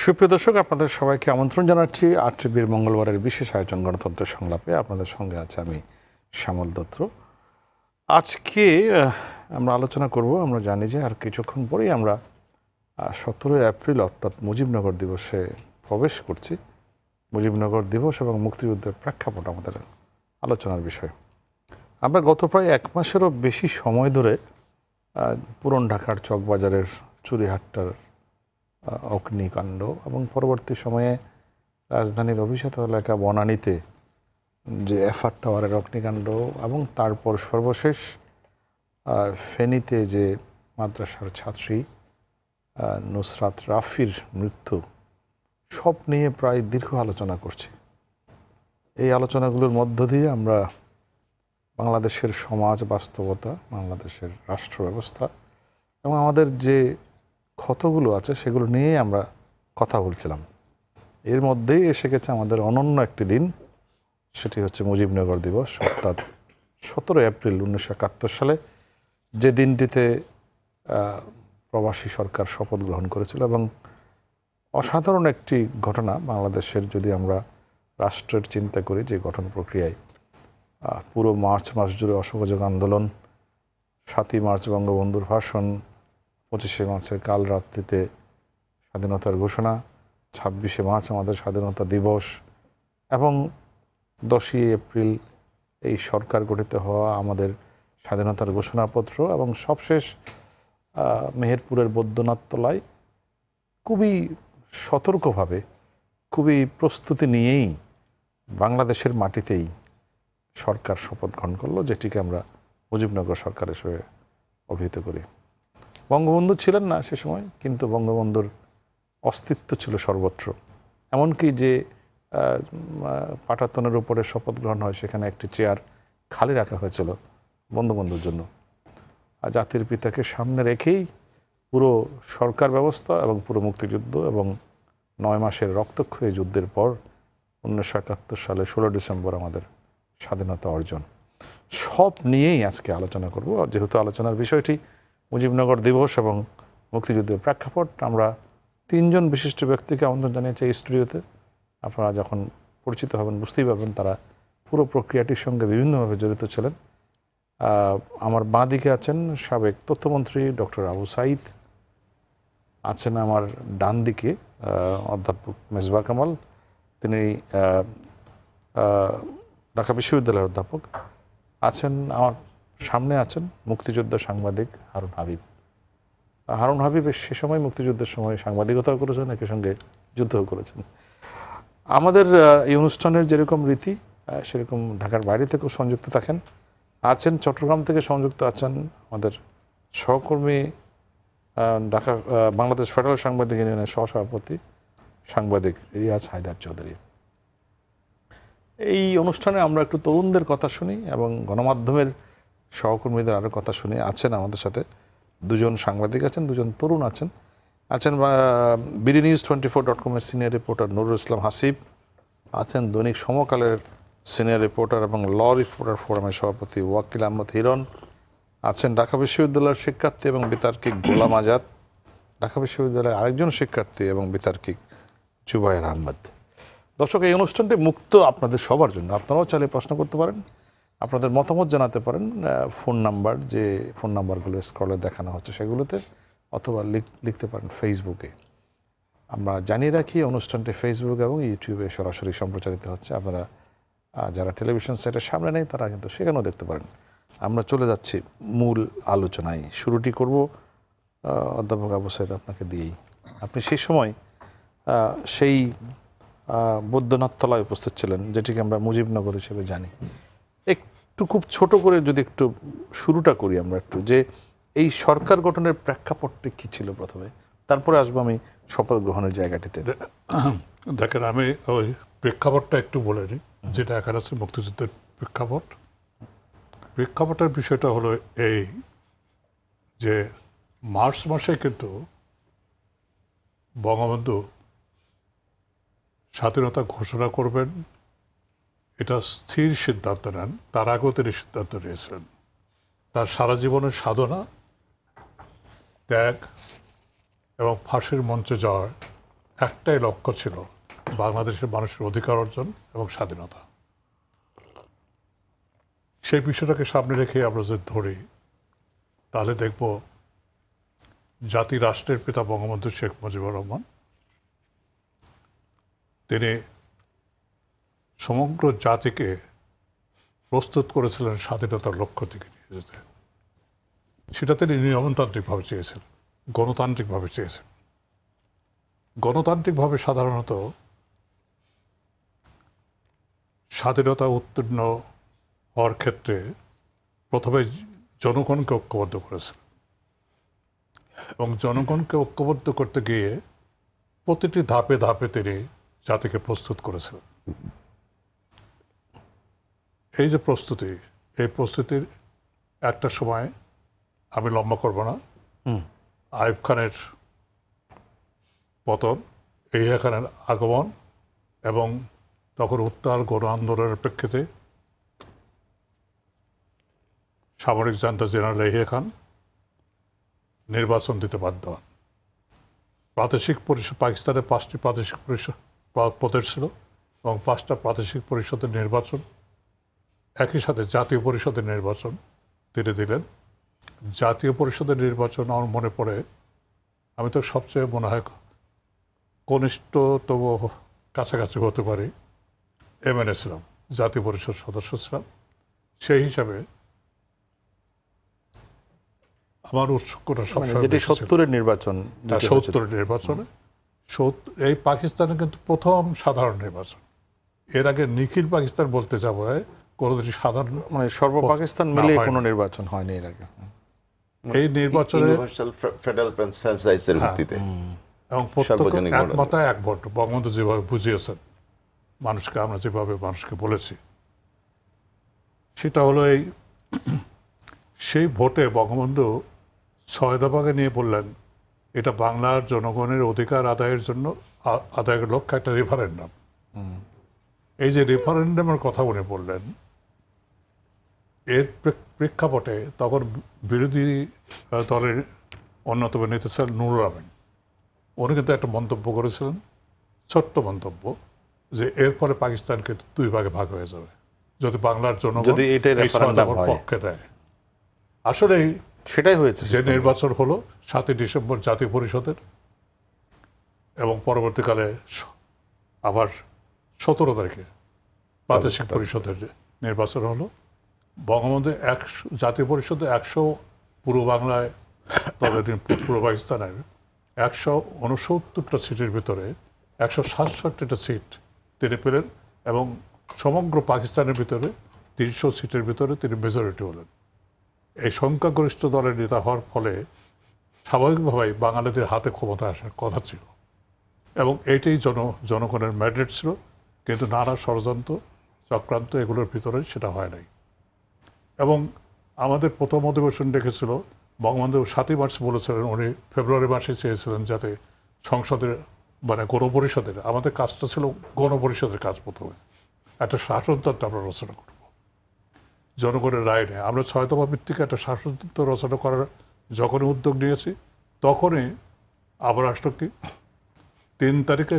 সুপ্রিয় দর্শক, আপনাদের সবাইকে আমন্ত্রণ জানাচ্ছি আটটিবির মঙ্গলবারের বিশেষ আয়োজন গণতন্ত্র সংলাপে। আপনাদের সঙ্গে আছে আমি শ্যামল দত্ত। আজকে আমরা আলোচনা করব, আমরা জানি যে আর কিছুক্ষণ পরেই আমরা 17 এপ্রিল অর্থাৎ মুজিবনগর দিবসে প্রবেশ করছি। মুজিবনগর দিবস এবং মুক্তিযুদ্ধের প্রেক্ষাপট আমাদের আলোচনার বিষয়। আমরা গত প্রায় এক মাসেরও বেশি সময় ধরে পুরন ঢাকার চকবাজারের চুরিহাট্টার অগ্নিকাণ্ড এবং পরবর্তী সময়ে রাজধানীর অভিজাত এলাকা বনানীতে যে এফআর টাওয়ারের অগ্নিকাণ্ড এবং তারপর সর্বশেষ ফেনীতে যে মাদ্রাসার ছাত্রী নুসরাত রাফির মৃত্যু, সব নিয়ে প্রায় দীর্ঘ আলোচনা করছি। এই আলোচনাগুলোর মধ্য দিয়ে আমরা বাংলাদেশের সমাজ বাস্তবতা, বাংলাদেশের রাষ্ট্র ব্যবস্থা এবং আমাদের যে ক্ষতগুলো আছে সেগুলো নিয়ে আমরা কথা বলছিলাম। এর মধ্যেই এসে গেছে আমাদের অনন্য একটি দিন, সেটি হচ্ছে মুজিবনগর দিবস, অর্থাৎ 17 এপ্রিল 1971 সালে, যে দিনটিতে প্রবাসী সরকার শপথ গ্রহণ করেছিল। এবং অসাধারণ একটি ঘটনা বাংলাদেশের, যদি আমরা রাষ্ট্রের চিন্তা করি, যে গঠন প্রক্রিয়ায় পুরো মার্চ মাস জুড়ে অসহযোগ আন্দোলন, 7ই মার্চ বঙ্গবন্ধুর ভাষণ, 25শে মার্চের কাল রাত্রিতে স্বাধীনতার ঘোষণা, 26শে মার্চ আমাদের স্বাধীনতা দিবস এবং 10ই এপ্রিল এই সরকার গঠিত হওয়া, আমাদের স্বাধীনতার ঘোষণাপত্র এবং সবশেষ মেহেরপুরের বৈদ্যনাথতলায় খুবই সতর্কভাবে, খুবই প্রস্তুতি নিয়েই বাংলাদেশের মাটিতেই সরকার শপথ গ্রহণ করলো, যেটিকে আমরা মুজিবনগর সরকার হিসেবে অভিহিত করি। বঙ্গবন্ধু ছিলেন না সে সময়, কিন্তু বঙ্গবন্ধুর অস্তিত্ব ছিল সর্বত্র। এমনকি যে পাটাতনের উপরে শপথ গ্রহণ হয়, সেখানে একটি চেয়ার খালি রাখা হয়েছিল বঙ্গবন্ধুর জন্য। আর জাতির পিতাকে সামনে রেখেই পুরো সরকার ব্যবস্থা এবং পুরো মুক্তিযুদ্ধ এবং 9 মাসের রক্তক্ষয়ী যুদ্ধের পর 1971 সালে 16 ডিসেম্বর আমাদের স্বাধীনতা অর্জন, সব নিয়েই আজকে আলোচনা করব। যেহেতু আলোচনার বিষয়টি মুজিবনগর দিবস এবং মুক্তিযুদ্ধের প্রেক্ষাপট, আমরা 3 জন বিশিষ্ট ব্যক্তিকে আমন্ত্রণ জানিয়েছি এই স্টুডিওতে। আপনারা যখন পরিচিত হবেন বুঝতেই পারবেন তারা পুরো প্রক্রিয়াটির সঙ্গে বিভিন্নভাবে জড়িত ছিলেন। আমার বাঁ দিকে আছেন সাবেক তথ্যমন্ত্রী ডক্টর আবু সাঈদ, আছেন আমার ডান দিকে অধ্যাপক মেজবা কামাল, তিনি ঢাকা বিশ্ববিদ্যালয়ের অধ্যাপক, আছেন আমার সামনে আছেন মুক্তিযোদ্ধা সাংবাদিক হারুন হাবিব। হারুন হাবিব সে সময় মুক্তিযুদ্ধের সময় সাংবাদিকতাও করেছেন, একই সঙ্গে যুদ্ধও করেছেন। আমাদের এই অনুষ্ঠানের যেরকম রীতি, সেরকম ঢাকার বাইরে থেকেও সংযুক্ত থাকেন, আছেন চট্টগ্রাম থেকে সংযুক্ত আছেন আমাদের সহকর্মী, ঢাকা বাংলাদেশ ফেডারেল সাংবাদিক ইউনিয়নের সহসভাপতি সাংবাদিক রিয়াজ হায়দার চৌধুরী। এই অনুষ্ঠানে আমরা একটু তরুণদের কথা শুনি এবং গণমাধ্যমের সহকর্মীদের আরও কথা শুনি। আছেন আমাদের সাথে 2 জন সাংবাদিক আছেন, 2 জন তরুণ আছেন। BDnews24.com এর সিনিয়র রিপোর্টার নুরুল ইসলাম হাসিব, আছেন দৈনিক সমকালের সিনিয়র রিপোর্টার এবং ল রিপোর্টার ফোরামের সভাপতি ওয়াকিল আহমদ হিরণ, আছেন ঢাকা বিশ্ববিদ্যালয়ের শিক্ষার্থী এবং বিতার্কিক গোলাম আজাদ, ঢাকা বিশ্ববিদ্যালয়ের আরেকজন শিক্ষার্থী এবং বিতার্কিক জুবায়ের আহমদ। দর্শক, এই অনুষ্ঠানটি মুক্ত আপনাদের সবার জন্য। আপনারাও চাইলে প্রশ্ন করতে পারেন, আপনাদের মতামত জানাতে পারেন ফোন নাম্বার, যে ফোন নাম্বারগুলো স্ক্রলে দেখানো হচ্ছে সেগুলোতে, অথবা লিখতে পারেন ফেসবুকে। আমরা জানিয়ে রাখি অনুষ্ঠানটি ফেসবুক এবং ইউটিউবে সরাসরি সম্প্রচারিত হচ্ছে। আপনারা যারা টেলিভিশন সেটের সামনে নেই তারা কিন্তু সেখানেও দেখতে পারেন। আমরা চলে যাচ্ছি মূল আলোচনায়। শুরুটি করব অধ্যাপক আবু সাঈদ আপনাকে দিয়েই। আপনি সেই সময় সেই বৈদ্যনাথতলায় উপস্থিত ছিলেন, যেটিকে আমরা মুজিবনগর হিসেবে জানি। একটু খুব ছোট করে যদি একটু শুরুটা করি আমরা একটু, যে এই সরকার গঠনের প্রেক্ষাপটটি কী ছিল প্রথমে, তারপরে আসবো আমি শপথ গ্রহণের জায়গাটিতে। দেখেন, আমি ওই প্রেক্ষাপটটা একটু বলে নিই, যেটা এখানে আছে মুক্তিযুদ্ধের প্রেক্ষাপট। প্রেক্ষাপটের বিষয়টা হলো এই যে মার্চ মাসে কিন্তু বঙ্গবন্ধু স্বাধীনতা ঘোষণা করবেন, এটা স্থির সিদ্ধান্ত নেন। তার আগেও তিনি সিদ্ধান্ত নিয়েছিলেন। তার সারা জীবনের সাধনা, ত্যাগ এবং ফাঁসির মঞ্চে যাওয়ার একটাই লক্ষ্য ছিল, বাংলাদেশের মানুষের অধিকার অর্জন এবং স্বাধীনতা। সেই বিষয়টাকে সামনে রেখে আমরা যদি ধরি, তাহলে দেখব জাতি রাষ্ট্রের পিতা বঙ্গবন্ধু শেখ মুজিবুর রহমান তিনি সমগ্র জাতিকে প্রস্তুত করেছিলেন স্বাধীনতার লক্ষ্য থেকে নিয়ে যেতে। সেটা তিনি নিয়মতান্ত্রিকভাবে চেয়েছেন, গণতান্ত্রিকভাবে চেয়েছেন। গণতান্ত্রিকভাবে সাধারণত স্বাধীনতা উত্তীর্ণ হওয়ার ক্ষেত্রে প্রথমে জনগণকে ঐক্যবদ্ধ করেছেন এবং জনগণকে ঐক্যবদ্ধ করতে গিয়ে প্রতিটি ধাপে ধাপে তিনি জাতিকে প্রস্তুত করেছিলেন। এই যে প্রস্তুতি, এই প্রস্তুতির একটা সময়, আমি লম্বা করব না, আইয়ুব খানের পতন, ইয়াহিয়া খানের আগমন এবং তখন উত্তাল গণ আন্দোলনের প্রেক্ষিতে সামরিক জান্তা জেনারেল ইয়াহিয়া খান নির্বাচন দিতে বাধ্য হন। প্রাদেশিক পরিষদ, পাকিস্তানের 5টি প্রাদেশিক পরিষদ পদের ছিল এবং 5টা প্রাদেশিক পরিষদের নির্বাচন, একই সাথে জাতীয় পরিষদের নির্বাচন তিনি দিলেন। জাতীয় পরিষদের নির্বাচন আমার মনে পড়ে, আমি তো সবচেয়ে মনে হয় কনিষ্ঠতম কাছাকাছি হতে পারি এমএনএ ছিলাম, জাতীয় পরিষদ সদস্য ছিলাম। সেই হিসাবে আমার উৎসুকতা সবসময় যেটি 70-এর নির্বাচন, 70-এর নির্বাচনে এই পাকিস্তানে কিন্তু প্রথম সাধারণ নির্বাচন। এর আগে নিখিল পাকিস্তান বলতে যাব কোনোদিন সাধারণ, মানে সর্ব পাকিস্তান মিলে কোনো নির্বাচন হয়নি এর আগে। এই নির্বাচনে ফেডারেল ফ্র্যাঞ্চাইজের ভিত্তিতে এবং প্রত্যেক এক মাথায় এক ভোট, বঙ্গবন্ধু যেভাবে বুঝিয়েছেন মানুষকে, আমরা যেভাবে মানুষকে বলেছি, সেটা হলো সেই ভোটে বঙ্গবন্ধু 6 দফাকে নিয়ে বললেন এটা বাংলার জনগণের অধিকার আদায়ের জন্য আদায়ের লক্ষ্যে একটা রেফারেন্ডাম। এই যে রেফারেন্ডামের কথা উনি বললেন, এর প্রেক্ষাপটে তখন বিরোধী দলের অন্যতম নেতা ছিলেন নুরুল আমিন। উনি কিন্তু একটা মন্তব্য করেছিলেন, ছোট্ট মন্তব্য, যে এরপরে পাকিস্তানকে 2 ভাগে ভাগ হয়ে যাবে যদি বাংলার জনগণ এই রেফারেন্ডামের পক্ষে দেয়। আসলে সেটাই হয়েছে। যে নির্বাচন হলো 7ই ডিসেম্বর জাতীয় পরিষদের, এবং পরবর্তীকালে আবার 17 তারিখে প্রাদেশিক পরিষদের নির্বাচন হলো। বঙ্গবন্ধু জাতীয় পরিষদে 100, পূর্ব বাংলায়, তবে পূর্ব পাকিস্তানে 169টা সিটের ভিতরে 167টা সিট তিনি পেলেন এবং সমগ্র পাকিস্তানের ভিতরে 300 সিটের ভিতরে তিনি মেজরিটি হলেন। এই সংখ্যাগরিষ্ঠ দলের নেতা হওয়ার ফলে স্বাভাবিকভাবেই বাঙালিদের হাতে ক্ষমতা আসার কথা ছিল এবং এইটাই জনগণের ম্যান্ডেট ছিল। কিন্তু নানা ষড়যন্ত্র, চক্রান্ত, এগুলোর ভিতরে সেটা হয় নাই। এবং আমাদের প্রথম অধিবেশন ডেকেছিল বঙ্গবন্ধু 7ই মার্চ বলেছিলেন, উনি ফেব্রুয়ারি মাসে চেয়েছিলেন যাতে সংসদের, মানে গণপরিষদের, আমাদের কাজটা ছিল গণপরিষদের কাজ। প্রথমে একটা শাসনতন্ত্র আমরা রচনা করব, জনগণের রায় নেই। আমরা 6 দফা ভিত্তিক একটা শাসনতন্ত্র রচনা করার যখনই উদ্যোগ নিয়েছি, তখনই আবার রাষ্ট্রকে 3 তারিখে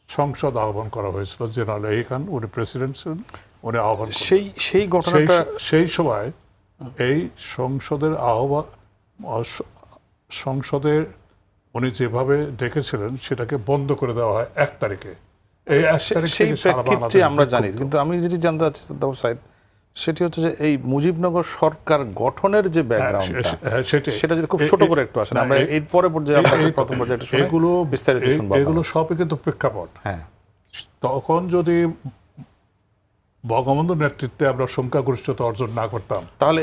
সংসদ আহ্বান করা হয়েছিল। জেনারেল ইয়াহিয়া খান উনি প্রেসিডেন্ট ছিলেন, উনি আহ্বান, সেই ঘটনাটা, সেই সময় এই সংসদের উনি যেভাবে ডেকেছিলেন সেটাকে বন্ধ করে দেওয়া হয় 1 তারিখে। এই 1 তারিখ সেই প্রেক্ষিতে আমরা জানি। কিন্তু আমি যেটি জানতে চাচ্ছি সাইদ, সেটি হচ্ছে যে এই মুজিবনগর সরকার গঠনের যে ব্যাকগ্রাউন্ডটা, সেটা যদি খুব ছোট করে একটু আসেন, আমরা এর পরে পর্যায়ে প্রথম পর্যায়ে এগুলো বিস্তারিত শুনবো। এগুলো সবই কিন্তু প্রেক্ষাপট। হ্যাঁ, তখন যদি বঙ্গবন্ধুর নেতৃত্বে আমরা সংখ্যাগরিষ্ঠতা অর্জন না করতাম, তাহলে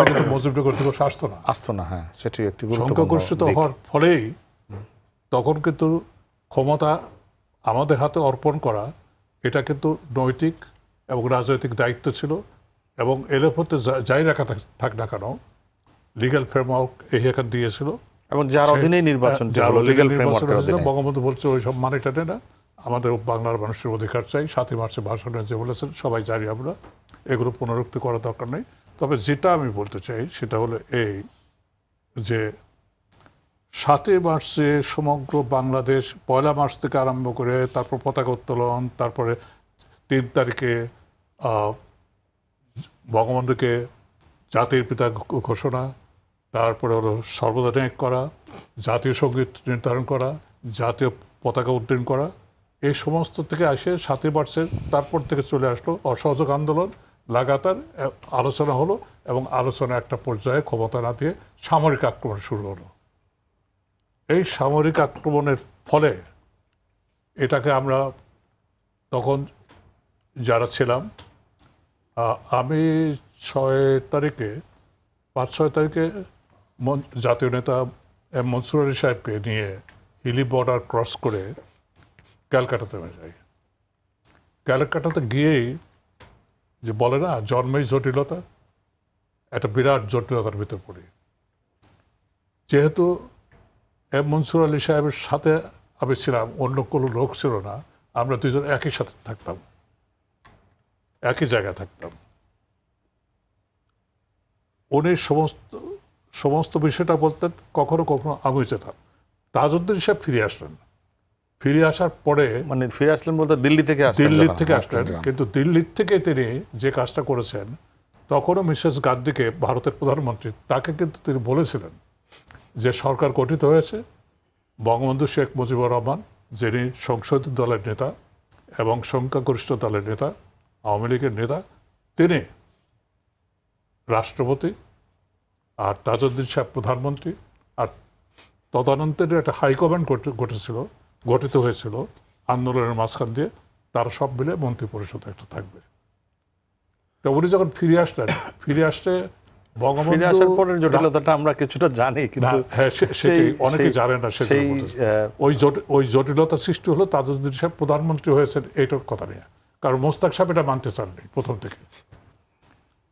কিন্তু মুজিবনগর দিবস আসতো না। হ্যাঁ, সেটি একটি সংখ্যাগরিষ্ঠতা হওয়ার ফলেই তখন কিন্তু ক্ষমতা আমাদের হাতে অর্পণ করা, এটা কিন্তু নৈতিক এবং রাজনৈতিক দায়িত্ব ছিল। এবং এর মধ্যে যাই রাখা থাক না কেন, লিগ্যাল ফ্রেমওয়ার্ক ইয়াহিয়া খান দিয়েছিল এবং যার অধীনেই নির্বাচন লিগ্যাল ফ্রেমওয়ার্কের অধীনে। বঙ্গবন্ধু বলছে ওই সব মানে টানে না, আমাদের বাংলার মানুষের অধিকার চাই। 7ই মার্চে ভাষণে যে বলেছেন সবাই জানি আমরা, এগুলো পুনরুক্তি করার দরকার নেই। তবে যেটা আমি বলতে চাই সেটা হলো এই যে 7ই মার্চে সমগ্র বাংলাদেশ 1 মার্চ থেকে আরম্ভ করে তারপর পতাকা উত্তোলন, তারপরে 3 তারিখে বঙ্গবন্ধুকে জাতির পিতা ঘোষণা, তারপরে হলো সর্বজনীন করা, জাতীয় সঙ্গীত নির্ধারণ করা, জাতীয় পতাকা উড্ডীন করা, এই সমস্ত থেকে আসে 7ই মার্চের তারপর থেকে চলে আসলো অসহযোগ আন্দোলন। লাগাতার আলোচনা হলো এবং আলোচনা একটা পর্যায়ে ক্ষমতা না দিয়ে সামরিক আক্রমণ শুরু হলো। এই সামরিক আক্রমণের ফলে এটাকে আমরা তখন যারা ছিলাম, আমি 5-6 তারিখে জাতীয় নেতা এম মনসুর আলী সাহেবকে নিয়ে হিলি বর্ডার ক্রস করে ক্যালকাটাতে যাই। ক্যালকাটাতে গিয়েই যে বলে না জন্মেই জটিলতা, একটা বিরাট জটিলতার ভিতর পড়ি। যেহেতু এম মনসুর আলী সাহেবের সাথে আমি ছিলাম, অন্য কোনো লোক ছিল না, আমরা দুজন একই সাথে থাকতাম, একই জায়গায় থাকতাম। উনি সমস্ত বিষয়টা বলতেন, কখনো কখনো আমি যেতাম। তাজউদ্দিন সাহেব ফিরে আসলেন, ফিরে আসার পরে মানে ফিরে আসলেন বলতে দিল্লি থেকে আসলেন, কিন্তু দিল্লির থেকে তিনি যে কাজটা করেছেন, তখনও মিসেস গান্ধীকে, ভারতের প্রধানমন্ত্রী, তাকে কিন্তু তিনি বলেছিলেন যে সরকার গঠিত হয়েছে, বঙ্গবন্ধু শেখ মুজিবুর রহমান যিনি সংসদীয় দলের নেতা এবং সংখ্যাগরিষ্ঠ দলের নেতা, আওয়ামী লীগের নেতা, তিনি রাষ্ট্রপতি আর তাজউদ্দিন সাহেব প্রধানমন্ত্রী, আর তদানন্তরে একটা হাইকমান্ড গঠিত হয়েছিল আন্দোলনের মাঝখান দিয়ে, তারা সব মিলে মন্ত্রী পরিষদ একটা থাকবে। তো উনি যখন ফিরে আসলেন, ফিরে আসতে ফিরে আসার পরের জটিলতাটা আমরা কিছুটা জানি, কিন্তু সেটি অনেকে জানে না। ওই জটিলতা সৃষ্টি হলো তাজউদ্দিন সাহেব প্রধানমন্ত্রী হয়েছেন এইটার কথা নিয়ে, কারণ মোস্তাক সাহেব এটা মানতে চাননি প্রথম থেকে।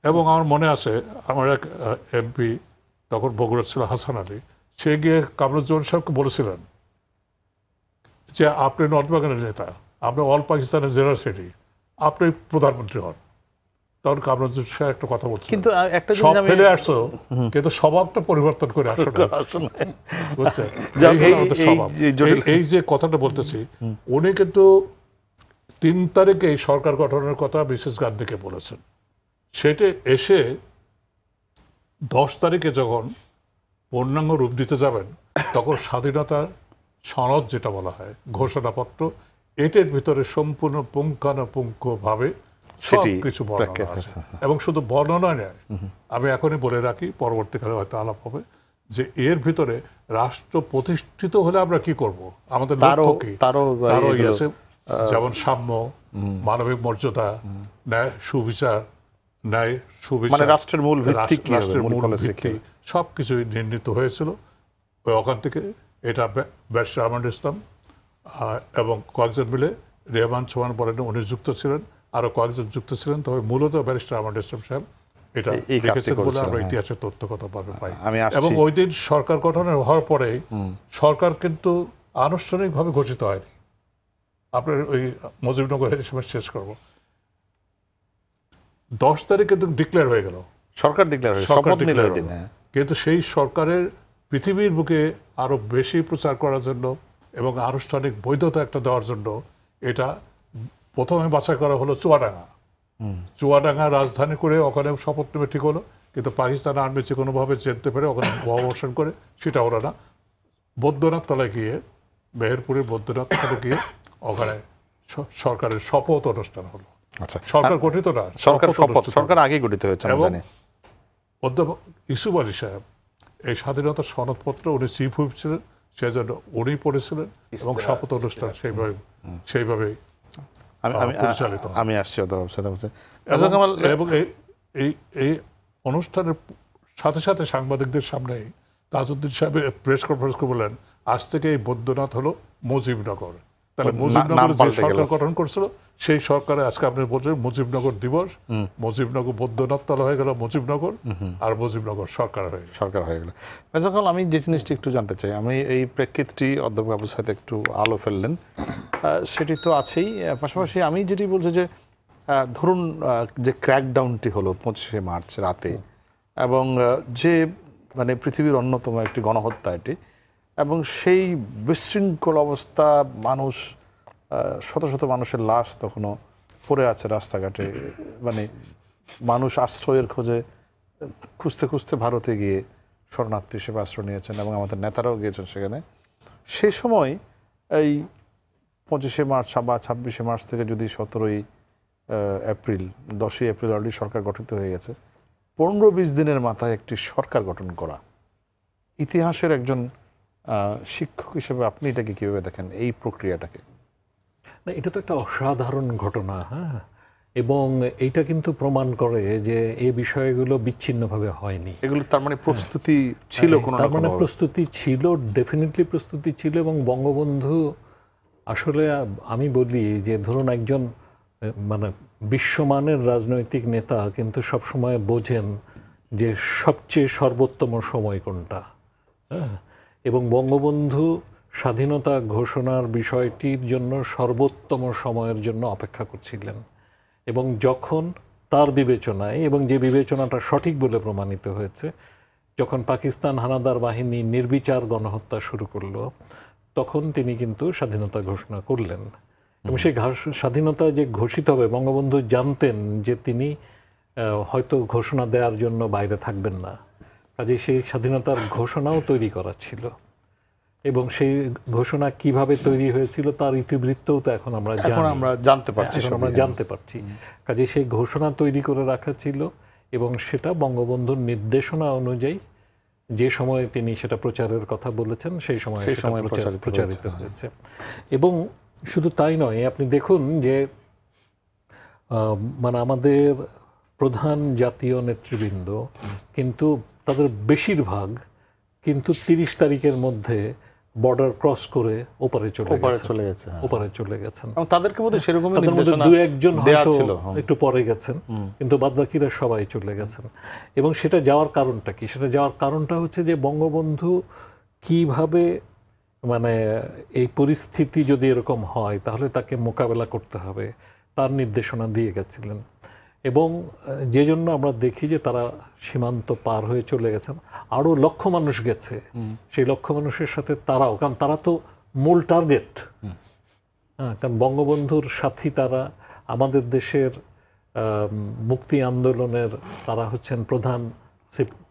এবং আমার মনে আছে আমার এক এমপি, তখন বগুড়া ছিল হাসান আলী, সে গিয়ে কামরুজ্জামান সাহেবকে বলেছিলেন যে আপনি নর্থ বেঙ্গলের নেতা, আপনি অল পাকিস্তানের জেনারেল সেক্রেটারি, আপনি প্রধানমন্ত্রী হন। তখন কামরুজ্জামান সাহেব একটা কথা বলছেন, কিন্তু একটা সব ফেলে আসছো কিন্তু স্বভাবটা পরিবর্তন করে আসো না, বুঝছেন? এই যে কথাটা বলতেছি, উনি কিন্তু 3 তারিখে সরকার গঠনের কথা মিসেস গান্ধীকে বলেছেন। সেটা এসে 10 তারিখে যখন পূর্ণাঙ্গ রূপ দিতে যাবেন, তখন স্বাধীনতার সনদ যেটা বলা হয়, ঘোষণাপত্র, এটার ভিতরে সম্পূর্ণ পুঙ্খানুপুঙ্খভাবে সবকিছু বর্ণনা আছে। এবং শুধু বর্ণনা নয়, আমি এখনই বলে রাখি, পরবর্তীকালে হয়তো আলাপ হবে, যে এর ভিতরে রাষ্ট্র প্রতিষ্ঠিত হলে আমরা কি করব, আমাদের লক্ষ্য কি, তারও আছে, যেমন সাম্য, মানবিক মর্যাদা, ন্যায় সুবিচার, রাষ্ট্রের মূল ভিত্তি সবকিছুই নির্ণীত হয়েছিল। ওখান থেকে এটা ব্যারিস্টার আহমদ ইসলাম এবং কয়েকজন মিলে, রেহমান সোহান বলেন উনি যুক্ত ছিলেন, আরো কয়েকজন যুক্ত ছিলেন, তবে মূলত ব্যারিস্টার আহমদ ইসলাম সাহেব এটা লিখেছেন বলে আমরা ইতিহাসের তথ্যগতভাবে পাই। এবং ওই দিন সরকার গঠনের হওয়ার পরে সরকার কিন্তু আনুষ্ঠানিকভাবে ঘোষিত হয়নি। আপনার ওই মুজিবনগর হিসেবে শেষ করবো, 10 তারিখ কিন্তু ডিক্লেয়ার হয়ে গেল, সরকার ডিক্লেয়ার হয়ে শপথ নিল। কিন্তু সেই সরকারের পৃথিবীর বুকে আরো বেশি প্রচার করার জন্য এবং আনুষ্ঠানিক বৈধতা একটা দেওয়ার জন্য এটা প্রথমে বাছাই করা হলো চুয়াডাঙ্গা রাজধানী করে, ওখানে শপথ নেবে ঠিক হলো, কিন্তু পাকিস্তান আর্মি যে কোনোভাবে যেতে পারে ওখানে অবসান করে সেটা হলো না। বৈদ্যনাথ তলায় গিয়ে, মেহেরপুরের বৈদ্যনাথ তলায় গিয়ে ওখানে সরকারের শপথ অনুষ্ঠান হলো। সরকার গঠিত না, সরকার আগে গঠিত হয়েছে। এবং অধ্যাপক ইউসুফ আলী সাহেব এই স্বাধীনতার সনদপত্র, উনি চিফ হুইপ ছিলেন, সেজন্য উনি পড়েছিলেন এবং শপথ অনুষ্ঠান সেইভাবে পরিচালিত। আমি আসছি এবং এই অনুষ্ঠানের সাথে সাথে সাংবাদিকদের সামনে তাজউদ্দিন সাহেব প্রেস কনফারেন্স করে বললেন, আজ থেকে এই বৈদ্যনাথ হলো মুজিবনগর। তাহলে মুজিবনগর যে সরকার গঠন করছিল সেই সরকারে আজকে আপনি বলছেন মুজিবনগর দিবস, মুজিবনগর বৈদ্যনাথ তলা হয়ে গেল মুজিবনগর, আর মুজিবনগর সরকার হয়ে গেল। আমি যে জিনিসটি একটু জানতে চাই, আমি এই প্রেক্ষিতটি অধ্যাপক আবু সাইদ একটু আলো ফেললেন, সেটি তো আছেই। পাশাপাশি আমি যেটি বলছি যে ধরুন যে ক্র্যাকডাউনটি হলো 25শে মার্চ রাতে, এবং যে মানে পৃথিবীর অন্যতম একটি গণহত্যা এটি, এবং সেই বিশৃঙ্খল অবস্থা, মানুষ শত শত মানুষের লাশ তখনও পড়ে আছে রাস্তাঘাটে, মানে মানুষ আশ্রয়ের খোঁজে খুঁজতে খুঁজতে ভারতে গিয়ে শরণার্থী হিসেবে আশ্রয় নিয়েছেন এবং আমাদের নেতারাও গিয়েছেন সেখানে। সেই সময় এই 25শে মার্চ বা 26শে মার্চ থেকে যদি 17ই এপ্রিল 10ই এপ্রিল অলরেডি সরকার গঠিত হয়ে গেছে, 15-20 দিনের মাথায় একটি সরকার গঠন করা, ইতিহাসের একজন শিক্ষক হিসেবে আপনি এটাকে কীভাবে দেখেন, এই প্রক্রিয়াটাকে? না, এটা তো একটা অসাধারণ ঘটনা, হ্যাঁ, এবং এইটা কিন্তু প্রমাণ করে যে এই বিষয়গুলো বিচ্ছিন্নভাবে হয়নি। এগুলো তার মানে প্রস্তুতি ছিল, কোনো তার মানে প্রস্তুতি ছিল, ডেফিনেটলি প্রস্তুতি ছিল। এবং বঙ্গবন্ধু আসলে আমি বলি যে ধরুন একজন মানে বিশ্বমানের রাজনৈতিক নেতা কিন্তু সবসময় বোঝেন যে সবচেয়ে সর্বোত্তম সময় কোনটা, হ্যাঁ, এবং বঙ্গবন্ধু স্বাধীনতা ঘোষণার বিষয়টির জন্য সর্বোত্তম সময়ের জন্য অপেক্ষা করছিলেন। এবং যখন তার বিবেচনায়, এবং যে বিবেচনাটা সঠিক বলে প্রমাণিত হয়েছে, যখন পাকিস্তান হানাদার বাহিনী নির্বিচার গণহত্যা শুরু করলো, তখন তিনি কিন্তু স্বাধীনতা ঘোষণা করলেন। এবং সেই স্বাধীনতা যে ঘোষিত হবে, বঙ্গবন্ধু জানতেন যে তিনি হয়তো ঘোষণা দেওয়ার জন্য বাইরে থাকবেন না, কাজে সেই স্বাধীনতার ঘোষণাও তৈরি করা ছিল। এবং সেই ঘোষণা কিভাবে তৈরি হয়েছিল তার ইতিবৃত্তও তো এখন আমরা জানতে পারছি। কাজে সেই ঘোষণা তৈরি করে রাখা ছিল, এবং সেটা বঙ্গবন্ধুর নির্দেশনা অনুযায়ী যে সময়ে তিনি সেটা প্রচারের কথা বলেছেন সেই সময় প্রচারিত হয়েছে। এবং শুধু তাই নয়, আপনি দেখুন যে মানে আমাদের প্রধান জাতীয় নেতৃবৃন্দ কিন্তু তাদের বেশিরভাগ কিন্তু 30 তারিখের মধ্যে বর্ডার ক্রস করে ওপারে চলে গেছেন। তাদেরকে মধ্যে সেরকম দু একজন হয়তো একটু পরে গেছেন, কিন্তু বাদবাকিরা সবাই চলে গেছেন। এবং সেটা যাওয়ার কারণটা কি? সেটা যাওয়ার কারণটা হচ্ছে যে বঙ্গবন্ধু কিভাবে মানে এই পরিস্থিতি যদি এরকম হয় তাহলে তাকে মোকাবেলা করতে হবে তার নির্দেশনা দিয়ে গেছিলেন। এবং যে জন্য আমরা দেখি যে তারা সীমান্ত পার হয়ে চলে গেছেন, আরও লক্ষ মানুষ গেছে, সেই লক্ষ মানুষের সাথে তারাও, কারণ তারা তো মূল টার্গেট, হ্যাঁ, কারণ বঙ্গবন্ধুর সাথী তারা, আমাদের দেশের মুক্তি আন্দোলনের তারা হচ্ছেন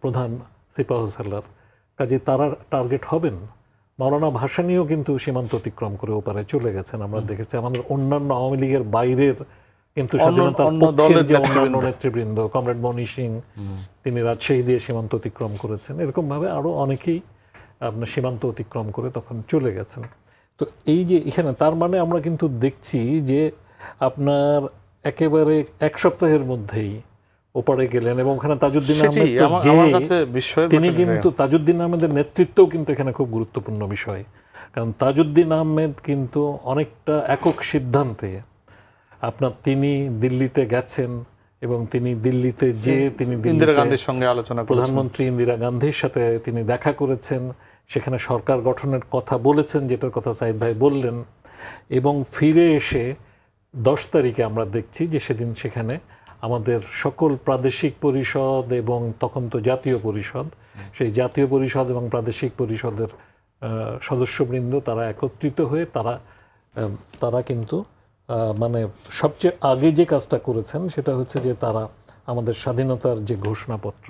প্রধান সিপাহসালার, কাজে তারা টার্গেট হবেন। মাওলানা ভাসানীও কিন্তু সীমান্ত অতিক্রম করে ওপারে চলে গেছেন, আমরা দেখেছি। আমাদের অন্যান্য আওয়ামী লীগের বাইরের কিন্তু স্বাধীনতার পক্ষের যে অন্যান্য নেতৃবৃন্দ, কমরেড মনি সিং, তিনি রাজশাহী দিয়ে সীমান্ত অতিক্রম করেছেন, এরকমভাবে আরও অনেকেই আপনার সীমান্ত অতিক্রম করে তখন চলে গেছেন। তো এই যে এখানে তার মানে আমরা কিন্তু দেখছি যে আপনার একেবারে এক সপ্তাহের মধ্যেই ওপারে গেলেন, এবং ওখানে তাজউদ্দিন আহমেদ, তিনি কিন্তু তাজউদ্দিন আহমেদের নেতৃত্বও কিন্তু এখানে খুব গুরুত্বপূর্ণ বিষয়। কারণ তাজউদ্দিন আহমেদ কিন্তু অনেকটা একক সিদ্ধান্তে আপনার তিনি দিল্লিতে গেছেন, এবং তিনি দিল্লিতে যে তিনি ইন্দিরা গান্ধীর সঙ্গে আলোচনা, প্রধানমন্ত্রী ইন্দিরা গান্ধীর সাথে তিনি দেখা করেছেন, সেখানে সরকার গঠনের কথা বলেছেন, যেটার কথা সাইদ ভাই বললেন। এবং ফিরে এসে 10 তারিখে আমরা দেখছি যে সেদিন সেখানে আমাদের সকল প্রাদেশিক পরিষদ এবং তখন তো জাতীয় পরিষদ, সেই জাতীয় পরিষদ এবং প্রাদেশিক পরিষদের সদস্যবৃন্দ তারা একত্রিত হয়ে তারা কিন্তু মানে সবচেয়ে আগে যে কাজটা করেছেন সেটা হচ্ছে যে তারা আমাদের স্বাধীনতার যে ঘোষণাপত্র,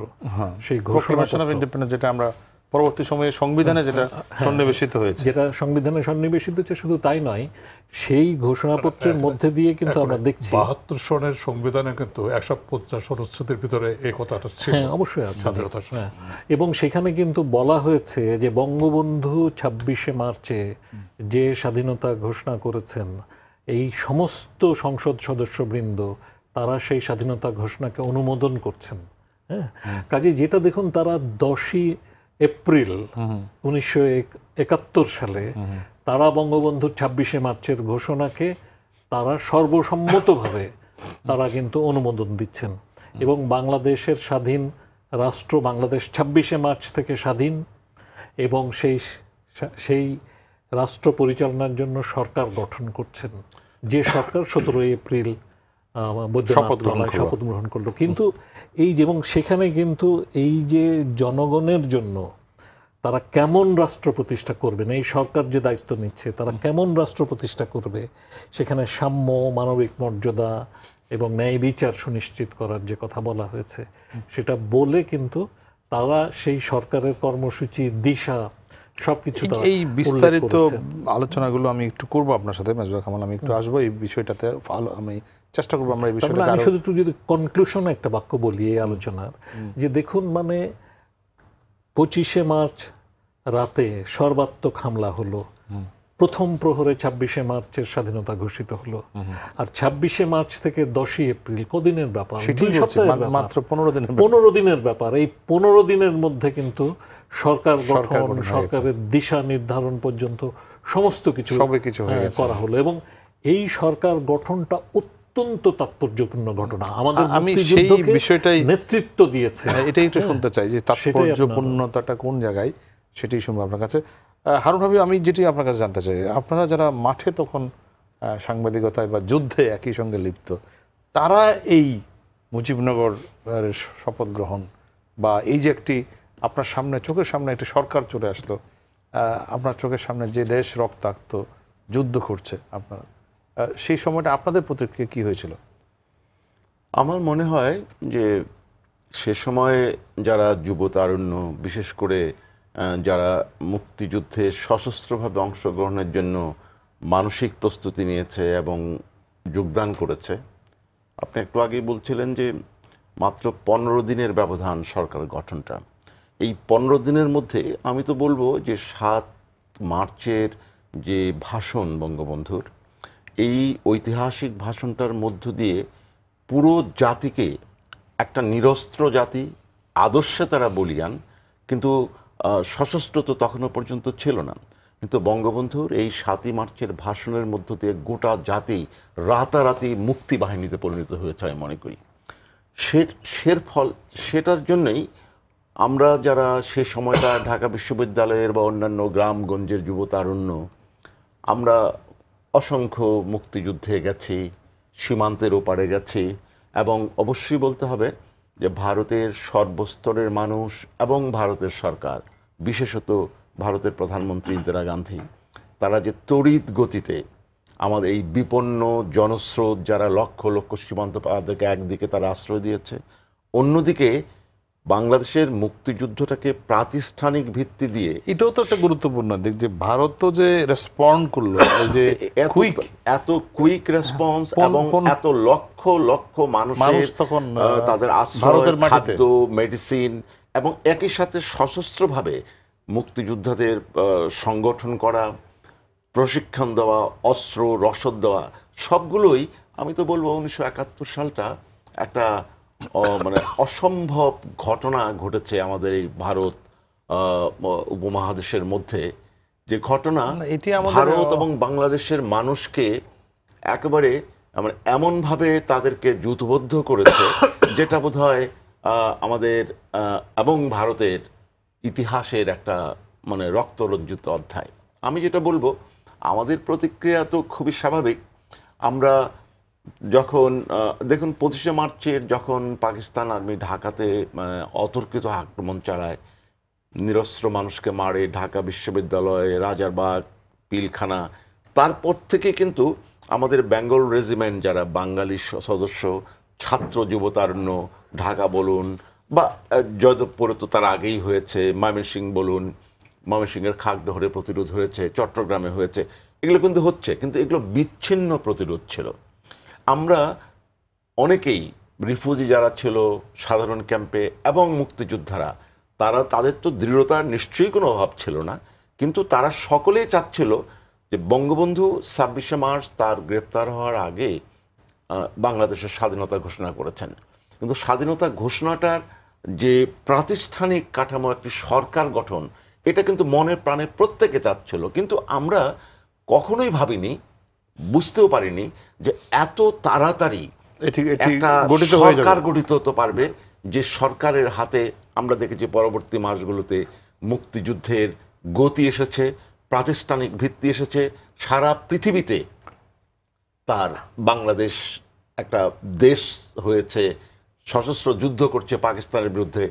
সেই ঘোষণা, যেটা আমরা পরবর্তী সময়ে সংবিধানে যেটা সন্নিবেশিত হয়েছে, যেটা সংবিধানে সন্নিবেশিত হচ্ছে, শুধু তাই নয়, সেই ঘোষণাপত্রের মধ্যে দিয়ে কিন্তু আমরা দেখছি 72 সনের সংবিধানে কিন্তু 150 অনুচ্ছেদের ভিতরে এই কথাটা ছিল। হ্যাঁ, অবশ্যই আছে। হ্যাঁ, এবং সেখানে কিন্তু বলা হয়েছে যে বঙ্গবন্ধু 26শে মার্চে যে স্বাধীনতা ঘোষণা করেছেন, এই সমস্ত সংসদ সদস্যবৃন্দ তারা সেই স্বাধীনতা ঘোষণাকে অনুমোদন করছেন। হ্যাঁ, কাজে যেটা দেখুন, তারা 10ই এপ্রিল 1971 সালে তারা বঙ্গবন্ধুর 26শে মার্চের ঘোষণাকে তারা সর্বসম্মতভাবে তারা কিন্তু অনুমোদন দিচ্ছেন। এবং বাংলাদেশের স্বাধীন রাষ্ট্র বাংলাদেশ 26শে মার্চ থেকে স্বাধীন, এবং সেই রাষ্ট্র পরিচালনার জন্য সরকার গঠন করছেন, যে সরকার 17 এপ্রিল শপথ গ্রহণ করলো। কিন্তু এই এবং সেখানে কিন্তু এই যে জনগণের জন্য তারা কেমন রাষ্ট্র প্রতিষ্ঠা করবেন, এই সরকার যে দায়িত্ব নিচ্ছে তারা কেমন রাষ্ট্র প্রতিষ্ঠা করবে, সেখানে সাম্য, মানবিক মর্যাদা এবং ন্যায় বিচার সুনিশ্চিত করার যে কথা বলা হয়েছে, সেটা বলে কিন্তু তারা সেই সরকারের কর্মসূচি, দিশা সবকিছু এই বিস্তারিত আলোচনাগুলো আমি একটু করবো আপনার সাথে মেজবা কামাল, আমি একটু আসবো এই বিষয়টাতে, আমি চেষ্টা করবো আমরা এই বিষয়টা। আমি শুধু একটু যদি কনক্লুশনে একটা বাক্য বলি এই আলোচনার, যে দেখুন মানে 25শে মার্চ রাতে সর্বাত্মক হামলা হলো, প্রথম প্রহরে 26শে মার্চের স্বাধীনতা ঘোষিত হলো, আর 26শে মার্চ থেকে 10ই এপ্রিল কদিনের ব্যাপার, মাত্র 15 দিনের ব্যাপার। এই 15 দিনের মধ্যে কিন্তু সরকার গঠন, সরকারের দিশা নির্ধারণ পর্যন্ত সমস্ত কিছু করা হলো, এবং এই সরকার গঠনটা অত্যন্ত তাৎপর্যপূর্ণ ঘটনা। আমাদের আমি সেই বিষয়টাই নেতৃত্ব দিয়েছে, এটাই একটু শুনতে চাই যে তাৎপর্যপূর্ণতাটা কোন জায়গায়, সেটাই শুনবো আপনার কাছে। হারুন ভাবি, আমি যেটি আপনার কাছে জানতে চাই, আপনারা যারা মাঠে তখন সাংবাদিকতায় বা যুদ্ধে একই সঙ্গে লিপ্ত, তারা এই মুজিবনগর শপথ গ্রহণ বা এই যে একটি আপনার সামনে, চোখের সামনে একটি সরকার চলে আসলো, আপনার চোখের সামনে যে দেশ রক্তাক্ত যুদ্ধ করছে, আপনারা সেই সময়টা আপনাদের প্রতিক্রিয়া কী হয়েছিল? আমার মনে হয় যে সে সময়ে যারা যুব তারুণ্য, বিশেষ করে যারা মুক্তিযুদ্ধে সশস্ত্রভাবে অংশগ্রহণের জন্য মানসিক প্রস্তুতি নিয়েছে এবং যোগদান করেছে, আপনি একটু আগেই বলছিলেন যে মাত্র 15 দিনের ব্যবধান সরকার গঠনটা। এই 15 দিনের মধ্যে আমি তো বলবো যে 7 মার্চের যে ভাষণ বঙ্গবন্ধুর, এই ঐতিহাসিক ভাষণটার মধ্য দিয়ে পুরো জাতিকে, একটা নিরস্ত্র জাতি, আদর্শে তারা বলিয়ান, কিন্তু সশস্ত্র তো তখনও পর্যন্ত ছিল না, কিন্তু বঙ্গবন্ধুর এই 7ই মার্চের ভাষণের মধ্য দিয়ে গোটা জাতি রাতারাতি মুক্তি বাহিনীতে পরিণত হয়েছে আমি মনে করি। সেটার জন্যই আমরা যারা সে সময়টা ঢাকা বিশ্ববিদ্যালয়ের বা অন্যান্য গ্রামগঞ্জের যুব তারুণ্য, আমরা অসংখ্য মুক্তিযুদ্ধে গেছি, সীমান্তের ওপারে গেছি, এবং অবশ্যই বলতে হবে যে ভারতের সর্বস্তরের মানুষ এবং ভারতের সরকার, বিশেষত ভারতের প্রধানমন্ত্রী ইন্দিরা গান্ধী, তারা যে তড়িৎ গতিতে আমাদের এই বিপন্ন জনস্রোত, যারা লক্ষ লক্ষ সীমান্ত পারদেরকে একদিকে তারা আশ্রয় দিয়েছে, অন্যদিকে বাংলাদেশের মুক্তিযুদ্ধটাকে প্রাতিষ্ঠানিক ভিত্তি দিয়ে, এটাও তো একটা গুরুত্বপূর্ণ দিক যে ভারত তো যে রেসপন্ড করলো, যে এত কুইক রেসপন্স এবং এত লক্ষ লক্ষ মানুষ তখন তাদের আশ্রয়, খাদ্য, মেডিসিন, এবং একই সাথে সশস্ত্রভাবে মুক্তিযোদ্ধাদের সংগঠন করা, প্রশিক্ষণ দেওয়া, অস্ত্র রসদ দেওয়া, সবগুলোই আমি তো বলবো 1971 সালটা একটা মানে অসম্ভব ঘটনা ঘটেছে আমাদের এই ভারত উপমহাদেশের মধ্যে, যে ঘটনা ভারত এবং বাংলাদেশের মানুষকে একেবারে এমনভাবে তাদেরকে জুথবদ্ধ করেছে, যেটা বোধহয় আমাদের এবং ভারতের ইতিহাসের একটা মানে রক্তরঞ্জিত অধ্যায়। আমি যেটা বলবো, আমাদের প্রতিক্রিয়া তো খুবই স্বাভাবিক। আমরা যখন দেখুন 25শে মার্চের যখন পাকিস্তান আর্মি ঢাকাতে অতর্কিত আক্রমণ চালায়, নিরস্ত্র মানুষকে মারে, ঢাকা বিশ্ববিদ্যালয়, রাজারবাগ, পিলখানা, তারপর থেকে কিন্তু আমাদের বেঙ্গল রেজিমেন্ট যারা বাঙালি সদস্য, ছাত্র যুব তারুণ্য, ঢাকা বলুন বা জয়দেবপুরে তো তার আগেই হয়েছে, ময়মনসিংহ বলুন, ময়মনসিংহের খাগড়াহরে প্রতিরোধ হয়েছে, চট্টগ্রামে হয়েছে, এগুলো কিন্তু হচ্ছে, কিন্তু এগুলো বিচ্ছিন্ন প্রতিরোধ ছিল। আমরা অনেকেই রিফিউজি যারা ছিল সাধারণ ক্যাম্পে এবং মুক্তিযোদ্ধারা, তাদের তো দৃঢ়তার নিশ্চয়ই কোনো অভাব ছিল না, কিন্তু তারা সকলেই চাচ্ছিল যে বঙ্গবন্ধু 26শে মার্চ তার গ্রেপ্তার হওয়ার আগে বাংলাদেশের স্বাধীনতা ঘোষণা করেছেন, কিন্তু স্বাধীনতা ঘোষণাটার যে প্রাতিষ্ঠানিক কাঠামো, একটি সরকার গঠন, এটা কিন্তু মনে প্রাণে প্রত্যেকে চাচ্ছিল, কিন্তু আমরা কখনোই ভাবিনি, বুঝতেও পারিনি যে এত তাড়াতাড়ি একটা সরকার গঠিত হতে পারবে, যে সরকারের হাতে আমরা দেখেছি পরবর্তী মাসগুলোতে মুক্তিযুদ্ধের গতি এসেছে, প্রাতিষ্ঠানিক ভিত্তি এসেছে, সারা পৃথিবীতে তার বাংলাদেশ একটা দেশ হয়েছে, সশস্ত্র যুদ্ধ করছে পাকিস্তানের বিরুদ্ধে,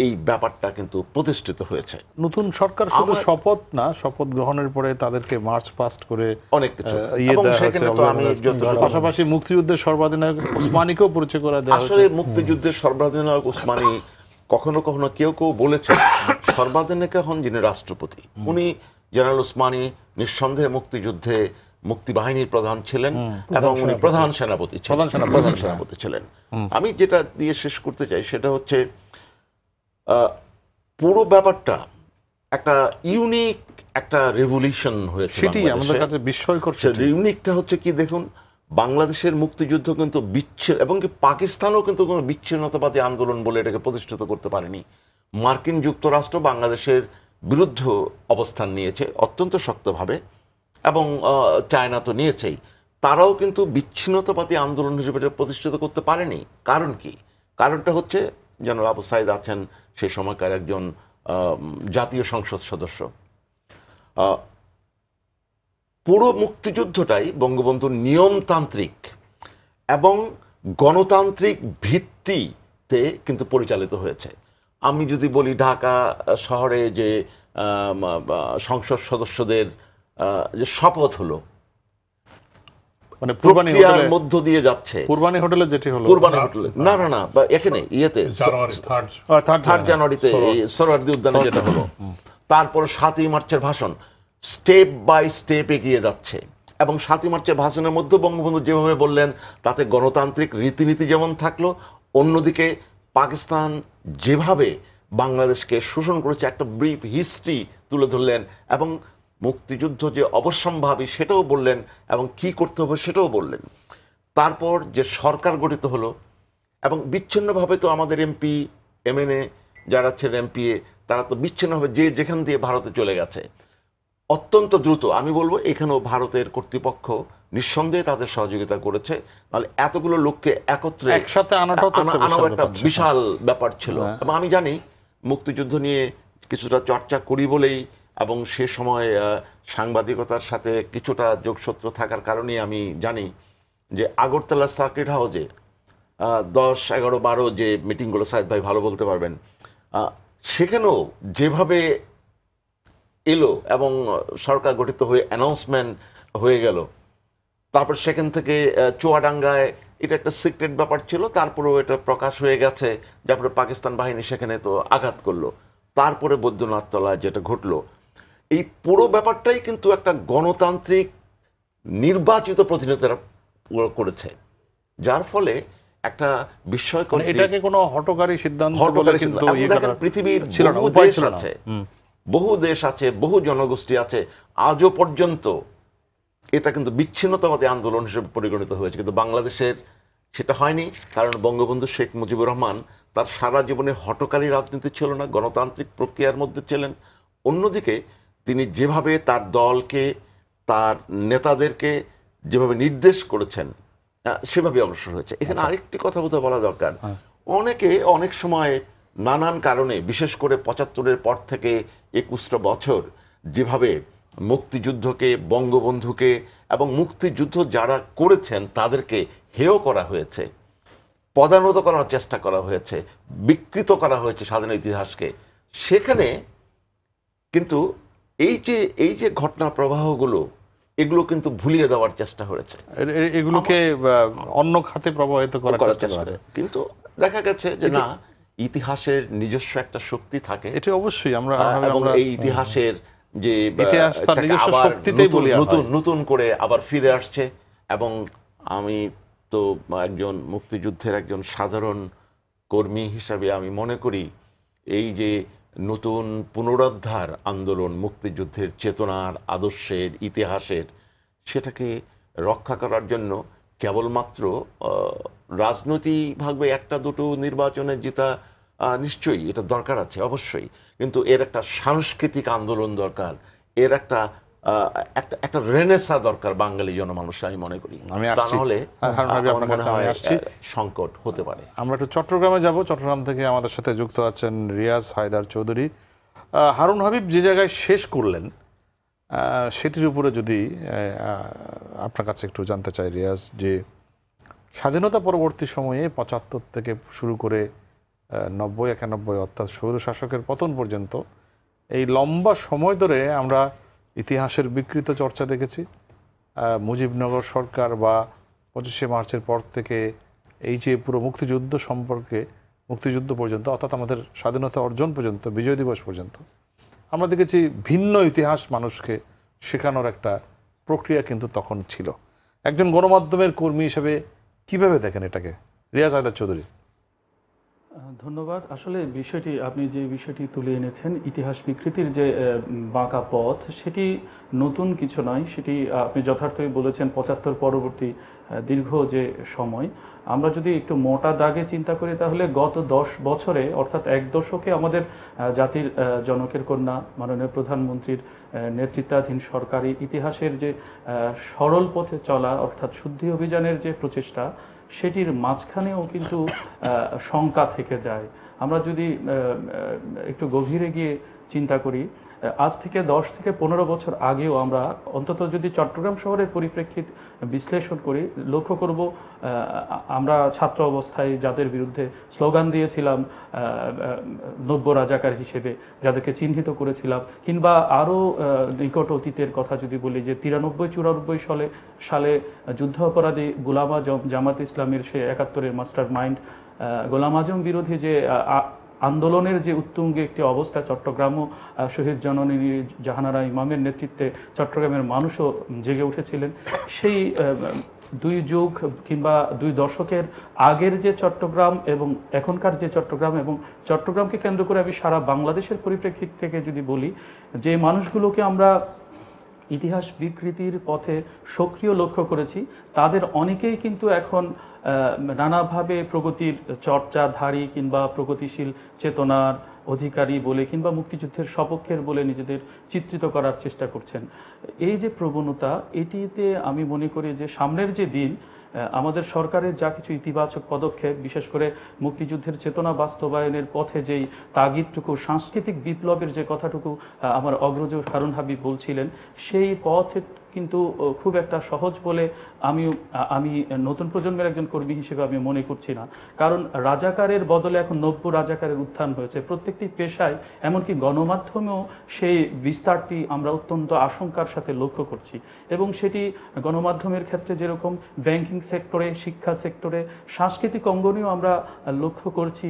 এই ব্যাপারটা কিন্তু প্রতিষ্ঠিত হয়েছে। নতুন সরকার শুধু শপথ না, শপথ গ্রহণের পরে তাদেরকে মার্চ পাস্ট করে অনেক কিছু, এবং সেখানে তো আমি পাশাপাশি মুক্তিযুদ্ধের সর্বাধিনায়ক ওসমানীকেও পরিচয় করা দেওয়া হয়েছে। আসলে মুক্তিযুদ্ধের সর্বাধিনায়ক ওসমানী কখনো কখনো কেউ কেউ বলেছেন সর্বাধিনায়ক হন যিনি রাষ্ট্রপতি। উনি জেনারেল ওসমানী নিঃসন্দেহে মুক্তিযুদ্ধে মুক্তিবাহিনীর প্রধান ছিলেন এবং উনি প্রধান সেনাপতি ছিলেন। আমি যেটা দিয়ে শেষ করতে চাই সেটা হচ্ছে পুরো ব্যাপারটা একটা ইউনিক একটা রেভলিউশন হয়েছে, সেটি আমাদের কাছে বিস্ময়কর। ইউনিকটা হচ্ছে কি দেখুন, বাংলাদেশের মুক্তিযুদ্ধ কিন্তু এবং কি পাকিস্তানও কিন্তু কোনো বিচ্ছিন্নতাবাদী আন্দোলন বলে এটাকে প্রতিষ্ঠিত করতে পারেনি। মার্কিন যুক্তরাষ্ট্র বাংলাদেশের বিরুদ্ধে অবস্থান নিয়েছে অত্যন্ত শক্তভাবে, এবং চায়না তো নিয়েছেই। তারাও কিন্তু বিচ্ছিন্নতাবাদী আন্দোলন হিসেবে এটা প্রতিষ্ঠিত করতে পারেনি। কারণ কি? কারণটা হচ্ছে জনাব আবু সাইদ আছেন সেই সময়কার একজন জাতীয় সংসদ সদস্য। পুরো মুক্তিযুদ্ধটাই বঙ্গবন্ধুর নিয়মতান্ত্রিক এবং গণতান্ত্রিক ভিত্তিতে কিন্তু পরিচালিত হয়েছে। আমি যদি বলি ঢাকা শহরে যে সংসদ সদস্যদের যে শপথ হলো, মানে প্রক্রিয়ার মধ্য দিয়ে যাচ্ছে, কুরবানি হোটেলে যেটি হলো, কুরবানি হোটেলে না না না এখানে ইয়েতে 3 জানুয়ারিতে সোহরাওয়ার্দী উদ্যানে যেটা হলো, তারপর 7ই মার্চের ভাষণ, স্টেপ বাই স্টেপ এগিয়ে যাচ্ছে। এবং 7ই মার্চের ভাষণের মধ্যে বঙ্গবন্ধু যেভাবে বললেন তাতে গণতান্ত্রিক রীতিনীতি যেমন থাকলো, অন্যদিকে পাকিস্তান যেভাবে বাংলাদেশকে শোষণ করেছে একটা ব্রিফ হিস্ট্রি তুলে ধরলেন, এবং মুক্তিযুদ্ধ যে অবশ্যম্ভাবী সেটাও বললেন, এবং কি করতে হবে সেটাও বললেন। তারপর যে সরকার গঠিত হলো, এবং বিচ্ছিন্নভাবে তো আমাদের এমপি এমএনএ যারা ছিলেন এমপিএ তারা তো বিচ্ছিন্নভাবে যে যেখান দিয়ে ভারতে চলে গেছে অত্যন্ত দ্রুত। আমি বলবো এখানেও ভারতের কর্তৃপক্ষ নিঃসন্দেহে তাদের সহযোগিতা করেছে, তাহলে এতগুলো লোককে একত্রে একসাথে আনাটাও একটা বিশাল ব্যাপার ছিল। এবং আমি জানি মুক্তিযুদ্ধ নিয়ে কিছুটা চর্চা করি বলেই, এবং সে সময় সাংবাদিকতার সাথে কিছুটা যোগসূত্র থাকার কারণে আমি জানি যে আগরতলা সার্কিট হাউসে 10, 11, 12 যে মিটিংগুলো সাইদ ভাই ভালো বলতে পারবেন, সেখানেও যেভাবে এলো এবং সরকার গঠিত হয়ে অ্যানাউন্সমেন্ট হয়ে গেল, তারপর সেখান থেকে চুয়াডাঙ্গায় এটা একটা সিক্রেট ব্যাপার ছিল, তারপরেও এটা প্রকাশ হয়ে গেছে, তারপরে পাকিস্তান বাহিনী সেখানে তো আঘাত করলো, তারপরে বৈদ্যনাথতলায় যেটা ঘটলো, এই পুরো ব্যাপারটাই কিন্তু একটা গণতান্ত্রিক নির্বাচিত প্রতিনিধিরা করেছে, যার ফলে একটা বিস্ময়কর, এটাকে কোনো হঠকারী সিদ্ধান্ত বলে কিন্তু পৃথিবীর বহু দেশ আছে, বহু জনগোষ্ঠী আছে, আজও পর্যন্ত এটা কিন্তু বিচ্ছিন্নতাবাদী আন্দোলন হিসেবে পরিগণিত হয়েছে, কিন্তু বাংলাদেশের সেটা হয়নি। কারণ বঙ্গবন্ধু শেখ মুজিবুর রহমান তার সারা জীবনে হঠকারী রাজনীতি ছিল না, গণতান্ত্রিক প্রক্রিয়ার মধ্যে ছিলেন। অন্যদিকে তিনি যেভাবে তার দলকে, তার নেতাদেরকে যেভাবে নির্দেশ করেছেন সেভাবে অগ্রসর হয়েছে। এখানে আরেকটি কথা বোধহয় বলা দরকার, অনেকে অনেক সময় নানান কারণে, বিশেষ করে 75-এর পর থেকে 21টা বছর যেভাবে মুক্তিযুদ্ধকে, বঙ্গবন্ধুকে এবং মুক্তিযুদ্ধ যারা করেছেন তাদেরকে হেয় করা হয়েছে, পদানত করার চেষ্টা করা হয়েছে, বিকৃত করা হয়েছে স্বাধীন ইতিহাসকে, সেখানে কিন্তু এই যে ঘটনা প্রবাহগুলো এগুলো কিন্তু ভুলিয়ে দেওয়ার চেষ্টা হয়েছে, এগুলোকে অন্য খাতে প্রভাবিত করার চেষ্টা হয়েছে। কিন্তু দেখা গেছে যে না, ইতিহাসের নিজস্ব একটা শক্তি থাকে, এটা অবশ্যই আমরা এই ইতিহাসের যে নতুন করে আবার ফিরে আসছে। এবং আমি তো একজন মুক্তিযুদ্ধের একজন সাধারণ কর্মী হিসাবে আমি মনে করি এই যে নতুন পুনরুদ্ধার আন্দোলন, মুক্তিযুদ্ধের চেতনার, আদর্শের, ইতিহাসের, সেটাকে রক্ষা করার জন্য কেবলমাত্র রাজনৈতিকভাবে একটা দুটো নির্বাচনে জেতা নিশ্চয়ই এটা দরকার আছে অবশ্যই, কিন্তু এর একটা সাংস্কৃতিক আন্দোলন দরকার, এর একটা রেনেসা দরকার বাঙালি জনমানুষ, আমি মনে করি। তাহলে সংকট হতে পারে। আমরা একটু চট্টগ্রামে যাব। চট্টগ্রাম থেকে আমাদের সাথে যুক্ত আছেন রিয়াজ হায়দার চৌধুরী। হারুন হাবিব যে জায়গায় শেষ করলেন সেটির উপরে যদি আপনার কাছে একটু জানতে চাই রিয়াজ, যে স্বাধীনতা পরবর্তী সময়ে 75 থেকে শুরু করে 90-91 অর্থাৎ স্বৈর শাসকের পতন পর্যন্ত এই লম্বা সময় ধরে আমরা ইতিহাসের বিকৃত চর্চা দেখেছি। মুজিবনগর সরকার বা 25শে মার্চের পর থেকে এই যে পুরো মুক্তিযুদ্ধ সম্পর্কে, মুক্তিযুদ্ধ পর্যন্ত অর্থাৎ আমাদের স্বাধীনতা অর্জন পর্যন্ত, বিজয় দিবস পর্যন্ত আমরা দেখেছি ভিন্ন ইতিহাস মানুষকে শেখানোর একটা প্রক্রিয়া কিন্তু তখন ছিল। একজন গণমাধ্যমের কর্মী হিসেবে কিভাবে দেখেন এটাকে, রিয়াজ হায়দার চৌধুরী? ধন্যবাদ। আসলে বিষয়টি, আপনি যে বিষয়টি তুলে এনেছেন, ইতিহাস বিকৃতির যে বাঁকা পথ, সেটি নতুন কিছু নয়। সেটি আপনি যথার্থই বলেছেন, 75 পরবর্তী দীর্ঘ যে সময়, আমরা যদি একটু মোটা দাগে চিন্তা করি তাহলে গত 10 বছরে অর্থাৎ এক দশকে আমাদের জাতির জনকের কন্যা মাননীয় প্রধানমন্ত্রীর নেতৃত্বাধীন সরকারি ইতিহাসের যে সরল পথে চলা অর্থাৎ শুদ্ধি অভিযানের যে প্রচেষ্টা, সেটির মাঝখানেও কিন্তু শঙ্কা থেকে যায়। আমরা যদি একটু গভীরে গিয়ে চিন্তা করি, আজ থেকে 10 থেকে 15 বছর আগেও আমরা অন্তত যদি চট্টগ্রাম শহরের পরিপ্রেক্ষিত বিশ্লেষণ করি, লক্ষ্য করব আমরা ছাত্র অবস্থায় যাদের বিরুদ্ধে স্লোগান দিয়েছিলাম 90 রাজাকার হিসেবে, যাদেরকে চিহ্নিত করেছিলাম, কিংবা আরও নিকট অতীতের কথা যদি বলি যে 93-94 সালে যুদ্ধ অপরাধী গোলাম আজম, জামাত ইসলামের সে 71-এর মাস্টার মাইন্ড, গোলাম আজম বিরোধী যে আন্দোলনের যে উত্তুঙ্গে একটি অবস্থা, চট্টগ্রামও শহীদ জননী জাহানারা ইমামের নেতৃত্বে চট্টগ্রামের মানুষও জেগে উঠেছিলেন। সেই 2 যুগ কিংবা 2 দশকের আগের যে চট্টগ্রাম এবং এখনকার যে চট্টগ্রাম, এবং চট্টগ্রামকে কেন্দ্র করে আমি সারা বাংলাদেশের পরিপ্রেক্ষিত থেকে যদি বলি, যে মানুষগুলোকে আমরা ইতিহাস বিকৃতির পথে সক্রিয় লক্ষ্য করেছি, তাদের অনেকেই কিন্তু এখন নানাভাবে প্রগতির চর্চাধারী কিংবা প্রগতিশীল চেতনার অধিকারী বলে কিংবা মুক্তিযুদ্ধের সপক্ষের বলে নিজেদের চিত্রিত করার চেষ্টা করছেন। এই যে প্রবণতা, এটিতে আমি মনে করি যে সামনের যে দিন আমাদের সরকারের যা কিছু ইতিবাচক পদক্ষেপ, বিশেষ করে মুক্তিযুদ্ধের চেতনা বাস্তবায়নের পথে যেই তাগিদটুকু, সাংস্কৃতিক বিপ্লবের যে কথাটুকু আমার অগ্রজ হারুন হাবিব বলছিলেন, সেই পথ কিন্তু খুব একটা সহজ বলে আমি নতুন প্রজন্মের একজন কর্মী হিসেবে আমি মনে করছি না। কারণ রাজাকারের বদলে এখন 90 রাজাকারের উত্থান হয়েছে প্রত্যেকটি পেশায়, এমনকি গণমাধ্যমেও সেই বিস্তারটি আমরা অত্যন্ত আশঙ্কার সাথে লক্ষ্য করছি। এবং সেটি গণমাধ্যমের ক্ষেত্রে যেরকম ব্যাংকিং সেক্টরে, শিক্ষা সেক্টরে, সাংস্কৃতিক অঙ্গনেও আমরা লক্ষ্য করছি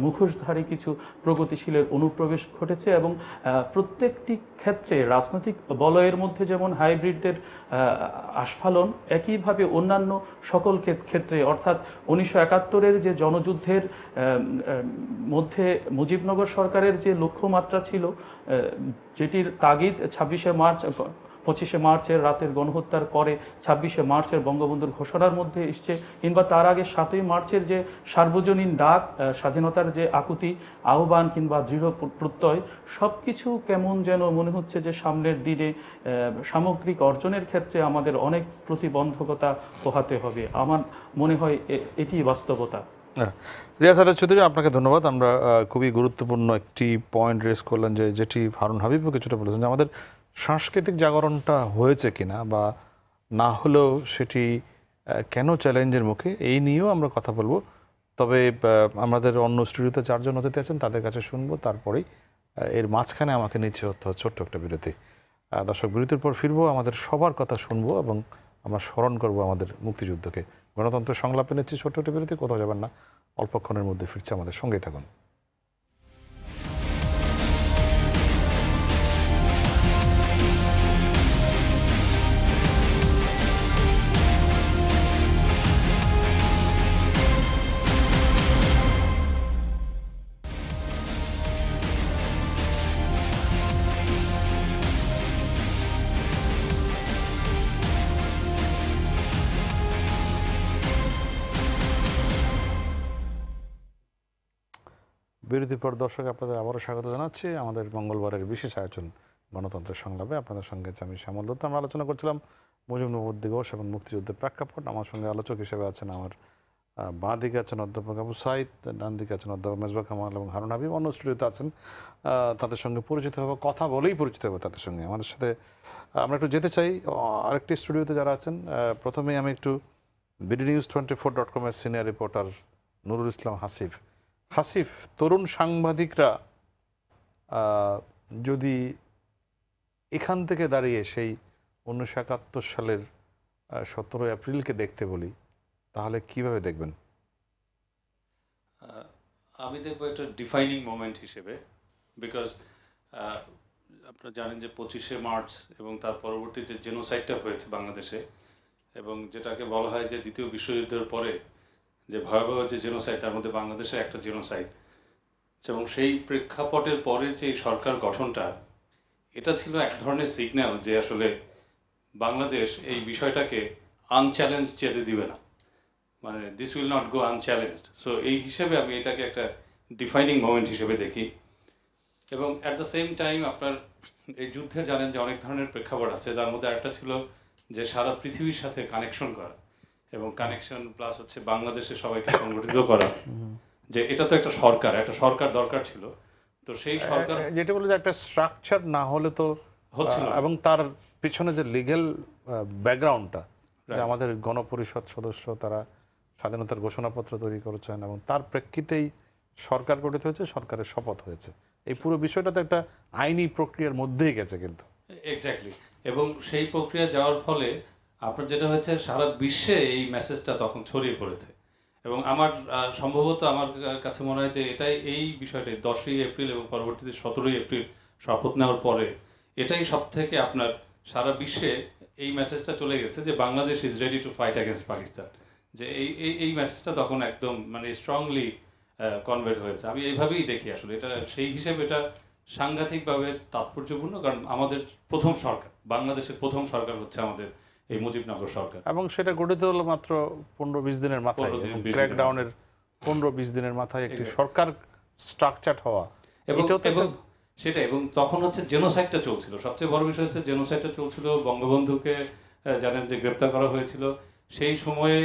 মুখোশধারী কিছু প্রগতিশীলের অনুপ্রবেশ ঘটেছে। এবং প্রত্যেকটি ক্ষেত্রে রাজনৈতিক বলয়ের মধ্যে যেমন হাইব্রিডদের আস্ফালন, একইভাবে অন্যান্য সকল ক্ষেত্রে, অর্থাৎ 1971-এর যে জনযুদ্ধের মধ্যে মুজিবনগর সরকারের যে লক্ষ্যমাত্রা ছিল, যেটির তাগিদ 25শে মার্চের রাতের গণহত্যার পরে 26শে মার্চের বঙ্গবন্ধুর ঘোষণার মধ্যে এসছে, কিংবা তার আগে 7ই মার্চের যে সার্বজনীন ডাক, স্বাধীনতার যে আকুতি, আহ্বান কিংবা দৃঢ় প্রত্যয়, সব কিছু কেমন যেন মনে হচ্ছে যে সামনের দিনে সামগ্রিক অর্জনের ক্ষেত্রে আমাদের অনেক প্রতিবন্ধকতা পোহাতে হবে। আমার মনে হয় এটি বাস্তবতা। রিয়াজ হায়দার চৌধুরী, আপনাকে ধন্যবাদ। আমরা খুবই গুরুত্বপূর্ণ একটি পয়েন্ট রেজ করলেন, যেটি হারুন হাবিবও কিছুটা বলেছেন, যে আমাদের সাংস্কৃতিক জাগরণটা হয়েছে কিনা বা না হলেও সেটি কেন চ্যালেঞ্জের মুখে, এই নিয়েও আমরা কথা বলবো। তবে আমাদের অন্য স্টুডিওতে 4 জন অতিথি আছেন, তাদের কাছে শুনবো, তারপরেই এর মাঝখানে আমাকে নিচ্ছে হতে ছোট্ট একটা বিরতি। দর্শক, বিরতির পর ফিরবো, আমাদের সবার কথা শুনবো এবং আমরা স্মরণ করবো আমাদের মুক্তিযুদ্ধকে। গণতন্ত্রের সংলাপে নিচ্ছি ছোট্ট একটা বিরতি, কোথাও যাবেন না, অল্পক্ষণের মধ্যে ফিরছে, আমাদের সঙ্গেই থাকুন। বিরতির পর দর্শক, আপনাদের আবারও স্বাগত জানাচ্ছি আমাদের মঙ্গলবারের বিশেষ আয়োজন গণতন্ত্রের সংলাপে। আপনাদের সঙ্গে আমি শ্যামল দত্ত। আমরা আলোচনা করছিলাম মুজিবনগর দিবস এবং মুক্তিযুদ্ধের প্রেক্ষাপট। আমার সঙ্গে আলোচক হিসেবে আছেন, আমার বাঁ দিকে আছেন অধ্যাপক আবু সাইদ, ডান দিকে আছেন অধ্যাপক মেজবা কামাল এবং হারুন হাবিব। অন্য স্টুডিওতে আছেন, তাদের সঙ্গে পরিচিত হবো, কথা বলেই পরিচিত হবো তাদের সঙ্গে। আমাদের সাথে আমরা একটু যেতে চাই আরেকটি স্টুডিওতে যারা আছেন। প্রথমেই আমি একটু BDNews24.com-এর সিনিয়র রিপোর্টার নুরুল ইসলাম হাসিফ, তরুণ সাংবাদিকরা যদি এখান থেকে দাঁড়িয়ে সেই 1971 সালের 17 এপ্রিলকে দেখতে বলি, তাহলে কিভাবে দেখবেন? আমি দেখবো একটা ডিফাইনিং মোমেন্ট হিসেবে, বিকজ আপনারা জানেন যে 25শে মার্চ এবং তার পরবর্তী যে জেনোসাইডটা হয়েছে বাংলাদেশে, এবং যেটাকে বলা হয় যে দ্বিতীয় বিশ্বযুদ্ধের পরে যে ভয়াবহ যে জেনোসাইড, তার মধ্যে বাংলাদেশে একটা জেনোসাইড, এবং সেই প্রেক্ষাপটের পরে যে সরকার গঠনটা, এটা ছিল এক ধরনের সিগন্যাল যে আসলে বাংলাদেশ এই বিষয়টাকে আনচ্যালেঞ্জ যেতে দিবে না, মানে this will not go unchallenged. So এই হিসেবে আমি এটাকে একটা ডিফাইনিং মোমেন্ট হিসেবে দেখি। এবং অ্যাট দ্য সেম টাইম আপনার এই যুদ্ধে জানেন যে অনেক ধরনের প্রেক্ষাপট আছে, তার মধ্যে একটা ছিল যে সারা পৃথিবীর সাথে কানেকশন করা, এবং কানেকশন প্লাস হচ্ছে বাংলাদেশে সবাইকে সংগঠিত করা, যে এটা তো একটা সরকার দরকার ছিল। তো সেই সরকার যেটা বলে যে একটা স্ট্রাকচার না হলে তো হচ্ছিল, এবং তার পিছনে যে লিগ্যাল ব্যাকগ্রাউন্ডটা, যে আমাদের গণপরিষদ সদস্য তারা স্বাধীনতার ঘোষণাপত্র তৈরি করেছেন এবং তার প্রেক্ষিতেই সরকার গঠিত হয়েছে, সরকারের শপথ হয়েছে, এই পুরো বিষয়টা তো একটা আইনি প্রক্রিয়ার মধ্যেই গেছে কিন্তু। এক্স্যাক্টলি। এবং সেই প্রক্রিয়া যাওয়ার ফলে আপনার যেটা হয়েছে, সারা বিশ্বে এই মেসেজটা তখন ছড়িয়ে পড়েছে। এবং আমার সম্ভবত আমার কাছে মনে হয় যে এটাই, এই বিষয়টাই 10ই এপ্রিল এবং পরবর্তীতে 17ই এপ্রিল শপথ নেওয়ার পরে এটাই সব থেকে আপনার সারা বিশ্বে এই মেসেজটা চলে গেছে যে Bangladesh is ready to fight against Pakistan. যে এই মেসেজটা তখন একদম মানে স্ট্রংলি কনভেট হয়েছে। আমি এইভাবেই দেখি আসলে এটা, সেই হিসেবে এটা সাংঘাতিকভাবে তাৎপর্যপূর্ণ, কারণ আমাদের প্রথম সরকার, বাংলাদেশের প্রথম সরকার হচ্ছে আমাদের এই মুজিবনগর সরকার, এবং সেটা গঠিত হলো মাত্র 15-20 দিনের মাথায়, ক্র্যাকডাউনের 15-20 দিনের মাথায় একটি সরকার স্ট্রাকচার হওয়া, এবং সেটা। এবং তখন হচ্ছে জেনোসাইডটা চলছিল, সবচেয়ে বড় বিষয় হচ্ছে জেনোসাইডটা চলছিল। বঙ্গবন্ধুকে জানেন যে গ্রেপ্তার করা হয়েছিল। সেই সময়ে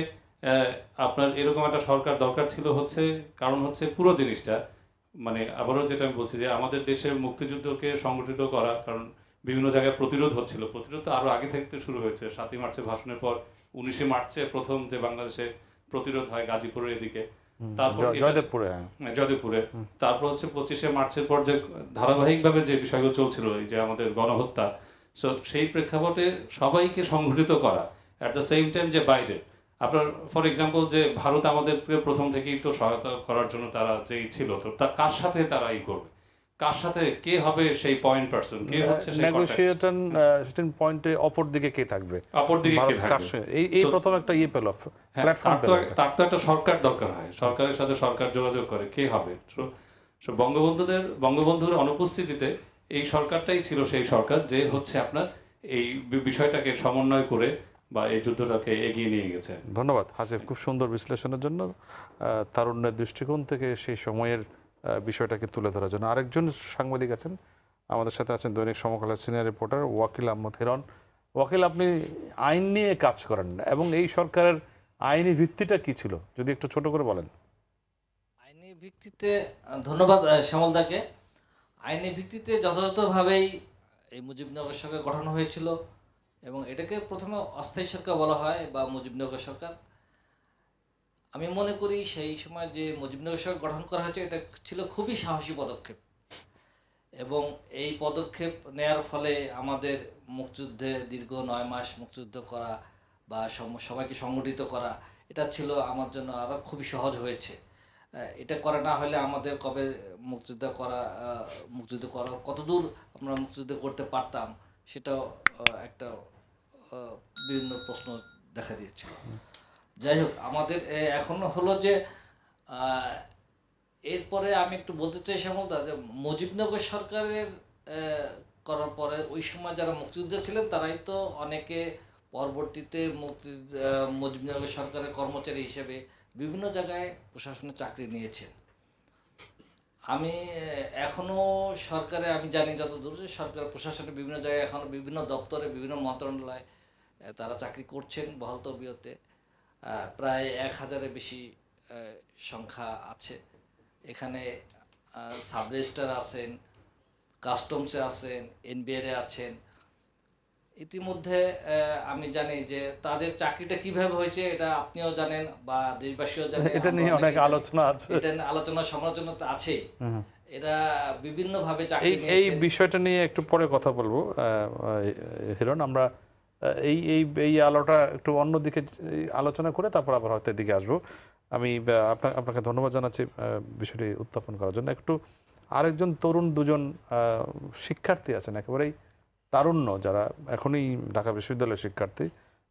আপনার এরকম একটা সরকার দরকার ছিল, হচ্ছে কারণ হচ্ছে পুরো জিনিসটা, মানে আবারও যেটা আমি বলছি যে আমাদের দেশের মুক্তিযুদ্ধকে সংগঠিত করা, কারণ বিভিন্ন জায়গায় প্রতিরোধ হচ্ছিল। প্রতিরোধ তো আরও আগে থেকে শুরু হয়েছে, 7ই মার্চের ভাষণের পর 19শে মার্চে প্রথম যে বাংলাদেশে প্রতিরোধ হয় গাজীপুরের এদিকে, তারপর জয়দেবপুরে, তারপর হচ্ছে 25শে মার্চের পর যে ধারাবাহিকভাবে যে বিষয়গুলো চলছিল, এই যে আমাদের গণহত্যা, সো সেই প্রেক্ষাপটে সবাইকে সংগঠিত করা, অ্যাট দ্য সেম টাইম যে বাইরে আপনার ফর এক্সাম্পল যে ভারত আমাদেরকে প্রথম থেকেই তো সহায়তা করার জন্য তারা যেই ছিল, তো তা কার সাথে তারা করবে, কার সাথে কে হবে সেই পয়েন্ট পারসন, কে হচ্ছে সেই নেগোশিয়েশন পয়েন্টে অপর দিকে কে থাকবে, এই প্রথম একটা পেল প্ল্যাটফর্ম। তার তো একটা সরকার দরকার হয়, সরকারের সাথে সরকার যোগাযোগ করে কে হবে। বঙ্গবন্ধুর অনুপস্থিতিতে এই সরকারটাই ছিল সেই সরকার যে হচ্ছে আপনার এই বিষয়টাকে সমন্বয় করে বা এই যুদ্ধটাকে এগিয়ে নিয়ে গেছে। ধন্যবাদ হাসিফ, খুব সুন্দর বিশ্লেষণের জন্য, তারুণ্যের দৃষ্টিকোণ থেকে সেই সময়ের বিষয়টাকে তুলে ধরার জন্য। আরেকজন সাংবাদিক আছেন আমাদের সাথে, আছেন দৈনিক সমকালের সিনিয়র রিপোর্টার ওয়াকিল আহমদ হিরণ। ওয়াকিল, আপনি আইন নিয়ে কাজ করেন এবং এই সরকারের আইনি ভিত্তিটা কি ছিল যদি একটু ছোট করে বলেন। আইনি ভিত্তিতে, ধন্যবাদ শ্যামলদাকে। আইনি ভিত্তিতে যথাযথভাবেই এই মুজিবনগর সরকার গঠন হয়েছিল এবং এটাকে প্রথমে অস্থায়ী সরকার বলা হয় বা মুজিবনগর সরকার। আমি মনে করি সেই সময় যে মুজিবনগর সরকার গঠন করা হয়েছে এটা ছিল খুবই সাহসী পদক্ষেপ, এবং এই পদক্ষেপ নেয়ার ফলে আমাদের মুক্তিযুদ্ধে দীর্ঘ 9 মাস মুক্তিযুদ্ধ করা বা সবাইকে সংগঠিত করা, এটা ছিল আমার জন্য আরও খুবই সহজ হয়েছে। এটা করা না হলে আমাদের কবে মুক্তিযুদ্ধ করা কতদূর আমরা মুক্তিযুদ্ধ করতে পারতাম সেটাও একটা বিভিন্ন প্রশ্ন দেখা দিয়েছিল। যাই হোক, আমাদের এখন হলো যে এরপরে আমি একটু বলতে চাই শ্যামলদা, যে মুজিবনগর সরকারের করার পরে ওই সময় যারা মুক্তিযোদ্ধা ছিলেন তারাই তো অনেকে পরবর্তীতে মুজিবনগর সরকারের কর্মচারী হিসেবে বিভিন্ন জায়গায় প্রশাসনে চাকরি নিয়েছেন। আমি এখনও সরকারে আমি জানি যতদূর যে সরকার প্রশাসনের বিভিন্ন জায়গায় এখনও বিভিন্ন দপ্তরে বিভিন্ন মন্ত্রণালয়ে তারা চাকরি করছেন বহাল তবিয়তে। প্রায় 1000-এর বেশি সংখ্যা আছে এখানে। সাব রেজিস্ট্রার আছেন, কাস্টমসে আছেন, এনবিআরে আছেন। ইতিমধ্যে আমি জানি যে তাদের চাকরিটা কিভাবে হয়েছে এটা আপনিও জানেন বা দেশবাসীও জানেন, এটা নিয়ে অনেক আলোচনা আছে, এটা আলোচনা সমালোচনা তো আছে। এরা বিভিন্ন ভাবে চাকরি নিয়েছে। এই বিষয়টা নিয়ে একটু পরে কথা বলবো হিরণ। আমরা এই আলোটা একটু অন্যদিকে আলোচনা করে তারপর আবার হয়তো এদিকে আসবো। আমি আপনাকে ধন্যবাদ জানাচ্ছি বিষয়টি উত্থাপন করার জন্য। একটু আরেকজন তরুণ, দুজন শিক্ষার্থী আছেন একেবারেই তারুণ্য, যারা এখনই ঢাকা বিশ্ববিদ্যালয়ের শিক্ষার্থী,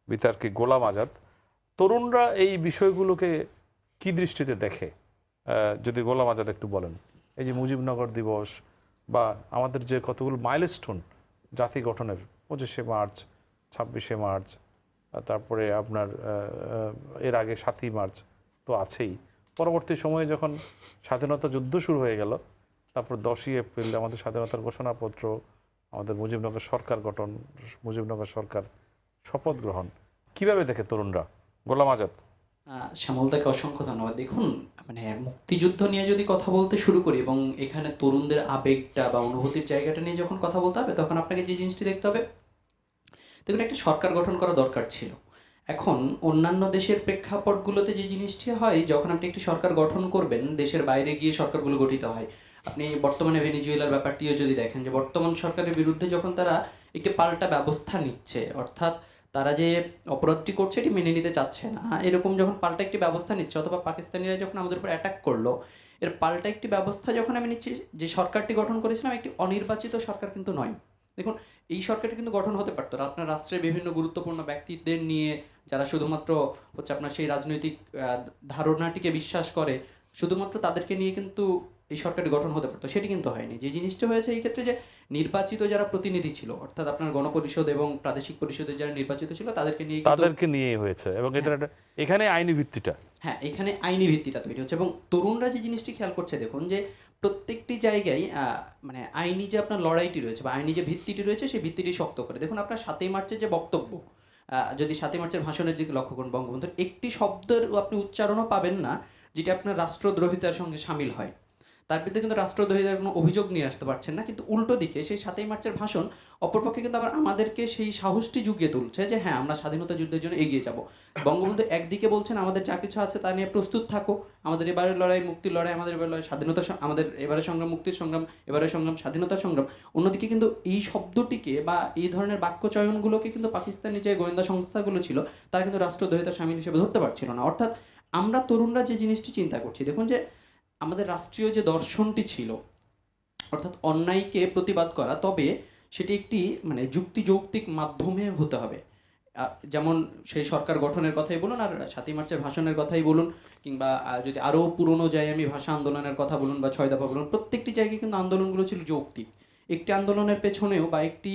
বিতার্কি গোলাম আজাদ। তরুণরা এই বিষয়গুলোকে কি দৃষ্টিতে দেখে যদি গোলাম আজাদ একটু বলেন। এই যে মুজিবনগর দিবস বা আমাদের যে কতগুলো মাইলস্টোন জাতি গঠনের, 25শে মার্চ, 26শে মার্চ, তারপরে আপনার এর আগে 7ই মার্চ তো আছেই। পরবর্তী সময়ে যখন স্বাধীনতা যুদ্ধ শুরু হয়ে গেল, তারপর 10ই এপ্রিল আমাদের স্বাধীনতার ঘোষণাপত্র, আমাদের মুজিবনগর সরকার গঠন, মুজিবনগর সরকার শপথ গ্রহণ, কিভাবে দেখে তরুণরা? গোলাম আজাদ। শ্যামলদাকে অসংখ্য ধন্যবাদ। দেখুন, মানে মুক্তিযুদ্ধ নিয়ে যদি কথা বলতে শুরু করি এবং এখানে তরুণদের আবেগটা বা অনুভূতির জায়গাটা নিয়ে যখন কথা বলতে হবে, তখন আপনাকে যে জিনিসটি দেখতে হবে, দেখুন একটা সরকার গঠন করা দরকার ছিল। এখন অন্যান্য দেশের প্রেক্ষাপটগুলোতে যে জিনিসটি হয়, যখন আপনি একটি সরকার গঠন করবেন, দেশের বাইরে গিয়ে সরকারগুলো গঠিত হয়। আপনি বর্তমানে ভেনেজুয়েলার ব্যাপারটিও যদি দেখেন, যে বর্তমান সরকারের বিরুদ্ধে যখন তারা একটি পাল্টা ব্যবস্থা নিচ্ছে, অর্থাৎ তারা যে অপরাধটি করছে এটি মেনে নিতে চাচ্ছে না, এরকম যখন পাল্টা একটি ব্যবস্থা নিচ্ছে, অথবা পাকিস্তানিরা যখন আমাদের উপর অ্যাটাক করলো, এর পাল্টা একটি ব্যবস্থা যখন আমি নিচ্ছি, যে সরকারটি গঠন করেছিলাম একটি অনির্বাচিত সরকার কিন্তু নয়। দেখুন, এই সরকারটি কিন্তু গঠন হতে পারতো আপনার রাষ্ট্রের বিভিন্ন গুরুত্বপূর্ণ ব্যক্তিদের নিয়ে, যারা শুধুমাত্র হচ্ছে আপনার সেই রাজনৈতিক ধারণাটিকে বিশ্বাস করে, শুধুমাত্র তাদেরকে নিয়ে কিন্তু এই সরকারটি গঠন হতে পারতো। সেটি কিন্তু হয়নি। যে জিনিসটা হয়েছে এই ক্ষেত্রে, যে নির্বাচিত যারা প্রতিনিধি ছিল, অর্থাৎ আপনার গণপরিষদ এবং প্রাদেশিক পরিষদের যারা নির্বাচিত ছিল, তাদেরকে নিয়ে হয়েছে। এবং এখানে আইনি ভিত্তিটা, হ্যাঁ, এখানে আইনি ভিত্তিটা তৈরি হচ্ছে। এবং তরুণরা যে জিনিসটি খেয়াল করছে, দেখুন যে প্রত্যেকটি জায়গায় মানে আইনি যে আপনার লড়াইটি রয়েছে বা আইনি যে ভিত্তিটি রয়েছে, সেই ভিত্তিটি শক্ত করে। দেখুন আপনার 7ই মার্চের যে বক্তব্য, যদি 7ই মার্চের ভাষণের দিকে লক্ষ্য করুন, বঙ্গবন্ধুর একটি শব্দের আপনি উচ্চারণও পাবেন না যেটা আপনার রাষ্ট্রদ্রোহিতার সঙ্গে সামিল হয়। তার বিরুদ্ধে কিন্তু রাষ্ট্রদ্রোহিতার কোনো অভিযোগ নিয়ে আসতে পারছেন না। কিন্তু উল্টো দিকে সেই 7ই মার্চের ভাষণ অপরপক্ষে কিন্তু আবার আমাদেরকে সেই সাহসটি জুগিয়ে তুলছে যে হ্যাঁ, আমরা স্বাধীনতা যুদ্ধের জন্য এগিয়ে যাব। বঙ্গবন্ধু একদিকে বলছেন আমাদের যা কিছু আছে তা নিয়ে প্রস্তুত থাকো, আমাদের এবারের লড়াই মুক্তির লড়াই, আমাদের এবারের লড়াই স্বাধীনতা, আমাদের এবারের সংগ্রাম মুক্তির সংগ্রাম, এবারের সংগ্রাম স্বাধীনতার সংগ্রাম। অন্যদিকে কিন্তু এই শব্দটিকে বা এই ধরনের বাক্য চয়নগুলোকে কিন্তু পাকিস্তানি যে গোয়েন্দা সংস্থাগুলো ছিল, তারা কিন্তু রাষ্ট্রদ্রোহিতার শামিল হিসেবে ধরতে পারছিল না। অর্থাৎ আমরা তরুণরা যে জিনিসটি চিন্তা করছি, দেখুন যে আমাদের রাষ্ট্রীয় যে দর্শনটি ছিল, অর্থাৎ অন্যায়কে প্রতিবাদ করা, তবে সেটি একটি মানে যুক্তিযৌক্তিক মাধ্যমে হতে হবে। যেমন সেই সরকার গঠনের কথাই বলুন, আর 7ই মার্চের ভাষণের কথাই বলুন, কিংবা যদি আরও পুরনো যায় আমি ভাষা আন্দোলনের কথা বলুন বা 6 দফা বলুন, প্রত্যেকটি জায়গায় কিন্তু আন্দোলনগুলো ছিল যৌক্তিক। একটি আন্দোলনের পেছনেও বা একটি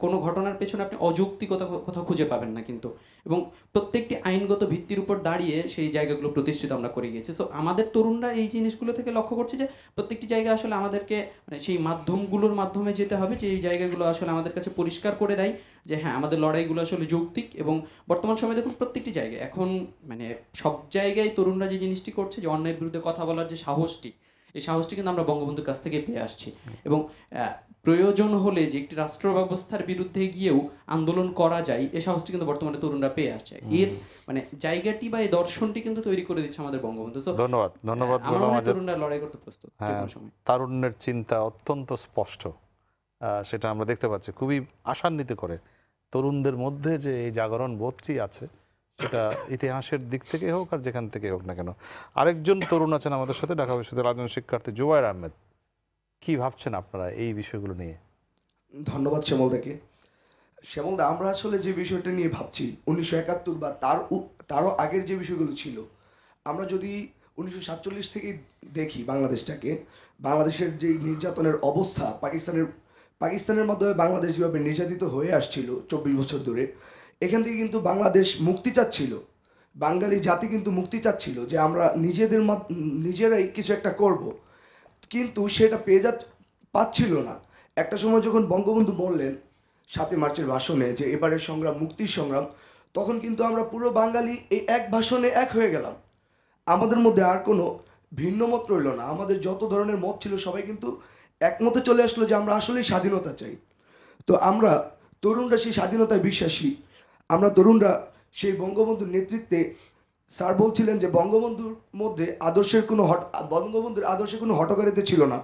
কোনো ঘটনার পেছনে আপনি অযৌক্তিকতা কোথাও খুঁজে পাবেন না কিন্তু। এবং প্রত্যেকটি আইনগত ভিত্তির উপর দাঁড়িয়ে সেই জায়গাগুলো প্রতিষ্ঠিত আমরা করে গিয়েছি। সো আমাদের তরুণরা এই জিনিসগুলো থেকে লক্ষ্য করছে যে প্রত্যেকটি জায়গায় আসলে আমাদেরকে মানে সেই মাধ্যমগুলোর মাধ্যমে যেতে হবে, যে এই জায়গাগুলো আসলে আমাদের কাছে পরিষ্কার করে দেয় যে হ্যাঁ, আমাদের লড়াইগুলো আসলে যৌক্তিক। এবং বর্তমান সময়ে দেখুন প্রত্যেকটি জায়গায় এখন মানে সব জায়গায় তরুণরা যে জিনিসটি করছে, যে অন্যায়ের বিরুদ্ধে কথা বলার যে সাহসটি, এই সাহসটি কিন্তু আমরা বঙ্গবন্ধুর কাছ থেকে পেয়ে আসছি। এবং প্রয়োজন হলে যে একটি রাষ্ট্র ব্যবস্থার বিরুদ্ধে গিয়েও আন্দোলন করা যায়, এই সাহসটি কিন্তু বর্তমানে তরুণরা পেয়ে আসছে। এর মানে জায়গাটি বা এই দর্শনটি কিন্তু তৈরি করে দিচ্ছে আমাদের বঙ্গবন্ধু। ধন্যবাদ। তরুণরা লড়াই করতে প্রস্তুত। তারুণ্যের চিন্তা অত্যন্ত স্পষ্ট, সেটা আমরা দেখতে পাচ্ছি, খুবই আশান্বিত করে। তরুণদের মধ্যে যে এই জাগরণ বোধটি আছে, সেটা ইতিহাসের দিক থেকে হোক আর যেখান থেকে হোক না কেন। আরেকজন তরুণ আছেন আমাদের সাথে, ঢাকা বিশ্ববিদ্যালয়ের রাজনৈতিক শিক্ষার্থী জুবায়ের আহমেদ। কি ভাবছেন আপনারা এই বিষয়গুলো নিয়ে? ধন্যবাদ শ্যামলদাকে। শ্যামলদা, আমরা আসলে যে বিষয়টা নিয়ে ভাবছি 1971 বা তারও আগের যে বিষয়গুলো ছিল, আমরা যদি 1947 থেকে দেখি বাংলাদেশটাকে, বাংলাদেশের যে নির্যাতনের অবস্থা, পাকিস্তানের মাধ্যমে বাংলাদেশ যেভাবে নির্যাতিত হয়ে আসছিল 24 বছর ধরে, এখান থেকে কিন্তু বাংলাদেশ মুক্তি চাচ্ছিল, বাঙালি জাতি কিন্তু মুক্তি চাচ্ছিল যে আমরা নিজেরাই কিছু একটা করব, কিন্তু সেটা পাচ্ছিল না। একটা সময় যখন বঙ্গবন্ধু বললেন 7ই মার্চের ভাষণে যে এবারের সংগ্রাম মুক্তির সংগ্রাম, তখন কিন্তু আমরা পুরো বাঙালি এই এক ভাষণে এক হয়ে গেলাম। আমাদের মধ্যে আর কোনো ভিন্ন মত রইল না। আমাদের যত ধরনের মত ছিল সবাই কিন্তু একমতে চলে আসলো যে আমরা আসলেই স্বাধীনতা চাই। তো আমরা তরুণরা সেই স্বাধীনতায় বিশ্বাসী। আমরা তরুণরা সেই বঙ্গবন্ধুর নেতৃত্বে, স্যার বলছিলেন যে বঙ্গবন্ধুর আদর্শে কোনো হঠকারিতা ছিল না।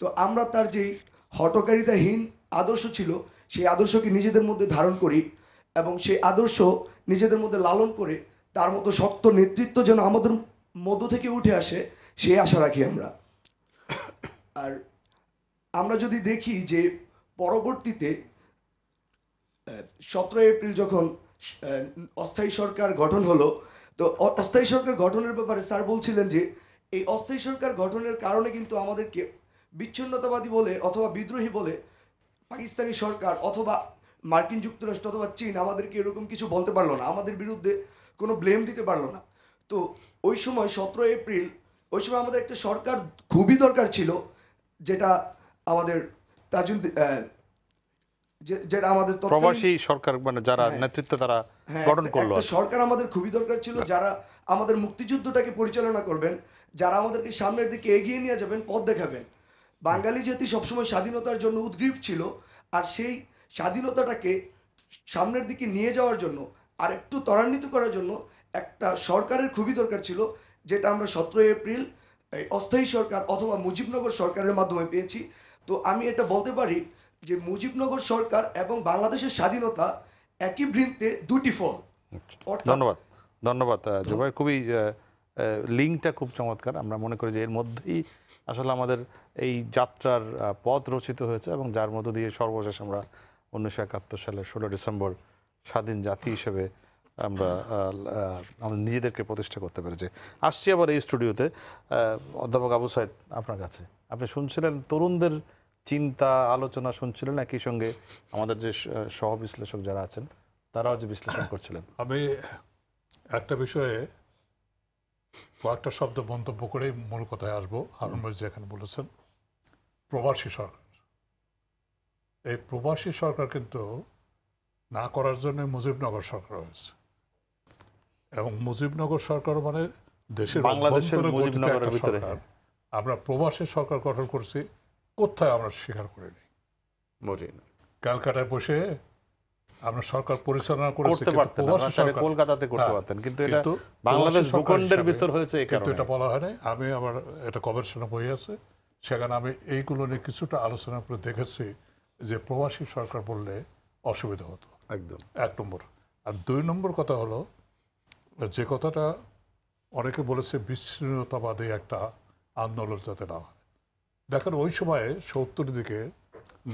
তো আমরা তার যেই হঠকারিতাহীন আদর্শ ছিল সেই আদর্শকে নিজেদের মধ্যে ধারণ করি এবং সেই আদর্শ নিজেদের মধ্যে লালন করে তার মতো শক্ত নেতৃত্ব যেন আমাদের মধ্য থেকে উঠে আসে সেই আশা রাখি আমরা। আর আমরা যদি দেখি যে পরবর্তীতে 17 এপ্রিল যখন অস্থায়ী সরকার গঠন হলো, তো অস্থায়ী সরকার গঠনের ব্যাপারে স্যার বলছিলেন যে এই অস্থায়ী সরকার গঠনের কারণে কিন্তু আমাদেরকে বিচ্ছিন্নতাবাদী বলে অথবা বিদ্রোহী বলে পাকিস্তানি সরকার অথবা মার্কিন যুক্তরাষ্ট্র অথবা চীন আমাদেরকে এরকম কিছু বলতে পারলো না, আমাদের বিরুদ্ধে কোনো ব্লেম দিতে পারলো না। তো ওই সময় 17 এপ্রিল ওই সময় আমাদের একটা সরকার খুবই দরকার ছিল, যেটা আমাদের যেটা আমাদের প্রবাসী সরকার, মানে যারা নেতৃত্ব তারা গঠন করলো, একটা সরকার আমাদের খুবই দরকার ছিল যারা আমাদের মুক্তিযুদ্ধটাকে পরিচালনা করবেন, যারা আমাদেরকে সামনের দিকে এগিয়ে নিয়ে যাবেন, পথ দেখাবেন। বাঙালি জাতি সবসময় স্বাধীনতার জন্য উদ্গ্রীব ছিল, আর সেই স্বাধীনতাটাকে সামনের দিকে নিয়ে যাওয়ার জন্য আর একটু ত্বরান্বিত করার জন্য একটা সরকারের খুবই দরকার ছিল, যেটা আমরা 17 এপ্রিল অস্থায়ী সরকার অথবা মুজিবনগর সরকারের মাধ্যমে পেয়েছি। তো আমি এটা বলতে পারি যে মুজিবনগর সরকার এবং বাংলাদেশের স্বাধীনতা একই বৃন্তে দুটি ফল। ধন্যবাদ জুবাইর, খুবই লিঙ্কটা খুব চমৎকার। আমরা মনে করি যে এর মধ্যেই আসলে আমাদের এই যাত্রার পথ রচিত হয়েছে এবং যার মধ্য দিয়ে সর্বশেষ আমরা 1971 সালের 16 ডিসেম্বর স্বাধীন জাতি হিসেবে আমরা আমাদের নিজেদেরকে প্রতিষ্ঠা করতে পেরেছি। আসছি আবার এই স্টুডিওতে অধ্যাপক আবু সাইদ আপনার কাছে। আপনি শুনছিলেন তরুণদের চিন্তা, আলোচনা শুনছিলেন, একই সঙ্গে আমাদের যে সহ বিশ্লেষক যারা আছেন তারাও যে বিশ্লেষণ করছিলেন। আমি একটা বিষয়ে কয়েকটা শব্দ মন্তব্য করেই মূল কথায় আসবো। হারুন ভাই যেখানে বলেছেন প্রবাসী সরকার, এই প্রবাসী সরকার কিন্তু না করার জন্য মুজিবনগর সরকার হয়েছে, এবং মুজিবনগর সরকার মানে দেশের বাংলাদেশের মুজিবনগরের ভিতরে আমরা প্রবাসী সরকার গঠন করছি কোথায় আমরা স্বীকার করিনি। ক্যালকাটায় বসে আমরা সরকার পরিচালনা করতে পারতাম, কলকাতাতে করতে পারতেন, কিন্তু এটা বাংলাদেশ ভূখণ্ডের ভিতর হয়েছে, কিন্তু এটা বলা হয় নাই। আমি আবার এটা গবেষণা বই আছে, সেখানে আমি এইগুলো নিয়ে কিছুটা আলোচনা করে দেখেছি যে প্রবাসী সরকার বললে অসুবিধা হতো, একদম 1 নম্বর। আর 2 নম্বর কথা হলো যে কথাটা অনেকে বলেছে বিচ্ছিন্নতাবাদী একটা আন্দোলন যাতে না হয়। দেখেন ওই সময়ে 70-এর দিকে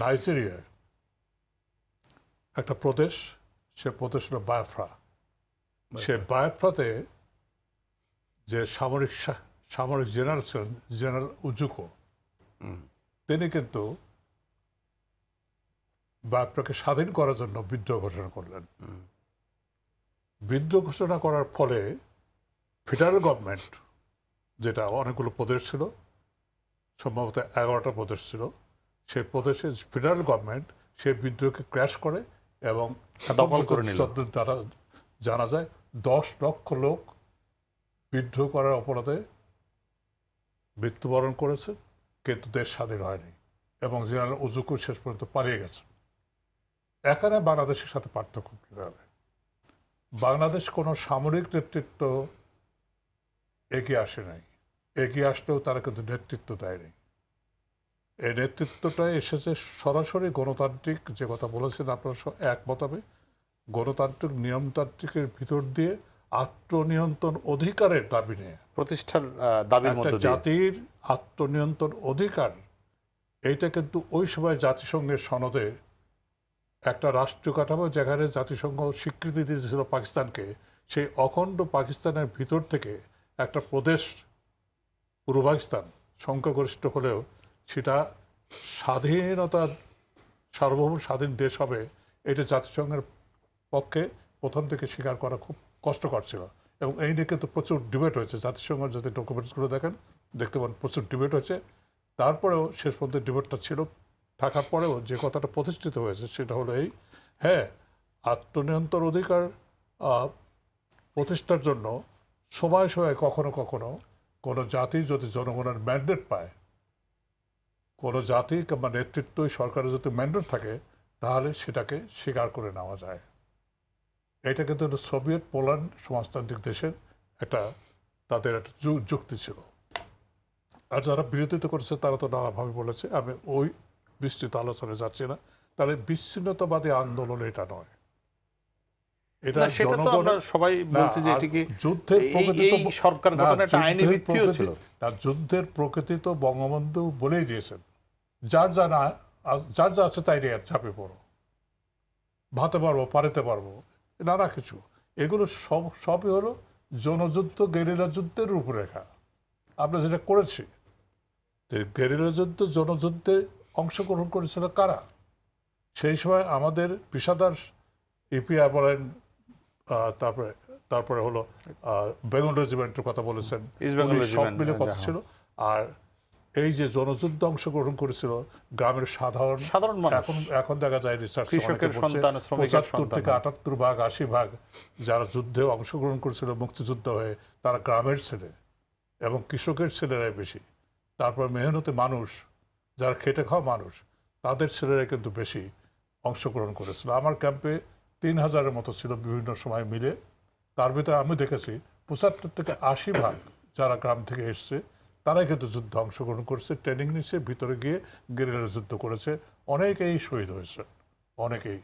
নাইজেরিয়ায় একটা প্রদেশ, সে প্রদেশ হলো বায়োফ্রা। সে বায়োফ্রাতে যে সামরিক জেনারেল ছিলেন, জেনারেল উজুকো, তিনি কিন্তু বায়োফ্রাকে স্বাধীন করার জন্য বিদ্রোহ ঘোষণা করলেন। বিদ্রোহ ঘোষণা করার ফলে ফেডারেল গভর্নমেন্ট, যেটা অনেকগুলো প্রদেশ ছিল, সম্ভবত 11টা প্রদেশ ছিল, সেই প্রদেশের ফেডারেল গভর্নমেন্ট সেই বিদ্রোহকে ক্র্যাশ করে এবং দ্বারা জানা যায় 10 লক্ষ লোক বিদ্রোহ করার অপরাধে মৃত্যুবরণ করেছে, কিন্তু দেশ স্বাধীন হয়নি এবং জেনারেল উজুকু শেষ পর্যন্ত পালিয়ে গেছে। এখানে বাংলাদেশের সাথে পার্থক্য কী হবে? বাংলাদেশ কোনো সামরিক নেতৃত্ব এগিয়ে আসে নাই, এগিয়ে আসলেও তারা কিন্তু নেতৃত্ব দেয়নি। এই নেতৃত্বটা এসেছে সরাসরি গণতান্ত্রিক, যে কথা বলেছেন আপনারা একমত হবে, গণতান্ত্রিক নিয়মতান্ত্রিকের ভিতর দিয়ে আত্মনিয়ন্ত্রণ অধিকারের দাবি নিয়ে, প্রতিষ্ঠার দাবির মধ্যে দিয়ে জাতির আত্মনিয়ন্ত্রণ অধিকার। এইটা কিন্তু ওই সময় জাতিসংঘের সনদে একটা রাষ্ট্রীয় কাঠামো, যেখানে জাতিসংঘ স্বীকৃতি দিয়েছিল পাকিস্তানকে, সেই অখণ্ড পাকিস্তানের ভিতর থেকে একটা প্রদেশ, পূর্ব পাকিস্তান, সংখ্যাগরিষ্ঠ হলেও সেটা স্বাধীনতার সার্বভৌম স্বাধীন দেশ হবে, এটা জাতিসংঘের পক্ষে প্রথম থেকে স্বীকার করা খুব কষ্টকর ছিল। এবং এই নিয়ে কিন্তু প্রচুর ডিবেট হয়েছে। জাতিসংঘের যদি ডকুমেন্টসগুলো দেখেন দেখতে পান প্রচুর ডিবেট হয়েছে। তারপরেও শেষ পর্যন্ত ডিবেটটা ছিল, থাকার পরেও যে কথাটা প্রতিষ্ঠিত হয়েছে সেটা হলো এই, হ্যাঁ, আত্মনিয়ন্ত্রণ অধিকার প্রতিষ্ঠার জন্য সময় সময় কখনো কখনো কোনো জাতি যদি জনগণের ম্যান্ডেট পায়, কোনো জাতি কিংবা নেতৃত্বই সরকারের যদি ম্যান্ডেট থাকে, তাহলে সেটাকে স্বীকার করে নেওয়া যায়। এটা কিন্তু সোভিয়েত পোল্যান্ড সমাজতান্ত্রিক দেশের একটা তাদের একটা যুক্তি ছিল। আর যারা বিরোধিতা করেছে তারা তো নানাভাবে বলেছে, আমি ওই বিস্তৃত আলোচনায় যাচ্ছি না। তাহলে বিচ্ছিন্নতাবাদী আন্দোলন এটা নয়, এটা সবাই বলছে যে এটিকে সরকার গঠনের একটা আইনি ভিত্তিও ছিল। যুদ্ধের প্রকৃতি তো বঙ্গবন্ধু বলেই দিয়েছেন, যার যা আছে তাই নিয়ে চাপে পড়ো, ভাতে পারবো, পারেতে পারবো, নানা কিছু। এগুলো সবই হলো জনযুদ্ধ, গেরিলা যুদ্ধের রূপরেখা। আমরা যেটা করেছি, গেরিলা যুদ্ধ, জনযুদ্ধে অংশগ্রহণ করেছিল কারা? সেই সময় আমাদের পেশাদার ইপিআর বলেন, তারপরে হলো বেঙ্গল রেজিমেন্টের কথা বলেছেন, সব মিলে কথা ছিল। আর এই যে জনযুদ্ধ অংশগ্রহণ করেছিল গ্রামের সাধারণ মানুষ, এখন দেখা যায় রিসার্চ 75 থেকে 78 ভাগ 80 ভাগ যারা যুদ্ধে অংশগ্রহণ করেছিল মুক্তিযুদ্ধ হয়ে, তারা গ্রামের ছেলে এবং কৃষকের ছেলেরাই বেশি। তারপর মেহনতি মানুষ, যারা খেটে খাওয়া মানুষ, তাদের ছেলেরাই কিন্তু বেশি অংশগ্রহণ করেছিল। আমার ক্যাম্পে 3000-এর মতো ছিল বিভিন্ন সময় মিলে। তার ভিতরে আমি দেখেছি 75 থেকে 80 ভাগ যারা গ্রাম থেকে এসছে তারাই কিন্তু যুদ্ধে অংশগ্রহণ করেছে, ট্রেনিং নিচ্ছে, ভিতরে গিয়ে গেরিলা যুদ্ধ করেছে। অনেকেই শহীদ হয়েছে, অনেকেই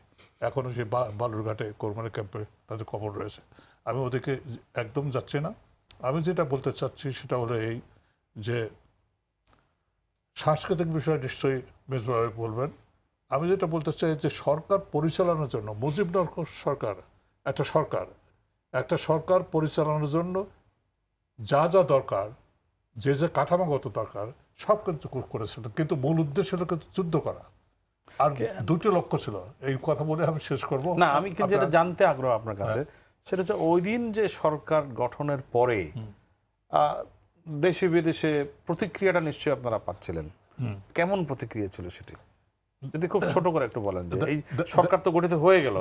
এখনও সেই বালুরঘাটে কোরবানি ক্যাম্পে তাদের কবর রয়েছে। আমি ওদেরকে একদম যাচ্ছি না। আমি যেটা বলতে চাচ্ছি সেটা হলো এই যে সাংস্কৃতিক বিষয় নিশ্চয়ই মেজবাই বলবেন। আমি যেটা বলতে চাই যে সরকার পরিচালনার জন্য, মুজিবনগর সরকার একটা সরকার পরিচালনার জন্য যা যা দরকার, যে যে কাঠামোগত দরকার সব কিন্তু করেছিল, কিন্তু মূল উদ্দেশ্য হলো কিন্তু যুদ্ধ করা। আর দুটো লক্ষ্য ছিল। এই কথা বলে আমি শেষ করব না, আমি যেটা জানতে আগ্রহ আপনার কাছে সেটা হচ্ছে ওই দিন যে সরকার গঠনের পরে দেশে বিদেশে প্রতিক্রিয়াটা নিশ্চয়ই আপনারা পাচ্ছিলেন। কেমন প্রতিক্রিয়া ছিল সেটি যদি খুব ছোট করে একটু বলেন? যে এই সরকার তো গঠিত হয়ে গেল,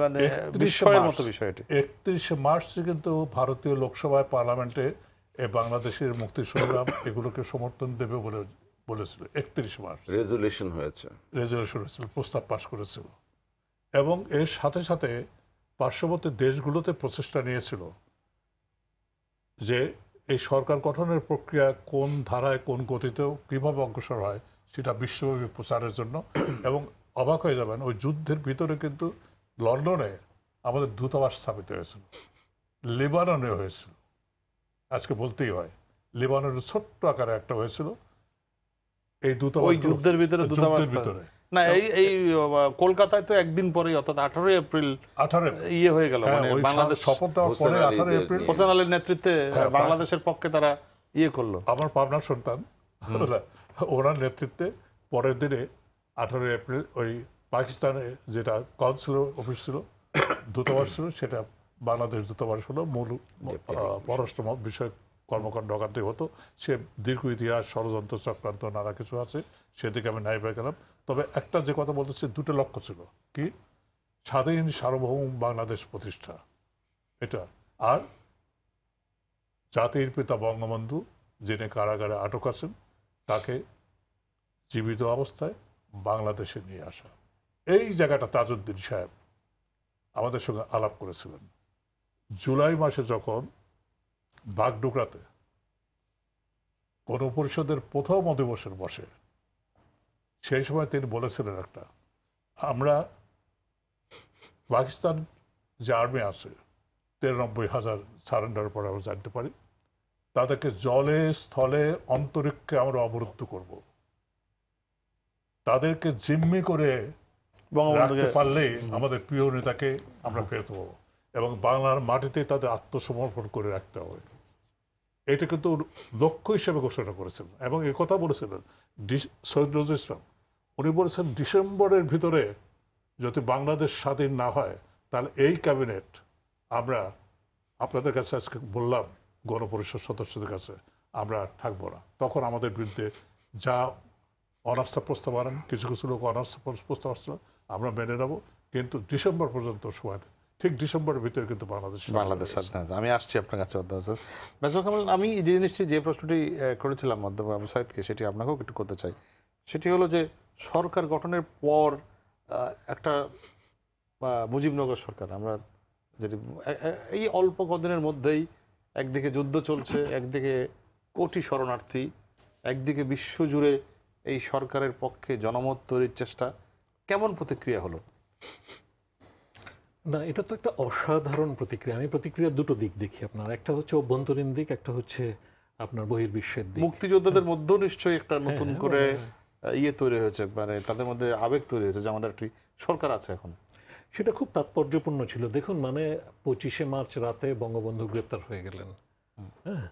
মানে বিস্ময়ের মতো বিষয় এটি। 31শে মার্চ কিন্তু ভারতীয় লোকসভায় পার্লামেন্টে বাংলাদেশের মুক্তি সংগ্রাম এগুলোকে সমর্থন দেবে বলে বলেছিল। 31 মার্চ রেজুলেশন হয়েছিল, প্রস্তাব পাশ করেছিল। এবং এর সাথে সাথে পার্শ্ববর্তী দেশগুলোতে প্রচেষ্টা নিয়েছিল যে এই সরকার গঠনের প্রক্রিয়া কোন ধারায়, কোন গতিতে, কিভাবে অগ্রসর হয় সেটা বিশ্বব্যাপী প্রচারের জন্য। এবং অবাক হয়ে যাবেন, ওই যুদ্ধের ভিতরে কিন্তু লন্ডনে আমাদের দূতাবাস স্থাপিত হয়েছিল, লেবাননে হয়েছিল, আজকে বলতেই হয়। লেবাননের ছোট্ট আকারে একটা হয়েছিল এই দূতাবাস, ওই যুদ্ধের ভিতরে না। এই কলকাতায় তো একদিন পরে, অর্থাৎ 18 এপ্রিল ইয়ে হয়ে গেল, মানে বাংলাদেশ শপথ দেওয়ার পরে 18 এপ্রিল হোসেন আলীর নেতৃত্বে বাংলাদেশের পক্ষে তারা ইয়ে করলো। আমার পাবনার সন্তান, ওনার নেতৃত্বে পরের দিনে 18 এপ্রিল ওই পাকিস্তানে যেটা কনসুলার অফিস ছিল, দূতাবাস ছিল, সেটা বাংলাদেশ দূতাবাস হলো। মূল পররাষ্ট্র বিষয়ক কর্মকাণ্ড ওখান থেকে হতো। সে দীর্ঘ ইতিহাস, ষড়যন্ত্র চক্রান্ত নানা কিছু আছে, সেদিকে আমি নাই পেয়ে গেলাম। তবে একটা যে কথা বলতেছি, দুটো লক্ষ্য ছিল, কি? স্বাধীন সার্বভৌম বাংলাদেশ প্রতিষ্ঠা, এটা। আর জাতির পিতা বঙ্গবন্ধু যিনি কারাগারে আটক আছেন তাকে জীবিত অবস্থায় বাংলাদেশে নিয়ে আসা। এই জায়গাটা তাজউদ্দিন সাহেব আমাদের সঙ্গে আলাপ করেছিলেন জুলাই মাসে, যখন বাগডোগরাতে গণপরিষদের প্রথম অধিবেশন বসে। সেই সময় তিনি বলেছিলেন একটা, আমরা পাকিস্তান যে আর্মি আছে 93,000 সারেন্ডার পরে আমরা জানতে পারি, তাদেরকে জলে, স্থলে, অন্তরিক্ষে আমরা অবরুদ্ধ করব। তাদেরকে জিম্মি করে রাখতে পারলে আমাদের প্রিয় নেতাকে আমরা ফেরত পাবো এবং বাংলার মাটিতে তাদের আত্মসমর্পণ করে রাখতে হবে। এটা কিন্তু লক্ষ্য হিসেবে ঘোষণা করেছিলেন। এবং এ কথা বলেছিলেন সৈয়দ নজরুল ইসলাম, উনি বলেছেন ডিসেম্বরের ভিতরে যদি বাংলাদেশ স্বাধীন না হয় তাহলে এই ক্যাবিনেট আমরা আপনাদের কাছে আজকে বললাম, গণপরিষদ সদস্যদের কাছে, আমরা থাকবো না। তখন আমাদের বিরুদ্ধে যা অনাস্থা প্রস্তাব আনেন, কিছু কিছু লোক অনাস্থা প্রস্তাব আসছিল, আমরা মেনে নেব, কিন্তু ডিসেম্বর পর্যন্ত সময়, ঠিক ডিসেম্বরের ভিতরে কিন্তু বাংলাদেশ স্বাধীন আছে। আমি আসছি আপনার কাছে মেজর কামাল। আমি যে জিনিসটি, যে প্রশ্নটি করেছিলাম অধ্যাপক আবু সাঈদকে, সেটি আপনাকেও একটু করতে চাই। সেটি হলো যে সরকার গঠনের পর একটা মুজিবনগর সরকার আমরা যেটি এই অল্প কদিনের মধ্যেই একদিকে যুদ্ধ চলছে, একদিকে কোটি শরণার্থী, একদিকে বিশ্বজুড়ে এই সরকারের পক্ষে জনমত তৈরির চেষ্টা, কেমন প্রতিক্রিয়া হলো? না, এটা তো একটা অসাধারণ প্রতিক্রিয়া। আমি প্রতিক্রিয়ার দুটো দিক দেখি আপনার, একটা হচ্ছে অভ্যন্তরীণ দিক, একটা হচ্ছে আপনার বহির্বিশ্বের দিক। মুক্তিযোদ্ধাদের মধ্যেও নিশ্চয়ই একটা নতুন করে ইয়ে তৈরি হয়েছে, মানে তাদের মধ্যে আবেগ তৈরি হয়েছে যে আমাদের একটি সরকার আছে এখন। সেটা খুব তাৎপর্যপূর্ণ ছিল। দেখুন, মানে 25শে মার্চ রাতে বঙ্গবন্ধু গ্রেপ্তার হয়ে গেলেন, হ্যাঁ,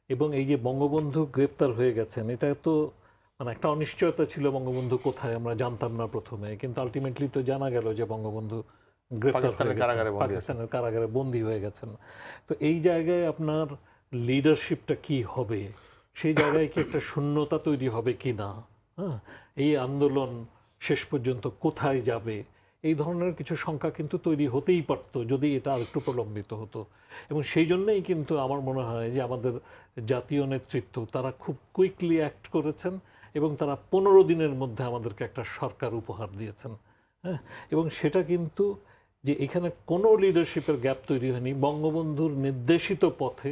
এবং এই যে বঙ্গবন্ধু গ্রেপ্তার হয়ে গেছেন, এটা তো মানে একটা অনিশ্চয়তা ছিল বঙ্গবন্ধু কোথায়, আমরা জানতাম না প্রথমে, কিন্তু আলটিমেটলি তো জানা গেল যে বঙ্গবন্ধু পাকিস্তানের কারাগারে বন্দী হয়ে গেছেন। তো এই জায়গায় আপনার লিডারশিপটা কি হবে, সেই জায়গায় কি একটা শূন্যতা তৈরি হবে কি না, হ্যাঁ, এই আন্দোলন শেষ পর্যন্ত কোথায় যাবে, এই ধরনের কিছু শঙ্কা কিন্তু তৈরি হতেই পারত যদি এটা আরেকটু প্রলম্বিত হতো। এবং সেই জন্যই কিন্তু আমার মনে হয় যে আমাদের জাতীয় নেতৃত্ব তারা খুব কুইকলি অ্যাক্ট করেছেন এবং তারা 15 দিনের মধ্যে আমাদেরকে একটা সরকার উপহার দিয়েছেন, হ্যাঁ। এবং সেটা কিন্তু যে এখানে কোনো লিডারশিপের গ্যাপ তৈরি হয়নি, বঙ্গবন্ধুর নির্দেশিত পথে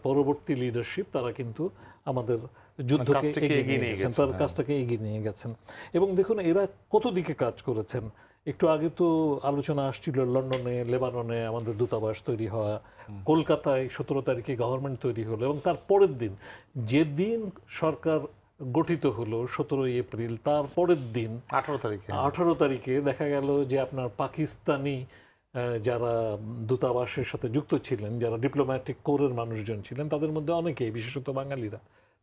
পরবর্তী লিডারশিপ তারা কিন্তু আমাদের যুদ্ধকে এগিয়ে নিয়ে গেছেন, তার কাজটাকে এগিয়ে নিয়ে গেছেন। এবং দেখুন এরা কত দিকে কাজ করেছেন। একটু আগে তো আলোচনা আসছিল লন্ডনে, লেবাননে আমাদের দূতাবাস তৈরি হওয়া, কলকাতায় 17 তারিখে গভর্নমেন্ট তৈরি হলো, এবং তার পরের দিন যেদিন সরকার গঠিত হলো 17 এপ্রিল, তার পরের দিন 18 তারিখে দেখা গেল যে আপনার পাকিস্তানি যারা দূতাবাসের সাথে যুক্ত ছিলেন, যারা ডিপ্লোম্যাটিক কোরের মানুষজন ছিলেন, তাদের মধ্যে অনেকেই, বিশেষত বাঙালিরা,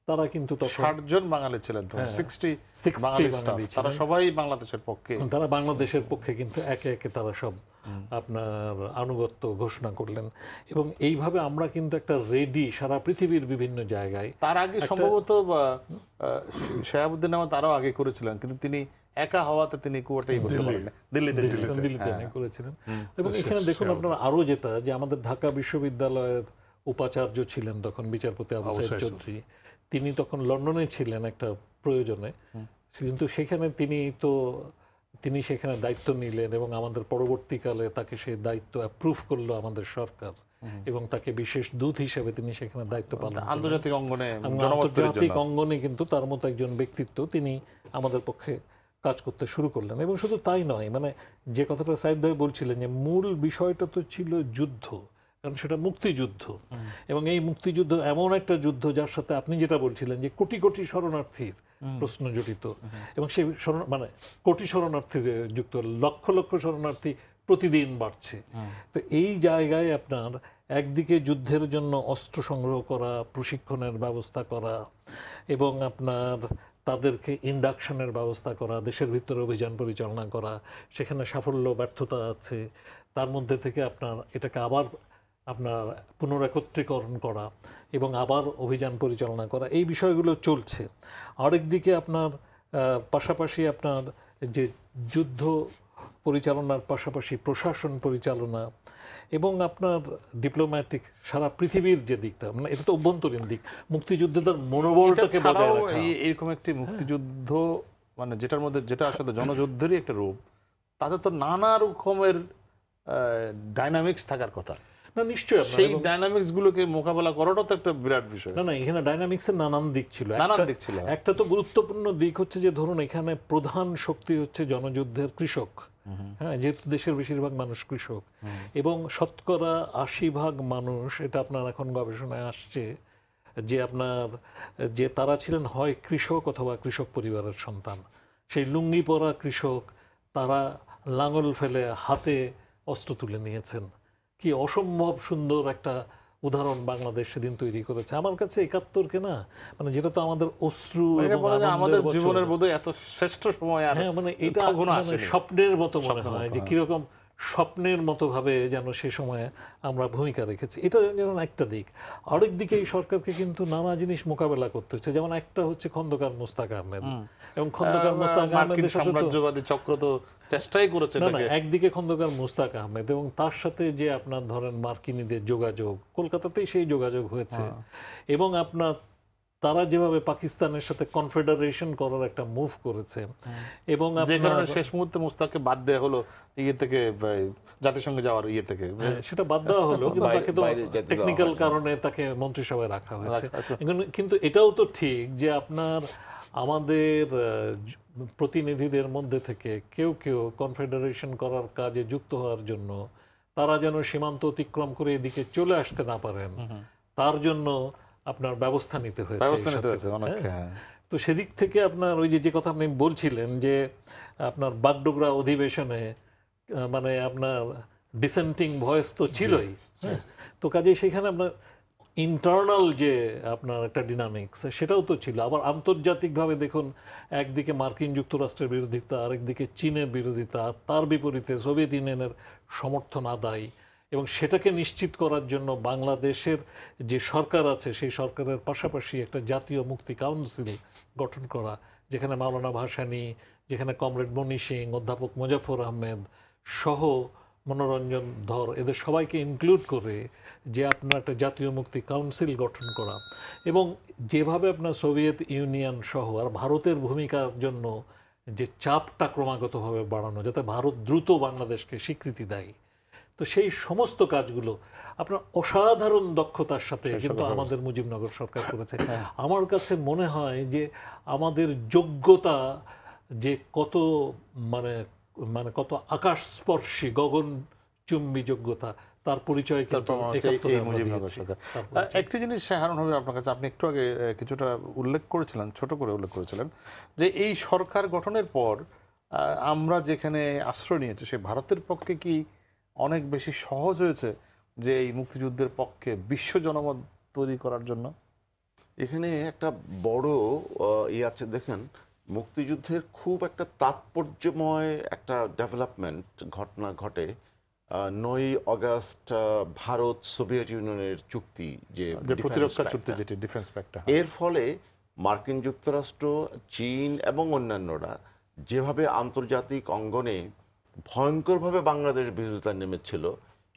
তারা কিন্তু 60 জন বাঙালি ছিলেন, 60 বাঙালি স্টাফ, তারা সবাই বাংলাদেশের পক্ষে, তারা বাংলাদেশের পক্ষে কিন্তু একে একে তারা সব আপনার আনুগত্য ঘোষণা করলেন। এবং এইভাবে আমরা কিন্তু একটা রেডি সারা পৃথিবীর বিভিন্ন জায়গায়। তার আগে সম্ভবত শাহাবুদ্দিন আহমদ তারও আগে করেছিলেন, কিন্তু তিনি একা হওয়াতে তিনি কুয়াটাই দিল্লিতে করেছিলেন। এবং এখানে দেখুন আপনার আরো যেটা, যে আমাদের ঢাকা বিশ্ববিদ্যালয়ের উপাচার্য ছিলেন তখন বিচারপতি আবু সাইদ চৌধুরী, তিনি তখন লন্ডনে ছিলেন একটা প্রয়োজনে, কিন্তু সেখানে তিনি সেখানে দায়িত্ব নিলেন এবং আমাদের পরবর্তীকালে তাকে সেই দায়িত্ব অ্যাপ্রুভ করলো আমাদের সরকার, এবং তাকে বিশেষ দূত হিসেবে তিনি সেখানে দায়িত্ব পালন করলেন। আন্তর্জাতিক অঙ্গনে কিন্তু তার মতো একজন ব্যক্তিত্ব তিনি আমাদের পক্ষে কাজ করতে শুরু করলেন। এবং শুধু তাই নয়, মানে যে কথাটা সাইদ ভাই বলছিলেন যে মূল বিষয়টা তো ছিল যুদ্ধ, কারণ সেটা মুক্তিযুদ্ধ, এবং এই মুক্তিযুদ্ধ এমন একটা যুদ্ধ যার সাথে আপনি যেটা বলছিলেন যে কোটি কোটি শরণার্থীর প্রশ্ন জড়িত, এবং সেই মানে কোটি শরণার্থী যুক্ত, লক্ষ লক্ষ শরণার্থী প্রতিদিন বাড়ছে। তো এই জায়গায় আপনার একদিকে যুদ্ধের জন্য অস্ত্র সংগ্রহ করা, প্রশিক্ষণের ব্যবস্থা করা, এবং আপনার তাদেরকে ইন্ডাকশনের ব্যবস্থা করা, দেশের ভিতরে অভিযান পরিচালনা করা, সেখানে সাফল্য ব্যর্থতা আছে, তার মধ্যে থেকে আপনার এটাকে আবার আপনার পুনরেকত্রীকরণ করা এবং আবার অভিযান পরিচালনা করা, এই বিষয়গুলো চলছে। আরেকদিকে আপনার পাশাপাশি আপনার যে যুদ্ধ পরিচালনার পাশাপাশি প্রশাসন পরিচালনা এবং আপনার ডিপ্লোম্যাটিক সারা পৃথিবীর যে দিকটা, মানে এটা তো অভ্যন্তরীণ দিক, মুক্তিযুদ্ধের মনোবলটাকে বজায় রাখা। এরকম একটি মুক্তিযুদ্ধ মানে যেটার মধ্যে যেটা আসলে জনযুদ্ধেরই একটা রূপ, তাতে তো নানা রকমের ডাইনামিক্স থাকার কথা। না, নিশ্চয়ই সেই ডাইনামিক্স গুলোকে মোকাবেলা করাটা তো একটা বিরাট বিষয়। না, এখানে ডাইনামিক্সের নানান দিক ছিল। একটা তো গুরুত্বপূর্ণ দিক হচ্ছে যে ধরুন এখানে প্রধান শক্তি হচ্ছে জনযুদ্ধের কৃষক, হ্যাঁ, যেহেতু দেশের বেশিরভাগ মানুষ কৃষক, এবং শতকরা 80% মানুষ, এটা আপনার এখন গবেষণায় আসছে যে আপনার যে তারা ছিলেন হয় কৃষক অথবা কৃষক পরিবারের সন্তান। সেই লুঙ্গি পরা কৃষক, তারা লাঙল ফেলে হাতে অস্ত্র তুলে নিয়েছেন। কি অসম্ভব সুন্দর একটা উদাহরণ বাংলাদেশ সেদিন তৈরি করেছে। আমার কাছে 71-কে না, মানে যেটা তো আমাদের অশ্রু আমাদের জীবনের বোধহয় এত শ্রেষ্ঠ সময়, হ্যাঁ, মানে এটা স্বপ্নের মতো মনে হয়, যে কিরকম স্বপ্নের মতো ভাবে যেন সে সময়ে আমরা ভূমিকা রেখেছি। এটা যেমন একটা দিক। আরেক দিকে এই সরকারকে কিন্তু নানা জিনিস মোকাবেলা করতে হচ্ছে, যেমন একটা হচ্ছে খন্দকার মোস্তাক আহমেদ, এবং খন্দকার মোস্তাক আহমেদের সাথে সাম্রাজ্যবাদী চক্র তো চেষ্টাই করেছে। না, একদিকে খন্দকার মোস্তাক আহমেদ এবং তার সাথে যে আপনার ধরেন মার্কিনীদের যোগাযোগ, কলকাতাতেই সেই যোগাযোগ হয়েছে, এবং আপনার তারা যেভাবে পাকিস্তানের সাথে কনফেডারেশন করার একটা মুভ করেছে এবং যে কারণে শেষ মুহূর্তে মুস্তাককে বাদ দেওয়া হলো ইয়ে থেকে, জাতিসংঘে যাওয়ার ইয়ে থেকে, সেটা বাদ দেওয়া হলো, কিন্তু তাকে তো টেকনিক্যাল কারণে তাকে মন্ত্রিসভায় রাখা হয়েছে। কিন্তু এটাও তো ঠিক যে আপনার আমাদের প্রতিনিধিদের মধ্যে থেকে কেউ কেউ কনফেডারেশন করার কাজে যুক্ত হওয়ার জন্য তারা যেন সীমান্ত অতিক্রম করে এদিকে চলে আসতে না পারেন, তার জন্য আপনার ব্যবস্থা নিতে হয়েছে। তো সেদিক থেকে আপনার ওই যে কথা আপনি বলছিলেন যে আপনার বাগডোগরা অধিবেশনে মানে আপনার ডিসেন্টিং ভয়েস তো ছিলই, তো কাজে সেখানে আপনার ইন্টারনাল যে আপনার একটা ডিনামিক্স সেটাও তো ছিল। আবার আন্তর্জাতিকভাবে দেখুন, একদিকে মার্কিন যুক্তরাষ্ট্রের বিরোধিতা, আরেকদিকে চীনের বিরোধিতা, তার বিপরীতে সোভিয়েত ইউনিয়নের সমর্থন আদায়, এবং সেটাকে নিশ্চিত করার জন্য বাংলাদেশের যে সরকার আছে সেই সরকারের পাশাপাশি একটা জাতীয় মুক্তি কাউন্সিল গঠন করা, যেখানে মাওলানা ভাসানী, যেখানে কমরেড মনি সিং, অধ্যাপক মুজাফফর আহমেদ সহ মনোরঞ্জন ধর, এদের সবাইকে ইনক্লুড করে যে আপনার একটা জাতীয় মুক্তি কাউন্সিল গঠন করা, এবং যেভাবে আপনার সোভিয়েত ইউনিয়ন সহ আর ভারতের ভূমিকার জন্য যে চাপটা ক্রমাগতভাবে বাড়ানো, যাতে ভারত দ্রুত বাংলাদেশকে স্বীকৃতি দেয়, তো সেই সমস্ত কাজগুলো আপনার অসাধারণ দক্ষতার সাথে কিন্তু আমাদের মুজিবনগর সরকার করেছে। আমার কাছে মনে হয় যে আমাদের যোগ্যতা যে কত মানে মানে কত আকাশস্পর্শী গগনচুম্বী যোগ্যতা, তার পরিচয় কিন্তু মুজিবনগর সরকার। একটি জিনিস হারুন হবে আপনার কাছে, আপনি একটু আগে কিছুটা উল্লেখ করেছিলেন, ছোট করে উল্লেখ করেছিলেন যে এই সরকার গঠনের পর আমরা যেখানে আশ্রয় নিয়েছি সে ভারতের পক্ষে কি অনেক বেশি সহজ হয়েছে যে এই মুক্তিযুদ্ধের পক্ষে বিশ্ব জনমত তৈরি করার জন্য? এখানে একটা বড় আছে, দেখেন মুক্তিযুদ্ধের খুব একটা তাৎপর্যময় একটা ডেভেলপমেন্ট ঘটনা ঘটে 9ই আগস্ট ভারত সোভিয়েত ইউনিয়নের চুক্তি, যে প্রতিরক্ষা চুক্তি, যেটি ডিফেন্স প্যাক্ট। এর ফলে মার্কিন যুক্তরাষ্ট্র, চীন এবং অন্যান্যরা যেভাবে আন্তর্জাতিক অঙ্গনে ভয়ঙ্করভাবে বাংলাদেশ বিরোধিতায় নেমেছিল,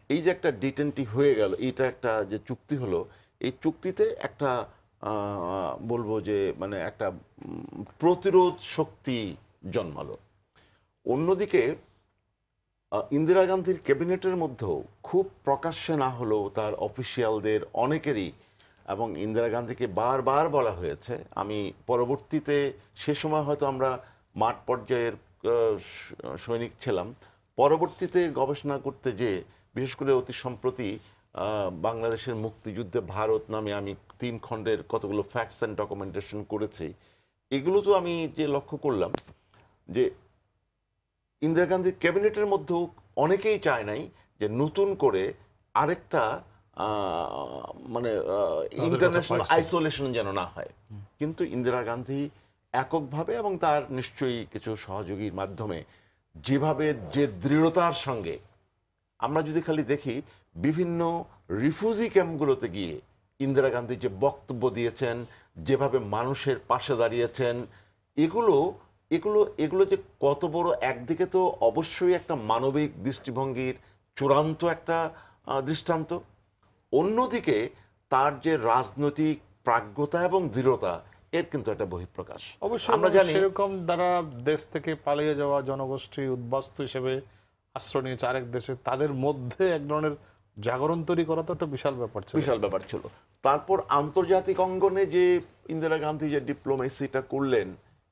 এই যে একটা ডিটেনটি হয়ে গেল, এইটা একটা যে চুক্তি হলো, এই চুক্তিতে একটা বলবো যে মানে একটা প্রতিরোধ শক্তি জন্মালো। অন্যদিকে ইন্দিরা গান্ধীর ক্যাবিনেটের মধ্যেও খুব প্রকাশ্যে না হলেও তার অফিসিয়ালদের অনেকেরই, এবং ইন্দিরা গান্ধীকে বারবার বলা হয়েছে, আমি পরবর্তীতে সে সময় হয়তো আমরা মাঠ পর্যায়ের সৈনিক ছিলাম, পরবর্তীতে গবেষণা করতে যে বিশেষ করে অতি সম্প্রতি বাংলাদেশের মুক্তিযুদ্ধে ভারত নামে আমি 3 খণ্ডের কতগুলো ফ্যাক্টস অ্যান্ড ডকুমেন্টেশন করেছি, এগুলো তো আমি যে লক্ষ্য করলাম যে ইন্দিরা গান্ধীর ক্যাবিনেটের মধ্যেও অনেকেই চায় নাই যে নতুন করে আরেকটা মানে ইন্টারন্যাশনাল আইসোলেশন যেন না হয়। কিন্তু ইন্দিরা গান্ধী এককভাবে এবং তার নিশ্চয়ই কিছু সহযোগীর মাধ্যমে যেভাবে যে দৃঢ়তার সঙ্গে, আমরা যদি খালি দেখি বিভিন্ন রিফিউজি ক্যাম্পগুলোতে গিয়ে ইন্দিরা গান্ধী যে বক্তব্য দিয়েছেন, যেভাবে মানুষের পাশে দাঁড়িয়েছেন, এগুলো এগুলো এগুলো যে কত বড়, একদিকে তো অবশ্যই একটা মানবিক দৃষ্টিভঙ্গির চূড়ান্ত একটা দৃষ্টান্ত, অন্যদিকে তার যে রাজনৈতিক প্রাজ্ঞতা এবং দৃঢ়তা, এর কিন্তু একটা বহিঃপ্রকাশ। অবশ্যই আমরা জানি সেরকম দ্বারা দেশ থেকে পালিয়ে যাওয়া জনগোষ্ঠী উদ্বাস্তু হিসেবে আশ্রয় নিয়েছে আরেক দেশে, তাদের মধ্যে এক ধরনের জাগরণ তৈরি করা তো একটা বিশাল ব্যাপার ছিল, বিশাল ব্যাপার ছিল। তারপর আন্তর্জাতিক অঙ্গনে যে ইন্দিরা গান্ধী যে ডিপ্লোমেসিটা করলেন,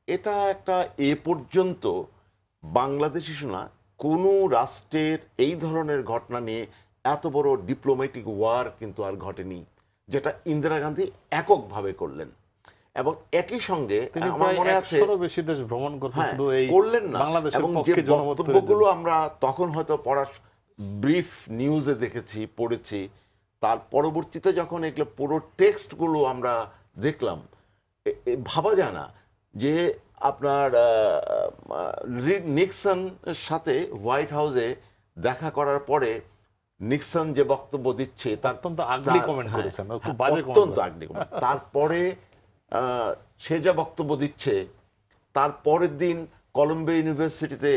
এটা একটা এ পর্যন্ত বাংলাদেশি শোনা কোনো রাষ্ট্রের এই ধরনের ঘটনা নিয়ে এত বড় ডিপ্লোম্যাটিক ওয়ার কিন্তু আর ঘটেনি, যেটা ইন্দিরা গান্ধী এককভাবে করলেন। এবং একই সঙ্গে আমার মনে আছে 100 বেশি দেশ ভ্রমণ করতে শুধু এই করলেন না, বাংলাদেশের এবং পক্ষে যে বক্তব্যগুলো আমরা তখন হয়তো ব্রিফ নিউজে দেখেছি, পড়েছি, তার পরবর্তীতে যখন এগুলো পুরো টেক্সটগুলো আমরা দেখলাম, ভাবা যায় না যে আপনার নিক্সনের সাথে হোয়াইট হাউসে দেখা করার পরে নিক্সন যে বক্তব্য দিচ্ছে তার অত্যন্ত আগলি কমেন্ট করেছেন, খুব বাজে কমেন্ট, অত্যন্ত আগলি কমেন্ট। তারপরে সে যা বক্তব্য দিচ্ছে, তার পরের দিন কলম্বিয়া ইউনিভার্সিটিতে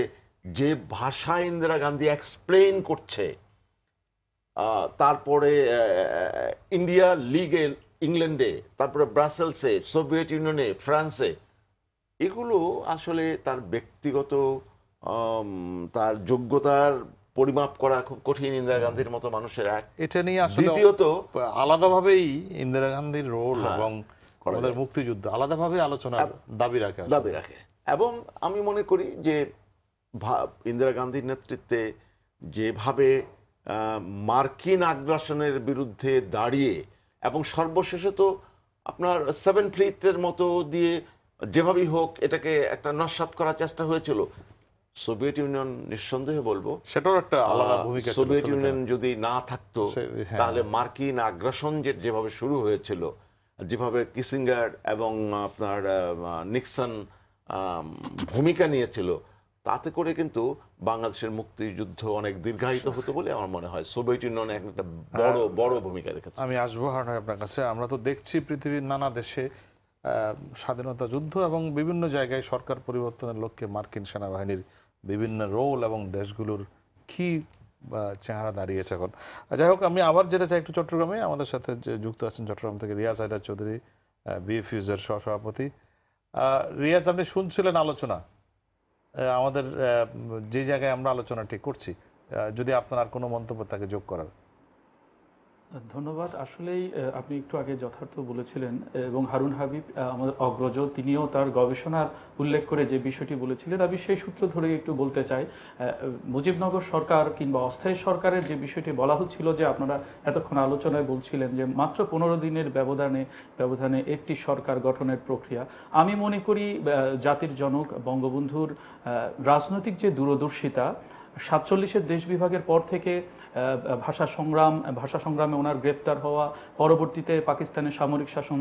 যে ভাষা ইন্দিরা গান্ধী এক্সপ্লেইন করছে, তারপরে ইন্ডিয়া লিগে ইংল্যান্ডে, তারপরে ব্রাসেলসে, সোভিয়েত ইউনিয়নে, ফ্রান্সে, এগুলো আসলে তার ব্যক্তিগত তার যোগ্যতার পরিমাপ করা খুব কঠিন ইন্দিরা গান্ধীর মতো মানুষের এক। এটা নিয়ে আসলে দ্বিতীয়ত আলাদাভাবেই ইন্দিরা গান্ধীর রোল এবং আমাদের মুক্তিযুদ্ধ আলাদাভাবে আলোচনার দাবি রাখে। এবং আমি মনে করি যে ইন্দিরা গান্ধীর নেতৃত্বে যেভাবে মার্কিন আগ্রাসনের বিরুদ্ধে দাঁড়িয়ে এবং সর্বশেষে তো আপনার 7 ফ্লিটের মতো দিয়ে যেভাবেই হোক এটাকে একটা নস্যাৎ করার চেষ্টা হয়েছিল। সোভিয়েত ইউনিয়ন নিঃসন্দেহে বলবো সেটাও একটা আলাদা ভূমিকা ছিল। সোভিয়েত ইউনিয়ন যদি না থাকতো তাহলে মার্কিন আগ্রাসন যেভাবে শুরু হয়েছিল, যেভাবে কিসিঙ্গার এবং আপনার নিক্সন ভূমিকা নিয়েছিল, তাতে করে কিন্তু বাংলাদেশের মুক্তিযুদ্ধ অনেক দীর্ঘায়িত হতো বলে আমার মনে হয়। সোভিয়েত ইউনিয়ন একটা বড় ভূমিকা রেখেছে। আমি আসবো আপনার কাছে। আমরা তো দেখছি পৃথিবীর নানা দেশে স্বাধীনতা যুদ্ধ এবং বিভিন্ন জায়গায় সরকার পরিবর্তনের লক্ষ্যে মার্কিন সেনাবাহিনীর বিভিন্ন রোল এবং দেশগুলোর কি চেহারা দাঁড়িয়েছে এখন। যাই হোক, আমি আবার যেতে চাই একটু চট্টগ্রামে। আমাদের সাথে যুক্ত আছেন চট্টগ্রাম থেকে রিয়াজ হায়দার চৌধুরী, বিএফইউজের সহসভাপতি। রিয়াজ, আপনি শুনছিলেন আলোচনা, আমাদের যে জায়গায় আমরা আলোচনাটি করছি, যদি আপনার আর কোনো মন্তব্য থাকে যোগ করার। ধন্যবাদ। আসলেই আপনি একটু আগে যথার্থ বলেছিলেন এবং হারুন হাবিব আমাদের অগ্রজ, তিনিও তার গবেষণার উল্লেখ করে যে বিষয়টি বলেছিলেন, আমি সেই সূত্র ধরে একটু বলতে চাই। মুজিবনগর সরকার কিংবা অস্থায়ী সরকারের যে বিষয়টি বলা হচ্ছিল, যে আপনারা এতক্ষণ আলোচনায় বলছিলেন যে মাত্র 15 দিনের ব্যবধানে একটি সরকার গঠনের প্রক্রিয়া। আমি মনে করি জাতির জনক বঙ্গবন্ধুর রাজনৈতিক যে দূরদর্শিতা, 47-এর দেশ বিভাগের পর থেকে ভাষা সংগ্রামে ওনার গ্রেপ্তার হওয়া, পরবর্তীতে পাকিস্তানের সামরিক শাসন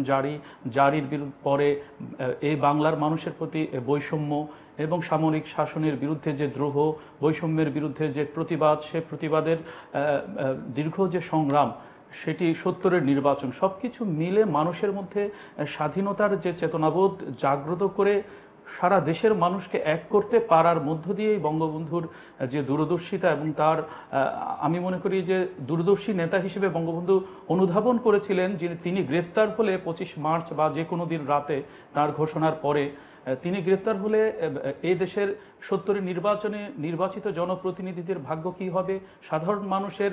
জারির পরে এই বাংলার মানুষের প্রতি বৈষম্য এবং সামরিক শাসনের বিরুদ্ধে যে দ্রোহ, বৈষম্যের বিরুদ্ধে যে প্রতিবাদ, সে প্রতিবাদের দীর্ঘ যে সংগ্রাম, সেটি 70-এর নির্বাচন, সব কিছু মিলে মানুষের মধ্যে স্বাধীনতার যে চেতনাবোধ জাগ্রত করে সারা দেশের মানুষকে এক করতে পারার মধ্য দিয়েই বঙ্গবন্ধুর যে দূরদর্শিতা এবং তার, আমি মনে করি যে দূরদর্শী নেতা হিসেবে বঙ্গবন্ধু অনুধাবন করেছিলেন যে তিনি গ্রেপ্তার হলে 25 মার্চ বা যে কোনো দিন রাতে তার ঘোষণার পরে তিনি গ্রেপ্তার হলে এই দেশের 70-এর নির্বাচনে নির্বাচিত জনপ্রতিনিধিদের ভাগ্য কী হবে, সাধারণ মানুষের